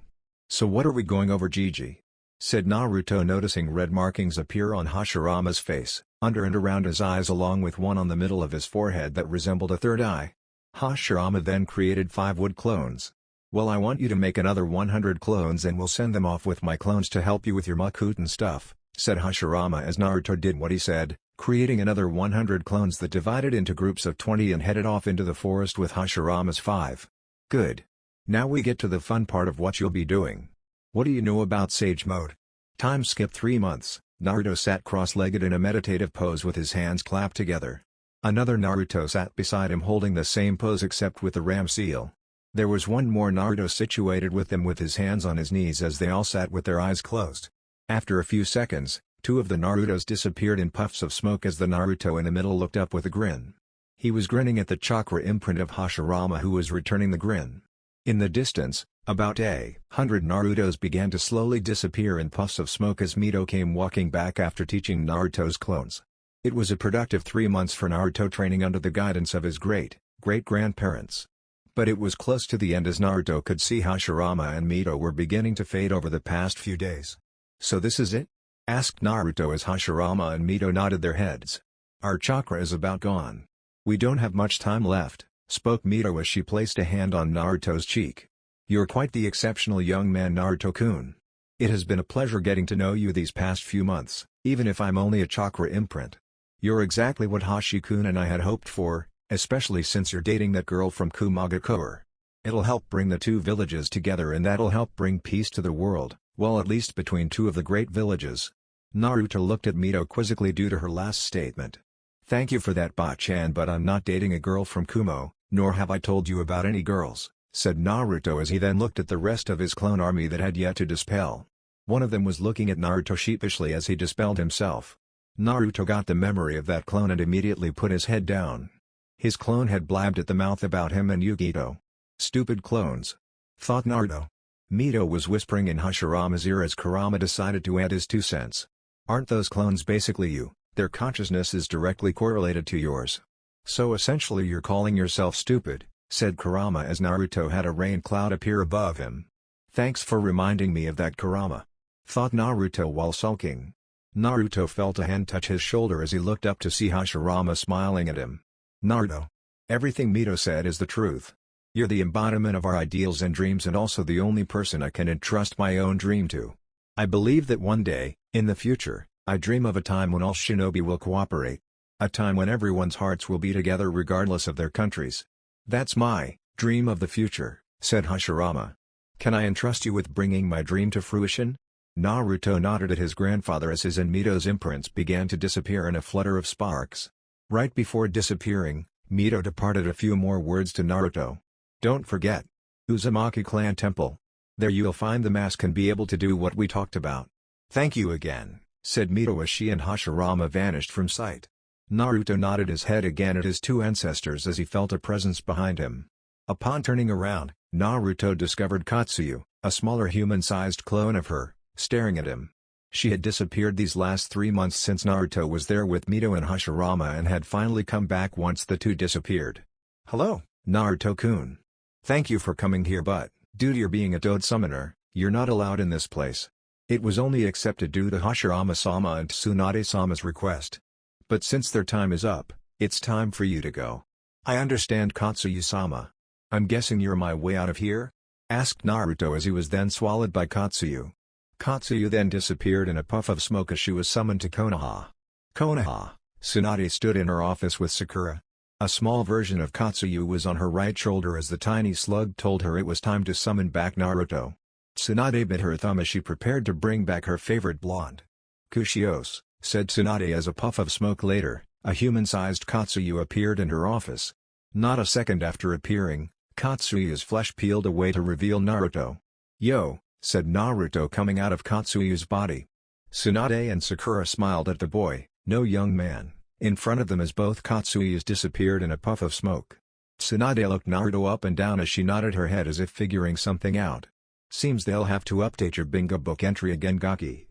"So what are we going over, Gigi?" said Naruto, noticing red markings appear on Hashirama's face, under and around his eyes, along with one on the middle of his forehead that resembled a third eye. Hashirama then created 5 wood clones. "Well, I want you to make another 100 clones and we'll send them off with my clones to help you with your Makuten stuff," said Hashirama as Naruto did what he said, creating another 100 clones that divided into groups of 20 and headed off into the forest with Hashirama's 5. Good. Now we get to the fun part of what you'll be doing. What do you know about Sage Mode? Time skip 3 months. Naruto sat cross-legged in a meditative pose with his hands clapped together. Another Naruto sat beside him holding the same pose except with the ram seal. There was one more Naruto situated with them with his hands on his knees as they all sat with their eyes closed. After a few seconds, 2 of the Narutos disappeared in puffs of smoke as the Naruto in the middle looked up with a grin. He was grinning at the chakra imprint of Hashirama who was returning the grin. In the distance, about 100 Narutos began to slowly disappear in puffs of smoke as Mito came walking back after teaching Naruto's clones. It was a productive 3 months for Naruto training under the guidance of his great-great-grandparents. But it was close to the end as Naruto could see Hashirama and Mito were beginning to fade over the past few days. "So this is it?" asked Naruto as Hashirama and Mito nodded their heads. "Our chakra is about gone. We don't have much time left," spoke Mito as she placed a hand on Naruto's cheek. "You're quite the exceptional young man, Naruto-kun. It has been a pleasure getting to know you these past few months, even if I'm only a chakra imprint. You're exactly what Hashi-kun and I had hoped for, especially since you're dating that girl from Kumagakure. It'll help bring the 2 villages together and that'll help bring peace to the world, well at least between 2 of the great villages." Naruto looked at Mito quizzically due to her last statement. "Thank you for that, Ba-chan, but I'm not dating a girl from Kumo, nor have I told you about any girls," said Naruto as he then looked at the rest of his clone army that had yet to dispel. One of them was looking at Naruto sheepishly as he dispelled himself. Naruto got the memory of that clone and immediately put his head down. His clone had blabbed at the mouth about him and Yugito. "Stupid clones," thought Naruto. Mito was whispering in Hashirama's ear as Kurama decided to add his 2 cents. "Aren't those clones basically you? Their consciousness is directly correlated to yours. So essentially you're calling yourself stupid," said Kurama as Naruto had a rain cloud appear above him. "Thanks for reminding me of that, Kurama," thought Naruto while sulking. Naruto felt a hand touch his shoulder as he looked up to see Hashirama smiling at him. "Naruto. Everything Mito said is the truth. You're the embodiment of our ideals and dreams and also the only person I can entrust my own dream to. I believe that one day, in the future, I dream of a time when all shinobi will cooperate. A time when everyone's hearts will be together regardless of their countries. That's my dream of the future," said Hashirama. "Can I entrust you with bringing my dream to fruition?" Naruto nodded at his grandfather as his and Mito's imprints began to disappear in a flutter of sparks. Right before disappearing, Mito departed a few more words to Naruto. "Don't forget. Uzumaki Clan Temple. There you'll find the mask and be able to do what we talked about." "Thank you again," said Mito as she and Hashirama vanished from sight. Naruto nodded his head again at his 2 ancestors as he felt a presence behind him. Upon turning around, Naruto discovered Katsuyu, a smaller human-sized clone of her, staring at him. She had disappeared these last 3 months since Naruto was there with Mito and Hashirama and had finally come back once the 2 disappeared. "Hello, Naruto-kun. Thank you for coming here, but, due to your being a Toad summoner, you're not allowed in this place. It was only accepted due to Hashirama-sama and Tsunade-sama's request. But since their time is up, it's time for you to go." "I understand, Katsuyu-sama. I'm guessing you're my way out of here?" asked Naruto as he was then swallowed by Katsuyu. Katsuyu then disappeared in a puff of smoke as she was summoned to Konoha. Konoha, Tsunade stood in her office with Sakura. A small version of Katsuyu was on her right shoulder as the tiny slug told her it was time to summon back Naruto. Tsunade bit her thumb as she prepared to bring back her favorite blonde. "Kushios," said Tsunade as a puff of smoke later, a human-sized Katsuyu appeared in her office. Not a second after appearing, Katsuyu's flesh peeled away to reveal Naruto. "Yo," said Naruto coming out of Katsuyu's body. Tsunade and Sakura smiled at the boy, no young man, in front of them as both Katsuyus disappeared in a puff of smoke. Tsunade looked Naruto up and down as she nodded her head as if figuring something out. "Seems they'll have to update your bingo book entry again, Gaki.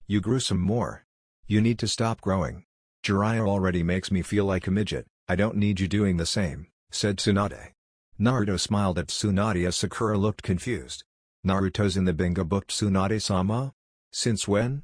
You grew some more. You need to stop growing. Jiraiya already makes me feel like a midget, I don't need you doing the same," said Tsunade. Naruto smiled at Tsunade as Sakura looked confused. "Naruto's in the bingo book, Tsunade-sama? Since when?"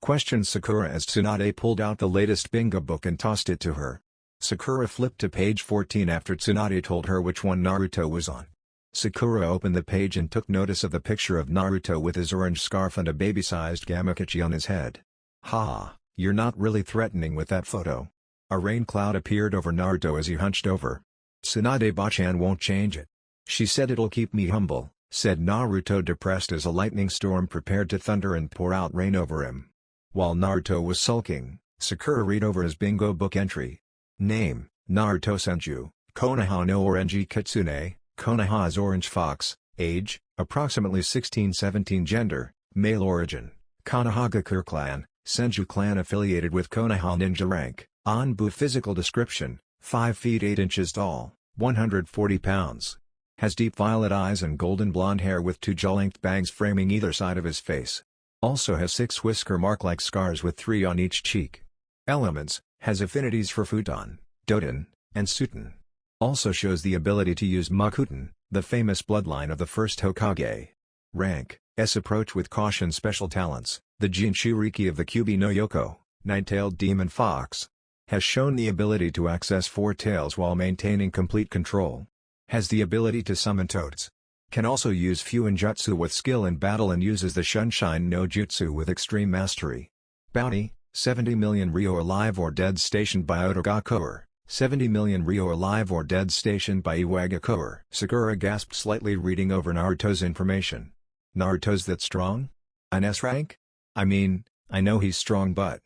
questioned Sakura as Tsunade pulled out the latest bingo book and tossed it to her. Sakura flipped to page 14 after Tsunade told her which one Naruto was on. Sakura opened the page and took notice of the picture of Naruto with his orange scarf and a baby-sized Gamakachi on his head. "Ha, you're not really threatening with that photo." A rain cloud appeared over Naruto as he hunched over. "Tsunade-bachan won't change it. She said it'll keep me humble," said Naruto, depressed as a lightning storm prepared to thunder and pour out rain over him. While Naruto was sulking, Sakura read over his bingo book entry. Name, Naruto Senju, Konoha no Orange Kitsune, Konoha is Orange Fox, age, approximately 16-17 gender, male origin, Konohagakure clan, Senju clan affiliated with Konoha ninja rank, Anbu physical description, 5 feet 8 inches tall, 140 pounds. Has deep violet eyes and golden blonde hair with 2 jaw-length bangs framing either side of his face. Also has 6 whisker mark-like scars with 3 on each cheek. Elements, has affinities for Futon, Doton, and Suton. Also shows the ability to use Makuten, the famous bloodline of the first Hokage. Rank, S. Approach with caution. Special talents, the Jinchuriki of the Kyubi no Yoko, Nine-tailed demon fox. Has shown the ability to access 4 tails while maintaining complete control. Has the ability to summon toads. Can also use Fuin Jutsu with skill in battle and uses the Sunshine no Jutsu with extreme mastery. Bounty, 70 million Ryo alive or dead stationed by Otogakure, 70 million Ryo alive or dead stationed by Iwagakure. Sakura gasped slightly, reading over Naruto's information. Naruto's that strong? An S rank? I mean, I know he's strong but...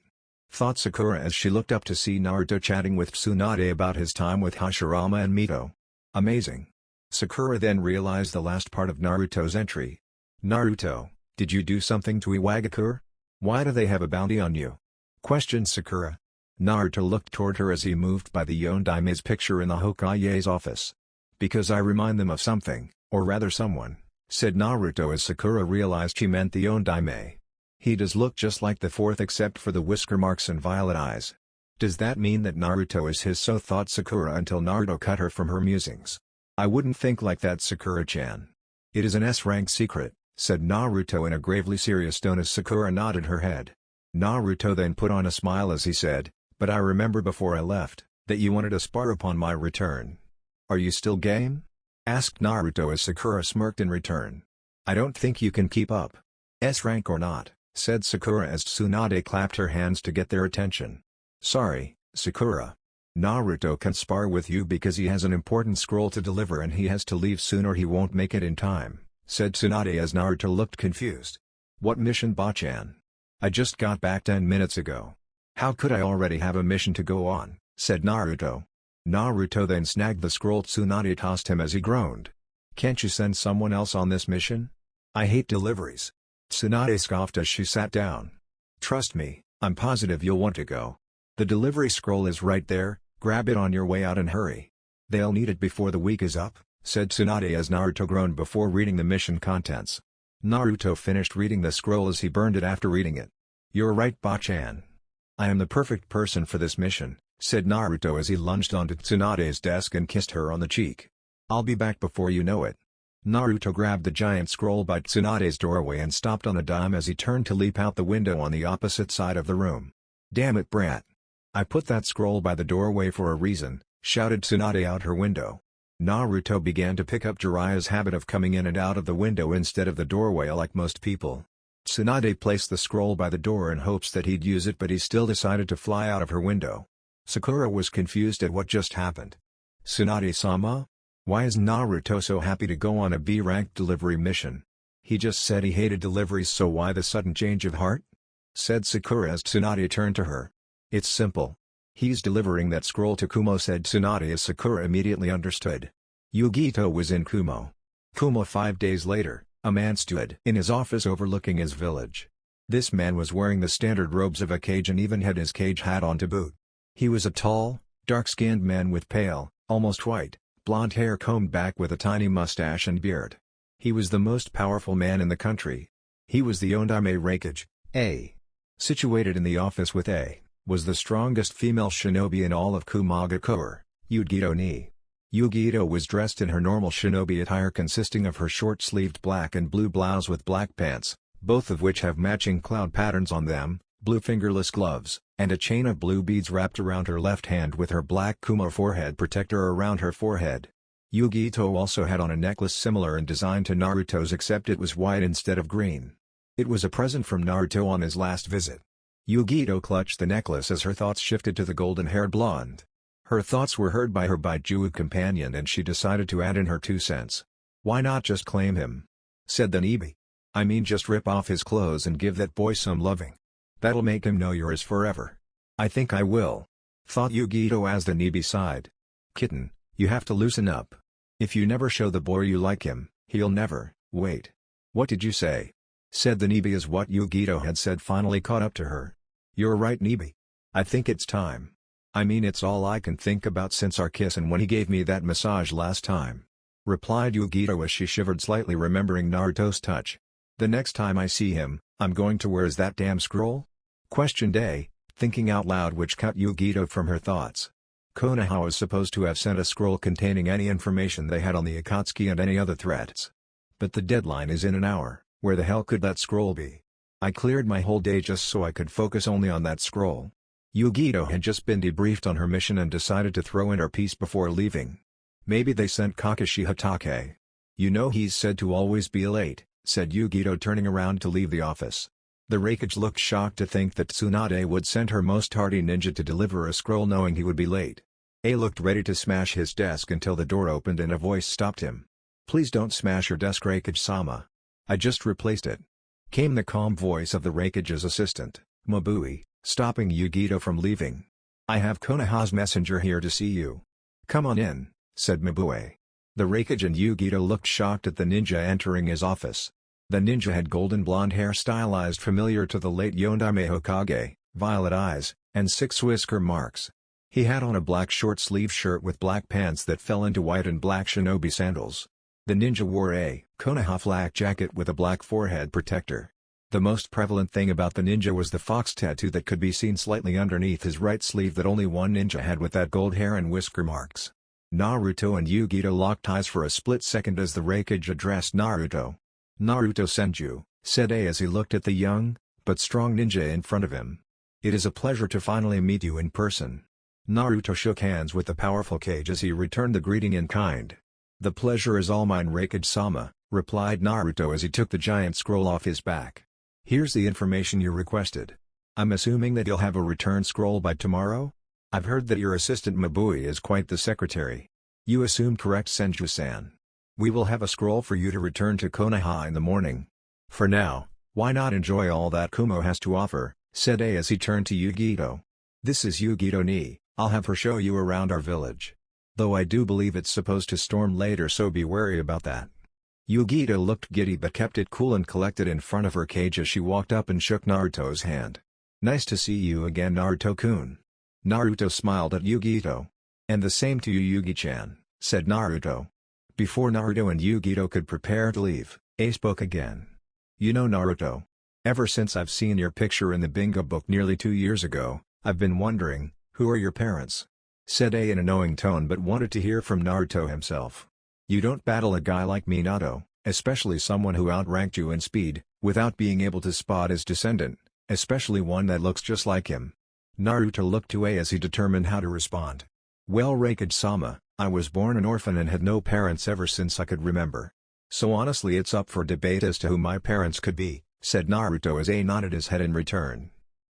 thought Sakura as she looked up to see Naruto chatting with Tsunade about his time with Hashirama and Mito. Amazing. Sakura then realized the last part of Naruto's entry. Naruto, did you do something to Iwagakure? Why do they have a bounty on you? Questioned Sakura. Naruto looked toward her as he moved by the Yondaime's picture in the Hokage's office. Because I remind them of something, or rather someone, said Naruto as Sakura realized she meant the Yondaime. He does look just like the fourth except for the whisker marks and violet eyes. Does that mean that Naruto is his? So thought Sakura until Naruto cut her from her musings. I wouldn't think like that, Sakura-chan. It is an S-rank secret, said Naruto in a gravely serious tone as Sakura nodded her head. Naruto then put on a smile as he said, but I remember before I left, that you wanted to spar upon my return. Are you still game? Asked Naruto as Sakura smirked in return. I don't think you can keep up. S-rank or not, said Sakura as Tsunade clapped her hands to get their attention. Sorry, Sakura. Naruto can spar with you because he has an important scroll to deliver and he has to leave soon or he won't make it in time, said Tsunade as Naruto looked confused. What mission, Bachan? I just got back 10 minutes ago. How could I already have a mission to go on, said Naruto. Naruto then snagged the scroll Tsunade tossed him as he groaned. Can't you send someone else on this mission? I hate deliveries. Tsunade scoffed as she sat down. Trust me, I'm positive you'll want to go. The delivery scroll is right there, grab it on your way out and hurry. They'll need it before the week is up, said Tsunade as Naruto groaned before reading the mission contents. Naruto finished reading the scroll as he burned it after reading it. You're right, Bachan. I am the perfect person for this mission, said Naruto as he lunged onto Tsunade's desk and kissed her on the cheek. I'll be back before you know it. Naruto grabbed the giant scroll by Tsunade's doorway and stopped on a dime as he turned to leap out the window on the opposite side of the room. Damn it, brat. I put that scroll by the doorway for a reason, shouted Tsunade out her window. Naruto began to pick up Jiraiya's habit of coming in and out of the window instead of the doorway like most people. Tsunade placed the scroll by the door in hopes that he'd use it, but he still decided to fly out of her window. Sakura was confused at what just happened. Tsunade-sama? Why is Naruto so happy to go on a B-rank delivery mission? He just said he hated deliveries, so why the sudden change of heart? Said Sakura as Tsunade turned to her. It's simple. He's delivering that scroll to Kumo, said Tsunade as Sakura immediately understood. Yugito was in Kumo. 5 days later, a man stood in his office overlooking his village. This man was wearing the standard robes of a Kage and even had his Kage hat on to boot. He was a tall, dark-skinned man with pale, almost white, blonde hair combed back with a tiny mustache and beard. He was the most powerful man in the country. He was the Ondaime Raikage, A. Situated in the office with A. was the strongest female shinobi in all of Kumagakure, Yugito ni. Yugito was dressed in her normal shinobi attire consisting of her short-sleeved black and blue blouse with black pants, both of which have matching cloud patterns on them, blue fingerless gloves, and a chain of blue beads wrapped around her left hand with her black Kumo forehead protector around her forehead. Yugito also had on a necklace similar in design to Naruto's, except it was white instead of green. It was a present from Naruto on his last visit. Yugito clutched the necklace as her thoughts shifted to the golden-haired blonde. Her thoughts were heard by her Baijuwu companion and she decided to add in her 2 cents. "Why not just claim him?" said the Nibi. "I mean just rip off his clothes and give that boy some loving. That'll make him know you're his forever." "I think I will," thought Yugito as the Nibi sighed. "Kitten, you have to loosen up. If you never show the boy you like him, he'll never." "Wait. What did you say?" said the Nibi as what Yugito had said finally caught up to her. "You're right, Nibi. I think it's time. I mean it's all I can think about since our kiss and when he gave me that massage last time," replied Yugito as she shivered slightly remembering Naruto's touch. "The next time I see him, I'm going to where's that damn scroll?" questioned A, thinking out loud, which cut Yugito from her thoughts. Konoha was supposed to have sent a scroll containing any information they had on the Akatsuki and any other threats. But the deadline is in an hour, where the hell could that scroll be? I cleared my whole day just so I could focus only on that scroll. Yugito had just been debriefed on her mission and decided to throw in her piece before leaving. "Maybe they sent Kakashi Hatake. You know he's said to always be late," said Yugito turning around to leave the office. The Raikage looked shocked to think that Tsunade would send her most hardy ninja to deliver a scroll knowing he would be late. A looked ready to smash his desk until the door opened and a voice stopped him. "Please don't smash your desk, Raikage-sama. I just replaced it," came the calm voice of the Raikage's assistant, Mabui, stopping Yugito from leaving. "I have Konoha's messenger here to see you." "Come on in," said Mabui. The Raikage and Yugito looked shocked at the ninja entering his office. The ninja had golden blonde hair stylized familiar to the late Yondaime Hokage, violet eyes, and 6 whisker marks. He had on a black short-sleeve shirt with black pants that fell into white and black shinobi sandals. The ninja wore a Konoha flak jacket with a black forehead protector. The most prevalent thing about the ninja was the fox tattoo that could be seen slightly underneath his right sleeve that only one ninja had with that gold hair and whisker marks. Naruto and Yugito locked eyes for a split second as the Raikage addressed Naruto. "Naruto Senju," said A as he looked at the young, but strong ninja in front of him. "It is a pleasure to finally meet you in person." Naruto shook hands with the powerful Kage as he returned the greeting in kind. "The pleasure is all mine, Raikage-sama," replied Naruto as he took the giant scroll off his back. "Here's the information you requested. I'm assuming that you'll have a return scroll by tomorrow? I've heard that your assistant Mabui is quite the secretary." "You assumed correct, Senju-san. We will have a scroll for you to return to Konoha in the morning. For now, why not enjoy all that Kumo has to offer," said A as he turned to Yugito. "This is Yugito Ni, I'll have her show you around our village. Though I do believe it's supposed to storm later, so be wary about that." Yugito looked giddy but kept it cool and collected in front of her Kage as she walked up and shook Naruto's hand. "Nice to see you again, Naruto-kun." Naruto smiled at Yugito. "And the same to you, Yugi-chan," said Naruto. Before Naruto and Yugito could prepare to leave, A spoke again. "You know, Naruto, ever since I've seen your picture in the bingo book nearly 2 years ago, I've been wondering, who are your parents?" said A in a knowing tone but wanted to hear from Naruto himself. "You don't battle a guy like Minato, especially someone who outranked you in speed, without being able to spot his descendant, especially one that looks just like him." Naruto looked to A as he determined how to respond. "Well, Raikage-sama, I was born an orphan and had no parents ever since I could remember. So honestly it's up for debate as to who my parents could be," said Naruto as A nodded his head in return.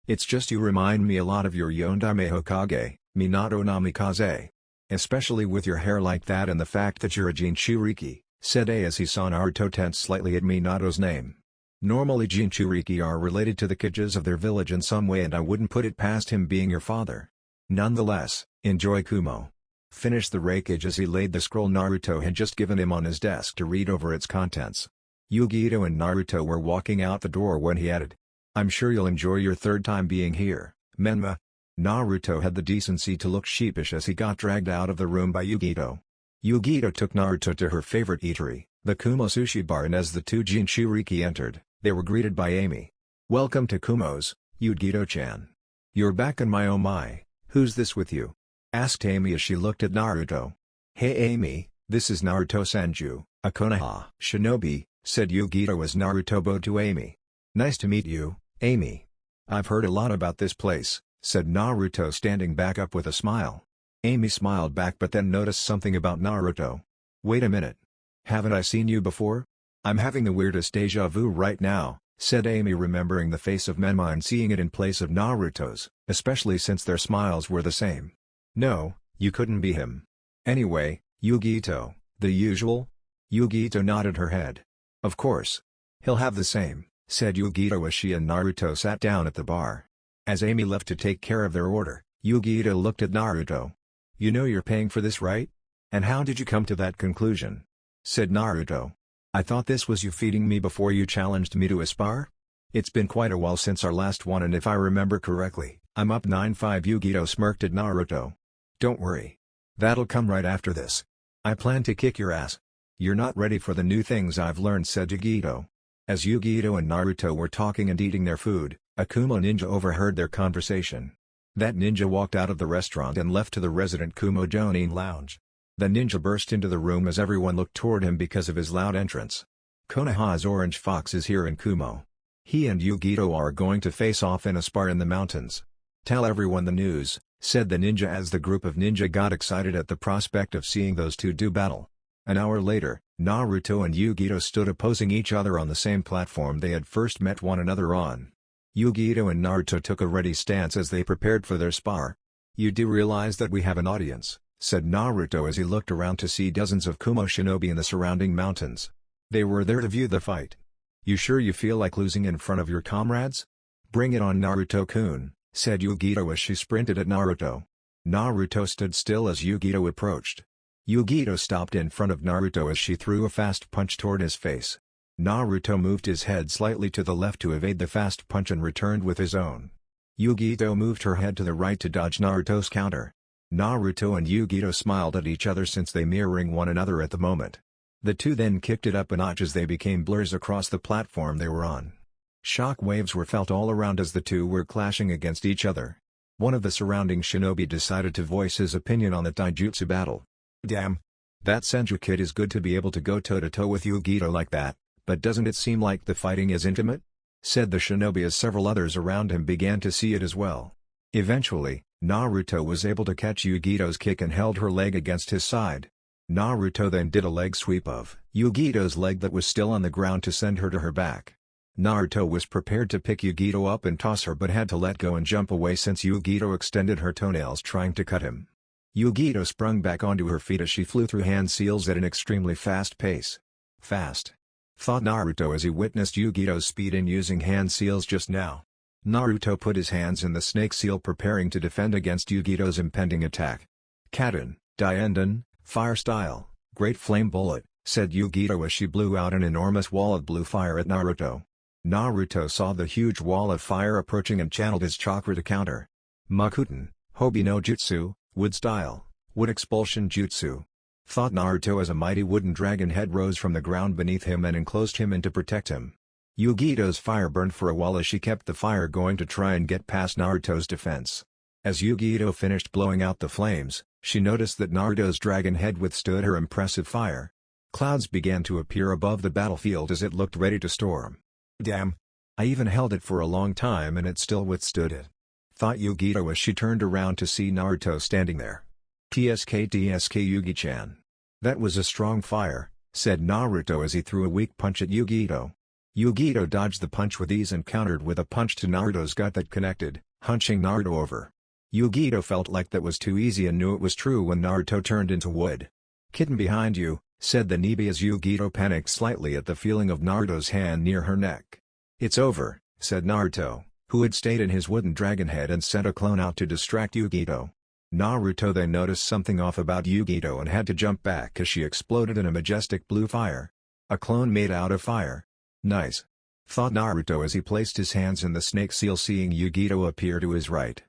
"It's just you remind me a lot of your Yondaime Hokage, Minato Namikaze. Especially with your hair like that and the fact that you're a Jinchuriki," said A as he saw Naruto tense slightly at Minato's name. "Normally Jinchuriki are related to the Kages of their village in some way and I wouldn't put it past him being your father. Nonetheless, enjoy Kumo." Finished the Raikage as he laid the scroll Naruto had just given him on his desk to read over its contents. Yugito and Naruto were walking out the door when he added, "I'm sure you'll enjoy your 3rd time being here, Menma." Naruto had the decency to look sheepish as he got dragged out of the room by Yugito. Yugito took Naruto to her favorite eatery, the Kumo Sushi Bar, and as the 2 Jinchuriki entered, they were greeted by Amy. "Welcome to Kumo's, Yugito-chan. You're back and my oh my, who's this with you?" asked Amy as she looked at Naruto. "Hey Amy, this is Naruto Senju, a Konoha shinobi," said Yugito as Naruto bowed to Amy. "Nice to meet you, Amy." I've heard a lot about this place, said Naruto standing back up with a smile. Amy smiled back but then noticed something about Naruto. Wait a minute. Haven't I seen you before? I'm having the weirdest déjà vu right now, said Amy, remembering the face of Menma and seeing it in place of Naruto's, especially since their smiles were the same. No, you couldn't be him. Anyway, Yugito, the usual? Yugito nodded her head. Of course. He'll have the same, said Yugito as she and Naruto sat down at the bar. As Amy left to take care of their order, Yugito looked at Naruto. You know you're paying for this, right? And how did you come to that conclusion? Said Naruto. I thought this was you feeding me before you challenged me to a spar? It's been quite a while since our last one and if I remember correctly, I'm up 9-5. Yugito smirked at Naruto. Don't worry. That'll come right after this. I plan to kick your ass. You're not ready for the new things I've learned, said Yugito. As Yugito and Naruto were talking and eating their food, a Kumo ninja overheard their conversation. That ninja walked out of the restaurant and left to the resident Kumo Jonin lounge. The ninja burst into the room as everyone looked toward him because of his loud entrance. Konoha's Orange Fox is here in Kumo. He and Yugito are going to face off in a spar in the mountains. Tell everyone the news, said the ninja as the group of ninja got excited at the prospect of seeing those two do battle. An hour later, Naruto and Yugito stood opposing each other on the same platform they had first met one another on. Yugito and Naruto took a ready stance as they prepared for their spar. You do realize that we have an audience, said Naruto as he looked around to see dozens of Kumo shinobi in the surrounding mountains. They were there to view the fight. You sure you feel like losing in front of your comrades? Bring it on, Naruto-kun, said Yugito as she sprinted at Naruto. Naruto stood still as Yugito approached. Yugito stopped in front of Naruto as she threw a fast punch toward his face. Naruto moved his head slightly to the left to evade the fast punch and returned with his own. Yugito moved her head to the right to dodge Naruto's counter. Naruto and Yugito smiled at each other since they mirroring one another at the moment. The two then kicked it up a notch as they became blurs across the platform they were on. Shock waves were felt all around as the two were clashing against each other. One of the surrounding shinobi decided to voice his opinion on the taijutsu battle. Damn. That Senju kid is good to be able to go toe-to-toe with Yugito like that, but doesn't it seem like the fighting is intimate? Said the shinobi as several others around him began to see it as well. Eventually, Naruto was able to catch Yugito's kick and held her leg against his side. Naruto then did a leg sweep of Yugito's leg that was still on the ground to send her to her back. Naruto was prepared to pick Yugito up and toss her but had to let go and jump away since Yugito extended her toenails trying to cut him. Yugito sprung back onto her feet as she flew through hand seals at an extremely fast pace. Fast, thought Naruto as he witnessed Yugito's speed in using hand seals just now. Naruto put his hands in the snake seal preparing to defend against Yugito's impending attack. Kaden, Dienden, fire style, great flame bullet, said Yugito as she blew out an enormous wall of blue fire at Naruto. Naruto saw the huge wall of fire approaching and channeled his chakra to counter. Makuten, Hobi no Jutsu, wood style, wood expulsion jutsu. Thought Naruto as a mighty wooden dragon head rose from the ground beneath him and enclosed him in to protect him. Yugito's fire burned for a while as she kept the fire going to try and get past Naruto's defense. As Yugito finished blowing out the flames, she noticed that Naruto's dragon head withstood her impressive fire. Clouds began to appear above the battlefield as it looked ready to storm. Damn! I even held it for a long time and it still withstood it. Thought Yugito as she turned around to see Naruto standing there. TSK Yugi-chan. That was a strong fire, said Naruto as he threw a weak punch at Yugito. Yugito dodged the punch with ease and countered with a punch to Naruto's gut that connected, hunching Naruto over. Yugito felt like that was too easy and knew it was true when Naruto turned into wood. Kitten behind you, said the Nibi as Yugito panicked slightly at the feeling of Naruto's hand near her neck. It's over, said Naruto, who had stayed in his wooden dragon head and sent a clone out to distract Yugito. Naruto then noticed something off about Yugito and had to jump back as she exploded in a majestic blue fire. A clone made out of fire. Nice. Thought Naruto as he placed his hands in the snake seal seeing Yugito appear to his right.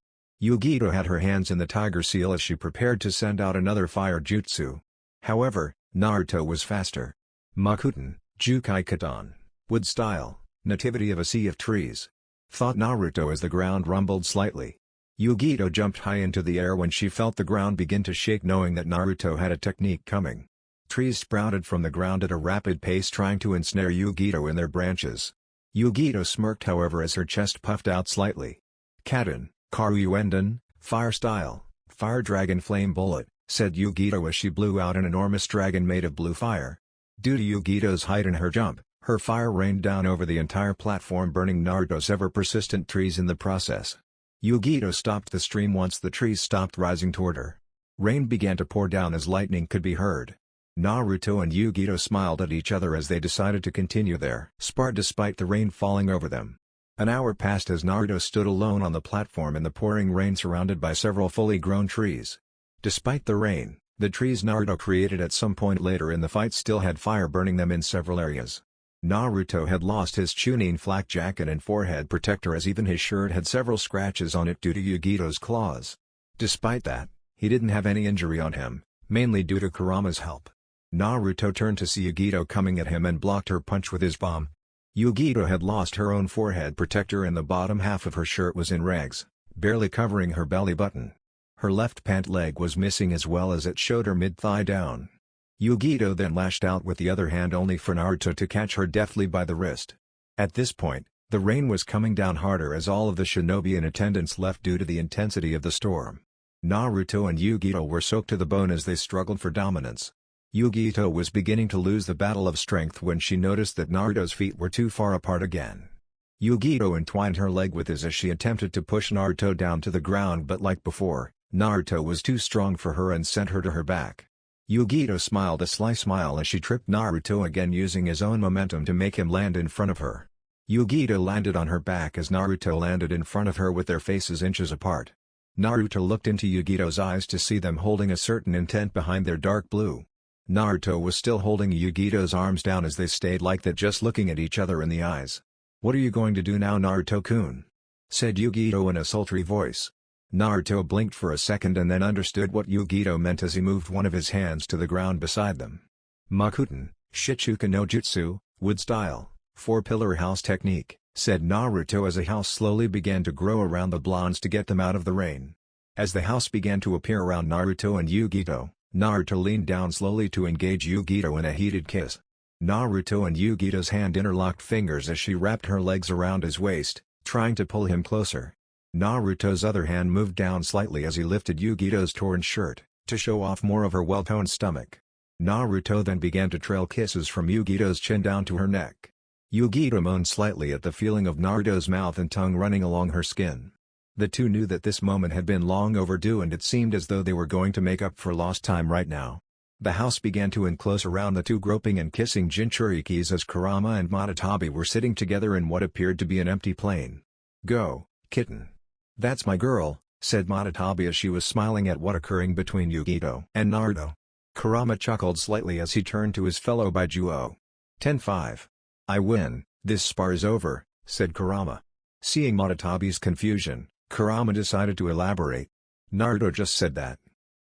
Yugito had her hands in the tiger seal as she prepared to send out another fire jutsu. However, Naruto was faster. Makuten, Jukai Katan, wood style, nativity of a sea of trees. Thought Naruto as the ground rumbled slightly. Yugito jumped high into the air when she felt the ground begin to shake knowing that Naruto had a technique coming. Trees sprouted from the ground at a rapid pace trying to ensnare Yugito in their branches. Yugito smirked however as her chest puffed out slightly. Kaden, Karyuenden, Fire Style, Fire Dragon Flame Bullet, said Yugito as she blew out an enormous dragon made of blue fire. Due to Yugito's height and her jump, her fire rained down over the entire platform, burning Naruto's ever-persistent trees in the process. Yugito stopped the stream once the trees stopped rising toward her. Rain began to pour down as lightning could be heard. Naruto and Yugito smiled at each other as they decided to continue their spar despite the rain falling over them. An hour passed as Naruto stood alone on the platform in the pouring rain surrounded by several fully grown trees. Despite the rain, the trees Naruto created at some point later in the fight still had fire burning them in several areas. Naruto had lost his Chunin flak jacket and forehead protector as even his shirt had several scratches on it due to Yugito's claws. Despite that, he didn't have any injury on him, mainly due to Kurama's help. Naruto turned to see Yugito coming at him and blocked her punch with his bomb. Yugito had lost her own forehead protector and the bottom half of her shirt was in rags, barely covering her belly button. Her left pant leg was missing as well as it showed her mid-thigh down. Yugito then lashed out with the other hand only for Naruto to catch her deftly by the wrist. At this point, the rain was coming down harder as all of the shinobi in attendance left due to the intensity of the storm. Naruto and Yugito were soaked to the bone as they struggled for dominance. Yugito was beginning to lose the battle of strength when she noticed that Naruto's feet were too far apart again. Yugito entwined her leg with his as she attempted to push Naruto down to the ground, but like before, Naruto was too strong for her and sent her to her back. Yugito smiled a sly smile as she tripped Naruto again using his own momentum to make him land in front of her. Yugito landed on her back as Naruto landed in front of her with their faces inches apart. Naruto looked into Yugito's eyes to see them holding a certain intent behind their dark blue. Naruto was still holding Yugito's arms down as they stayed like that, just looking at each other in the eyes. "What are you going to do now, Naruto-kun?" said Yugito in a sultry voice. Naruto blinked for a second and then understood what Yugito meant as he moved one of his hands to the ground beside them. "Makuten, Shichuka no Jutsu, wood style, four-pillar house technique," said Naruto as a house slowly began to grow around the blondes to get them out of the rain. As the house began to appear around Naruto and Yugito, Naruto leaned down slowly to engage Yugito in a heated kiss. Naruto and Yugito's hand interlocked fingers as she wrapped her legs around his waist, trying to pull him closer. Naruto's other hand moved down slightly as he lifted Yugito's torn shirt, to show off more of her well-toned stomach. Naruto then began to trail kisses from Yugito's chin down to her neck. Yugito moaned slightly at the feeling of Naruto's mouth and tongue running along her skin. The two knew that this moment had been long overdue and it seemed as though they were going to make up for lost time right now. The house began to enclose around the two groping and kissing Jinchurikis as Kurama and Matatabi were sitting together in what appeared to be an empty plane. "Go, kitten. That's my girl," said Matatabi as she was smiling at what occurring between Yugito and Naruto. Kurama chuckled slightly as he turned to his fellow Baijuo. 10-5. "I win, this spar is over," said Kurama. Seeing Matatabi's confusion, Kurama decided to elaborate. "Naruto just said that,"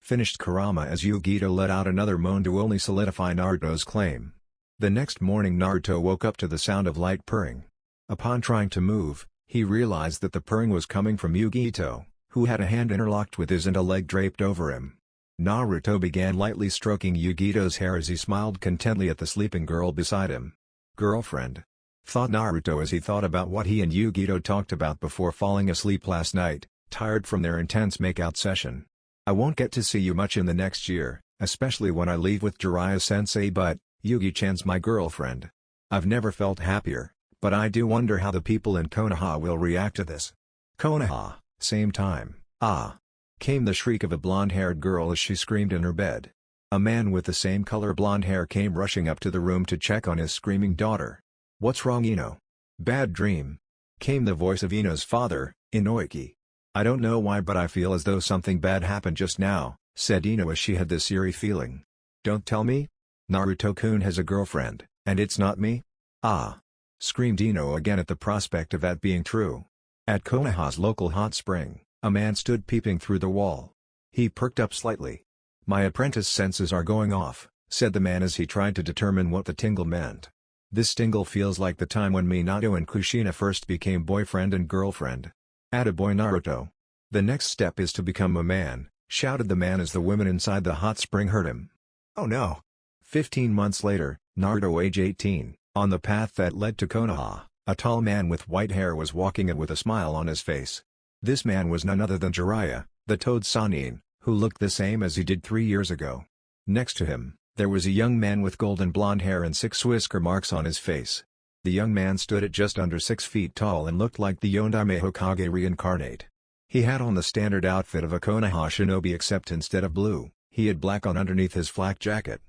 finished Kurama as Yugito let out another moan to only solidify Naruto's claim. The next morning Naruto woke up to the sound of light purring. Upon trying to move, he realized that the purring was coming from Yugito, who had a hand interlocked with his and a leg draped over him. Naruto began lightly stroking Yugito's hair as he smiled contentedly at the sleeping girl beside him. "Girlfriend," thought Naruto as he thought about what he and Yugito talked about before falling asleep last night, tired from their intense makeout session. "I won't get to see you much in the next year, especially when I leave with Jiraiya-sensei, but Yugi-chan's my girlfriend. I've never felt happier, but I do wonder how the people in Konoha will react to this." "Konoha, same time, ah!" came the shriek of a blonde-haired girl as she screamed in her bed. A man with the same color blonde hair came rushing up to the room to check on his screaming daughter. "What's wrong, Ino?" "Bad dream," came the voice of Ino's father, Inoiki. "I don't know why, but I feel as though something bad happened just now," said Ino as she had this eerie feeling. "Don't tell me? Naruto-kun has a girlfriend, and it's not me?" "Ah!" screamed Ino again at the prospect of that being true. At Konoha's local hot spring, a man stood peeping through the wall. He perked up slightly. "My apprentice senses are going off," said the man as he tried to determine what the tingle meant. "This tingle feels like the time when Minato and Kushina first became boyfriend and girlfriend. Attaboy Naruto. The next step is to become a man," shouted the man as the women inside the hot spring heard him. "Oh no!" 15 months later, Naruto age 18, on the path that led to Konoha, A tall man with white hair was walking in with a smile on his face. This man was none other than Jiraiya, the Toad Sannin, who looked the same as he did 3 years ago. Next to him, there was a young man with golden blonde hair and 6 whisker marks on his face. The young man stood at just under 6 feet tall and looked like the Yondaime Hokage reincarnate. He had on the standard outfit of a Konoha shinobi except instead of blue, he had black on underneath his flak jacket.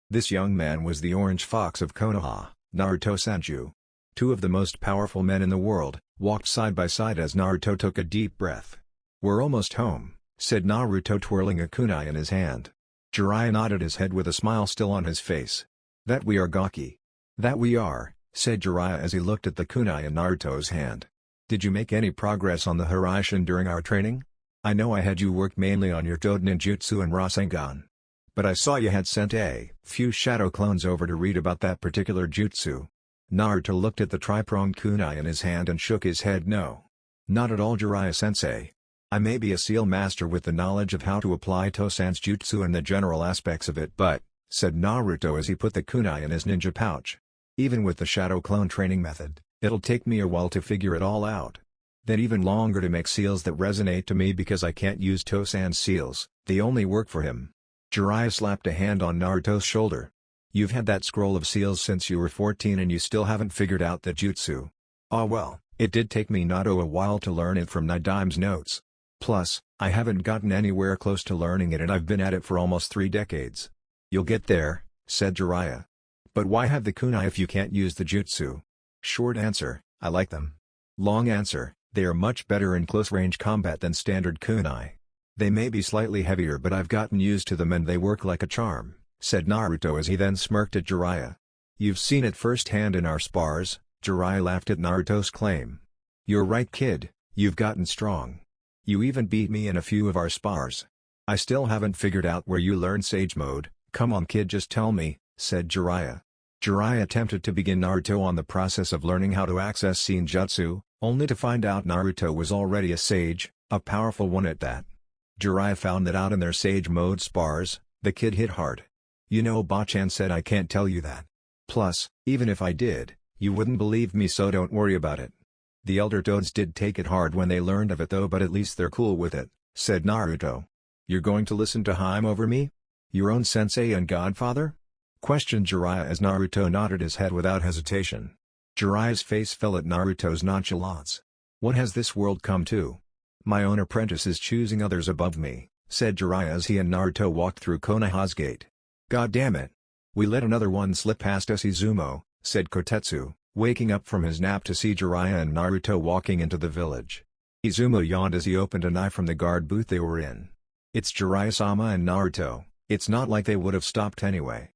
This young man was the Orange Fox of Konoha, Naruto Sanju. 2 of the most powerful men in the world, walked side by side as Naruto took a deep breath. "We're almost home," said Naruto twirling a kunai in his hand. Jiraiya nodded his head with a smile still on his face. "That we are Gaki." "That we are," said Jiraiya as he looked at the kunai in Naruto's hand. "Did you make any progress on the Hiraishin during our training? I know I had you work mainly on your Toad Ninjutsu and Rasengan. But I saw you had sent a few shadow clones over to read about that particular jutsu." Naruto looked at the tri-pronged kunai in his hand and shook his head no. "Not at all, Jiraiya-sensei. I may be a seal master with the knowledge of how to apply Tosan's jutsu and the general aspects of it but," said Naruto as he put the kunai in his ninja pouch. "Even with the shadow clone training method, it'll take me a while to figure it all out. Then even longer to make seals that resonate to me because I can't use Tosan's seals, they only work for him." Jiraiya slapped a hand on Naruto's shoulder. "You've had that scroll of seals since you were 14 and you still haven't figured out the jutsu. Ah well, it did take me not a while to learn it from Nidame's notes. Plus, I haven't gotten anywhere close to learning it and I've been at it for almost 3 decades. "You'll get there," said Jiraiya. "But why have the kunai if you can't use the jutsu?" Short answer, I like them. Long answer, they are much better in close-range combat than standard kunai. They may be slightly heavier but I've gotten used to them and they work like a charm, said Naruto as he then smirked at Jiraiya. "You've seen it firsthand in our spars," Jiraiya laughed at Naruto's claim. "You're right kid, you've gotten strong. You even beat me in a few of our spars. I still haven't figured out where you learned Sage Mode, come on kid just tell me," said Jiraiya. Jiraiya attempted to begin Naruto on the process of learning how to access Senjutsu, only to find out Naruto was already a sage, a powerful one at that. Jiraiya found that out in their Sage Mode spars, the kid hit hard. "You know Bachan said I can't tell you that. Plus, even if I did, you wouldn't believe me so don't worry about it." "The elder Toads did take it hard when they learned of it though but at least they're cool with it," said Naruto. "You're going to listen to him over me? Your own sensei and godfather?" questioned Jiraiya as Naruto nodded his head without hesitation. Jiraiya's face fell at Naruto's nonchalance. "What has this world come to? My own apprentice is choosing others above me," said Jiraiya as he and Naruto walked through Konoha's gate. "God damn it! We let another one slip past us Izumo," said Kotetsu, waking up from his nap to see Jiraiya and Naruto walking into the village. Izumo yawned as he opened an eye from the guard booth they were in. "It's Jiraiya-sama and Naruto, it's not like they would have stopped anyway.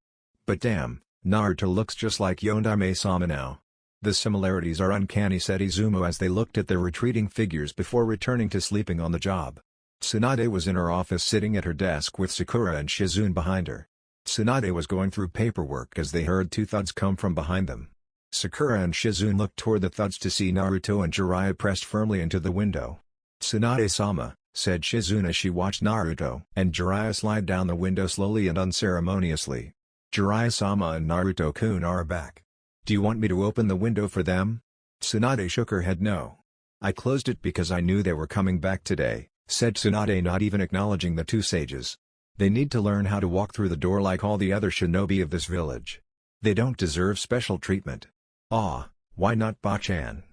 But damn, Naruto looks just like Yondaime-sama now. The similarities are uncanny," said Izumo as they looked at their retreating figures before returning to sleeping on the job. Tsunade was in her office sitting at her desk with Sakura and Shizune behind her. Tsunade was going through paperwork as they heard 2 thuds come from behind them. Sakura and Shizune looked toward the thuds to see Naruto and Jiraiya pressed firmly into the window. "Tsunade-sama," said Shizune as she watched Naruto and Jiraiya slide down the window slowly and unceremoniously. "Jiraiya-sama and Naruto-kun are back. Do you want me to open the window for them?" Tsunade shook her head no. "I closed it because I knew they were coming back today," said Tsunade not even acknowledging the 2 sages. "They need to learn how to walk through the door like all the other shinobi of this village. They don't deserve special treatment." "Ah, why not Bachan?"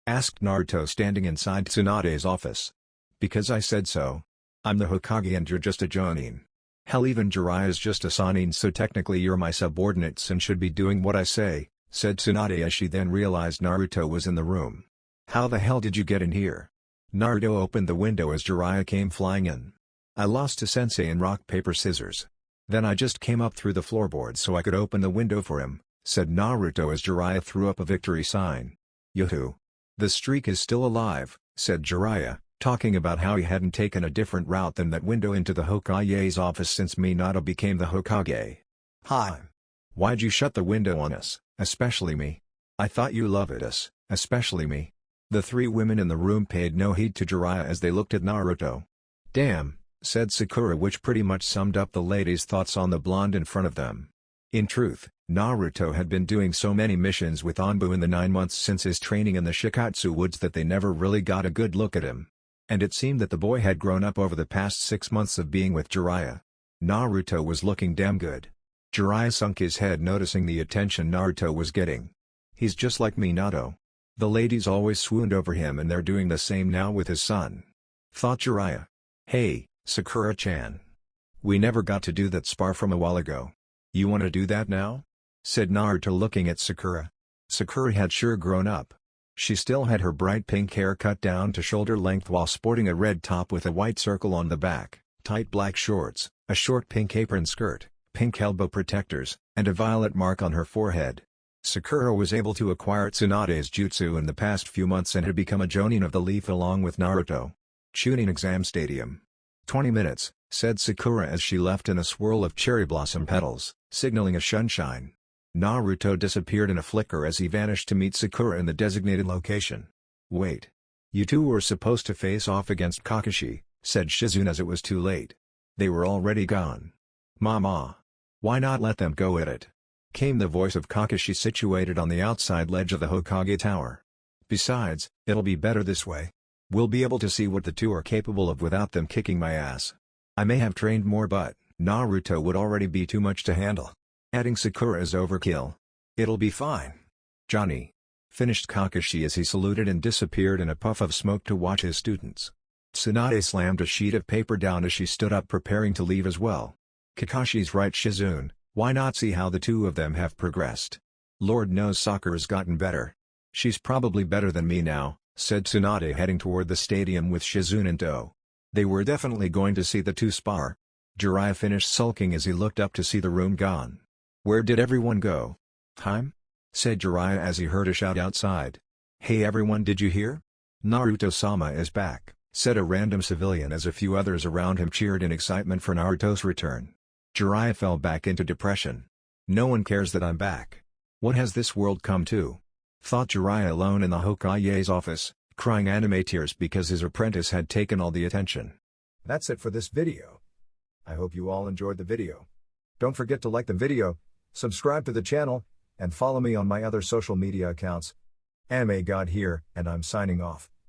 asked Naruto standing inside Tsunade's office. "Because I said so. I'm the Hokage and you're just a Jonin. Hell even Jiraiya's just a Sannin so technically you're my subordinates and should be doing what I say," said Tsunade as she then realized Naruto was in the room. "How the hell did you get in here?" Naruto opened the window as Jiraiya came flying in. "I lost to Sensei in rock paper scissors. Then I just came up through the floorboards so I could open the window for him," said Naruto as Jiraiya threw up a victory sign. "Yoo-hoo! The streak is still alive," said Jiraiya, talking about how he hadn't taken a different route than that window into the Hokage's office since Minato became the Hokage. "Hi! Why'd you shut the window on us, especially me? I thought you loved us, especially me." The 3 women in the room paid no heed to Jiraiya as they looked at Naruto. "Damn," said Sakura, which pretty much summed up the ladies' thoughts on the blonde in front of them. In truth, Naruto had been doing so many missions with Anbu in the 9 months since his training in the Shikatsu woods that they never really got a good look at him. And it seemed that the boy had grown up over the past 6 months of being with Jiraiya. Naruto was looking damn good. Jiraiya sunk his head noticing the attention Naruto was getting. He's just like Minato. The ladies always swooned over him and they're doing the same now with his son. Thought Jiraiya. Hey, Sakura-chan. We never got to do that spar from a while ago. You wanna do that now? Said Naruto looking at Sakura. Sakura had sure grown up. She still had her bright pink hair cut down to shoulder length while sporting a red top with a white circle on the back, tight black shorts, a short pink apron skirt, pink elbow protectors, and a violet mark on her forehead. Sakura was able to acquire Tsunade's jutsu in the past few months and had become a Jonin of the Leaf along with Naruto. Chunin Exam Stadium. 20 minutes, said Sakura as she left in a swirl of cherry blossom petals, signaling a sunshine. Naruto disappeared in a flicker as he vanished to meet Sakura in the designated location. Wait. You two were supposed to face off against Kakashi, said Shizune as it was too late. They were already gone. Mama. Why not let them go at it? Came the voice of Kakashi situated on the outside ledge of the Hokage Tower. Besides, it'll be better this way. We'll be able to see what the two are capable of without them kicking my ass. I may have trained more but Naruto would already be too much to handle. Adding Sakura is overkill. It'll be fine. Johnny. Finished Kakashi as he saluted and disappeared in a puff of smoke to watch his students. Tsunade slammed a sheet of paper down as she stood up preparing to leave as well. Kakashi's right, Shizune, why not see how the two of them have progressed? Lord knows Sakura's gotten better. She's probably better than me now, said Tsunade heading toward the stadium with Shizune in tow. They were definitely going to see the two spar. Jiraiya finished sulking as he looked up to see the room gone. Where did everyone go? Time? Said Jiraiya as he heard a shout outside. Hey everyone, did you hear? Naruto-sama is back, said a random civilian as a few others around him cheered in excitement for Naruto's return. Jiraiya fell back into depression. No one cares that I'm back. What has this world come to? Thought Jiraiya alone in the Hokage's office, crying anime tears because his apprentice had taken all the attention. That's it for this video. I hope you all enjoyed the video. Don't forget to like the video, subscribe to the channel, and follow me on my other social media accounts. Anime God here, and I'm signing off.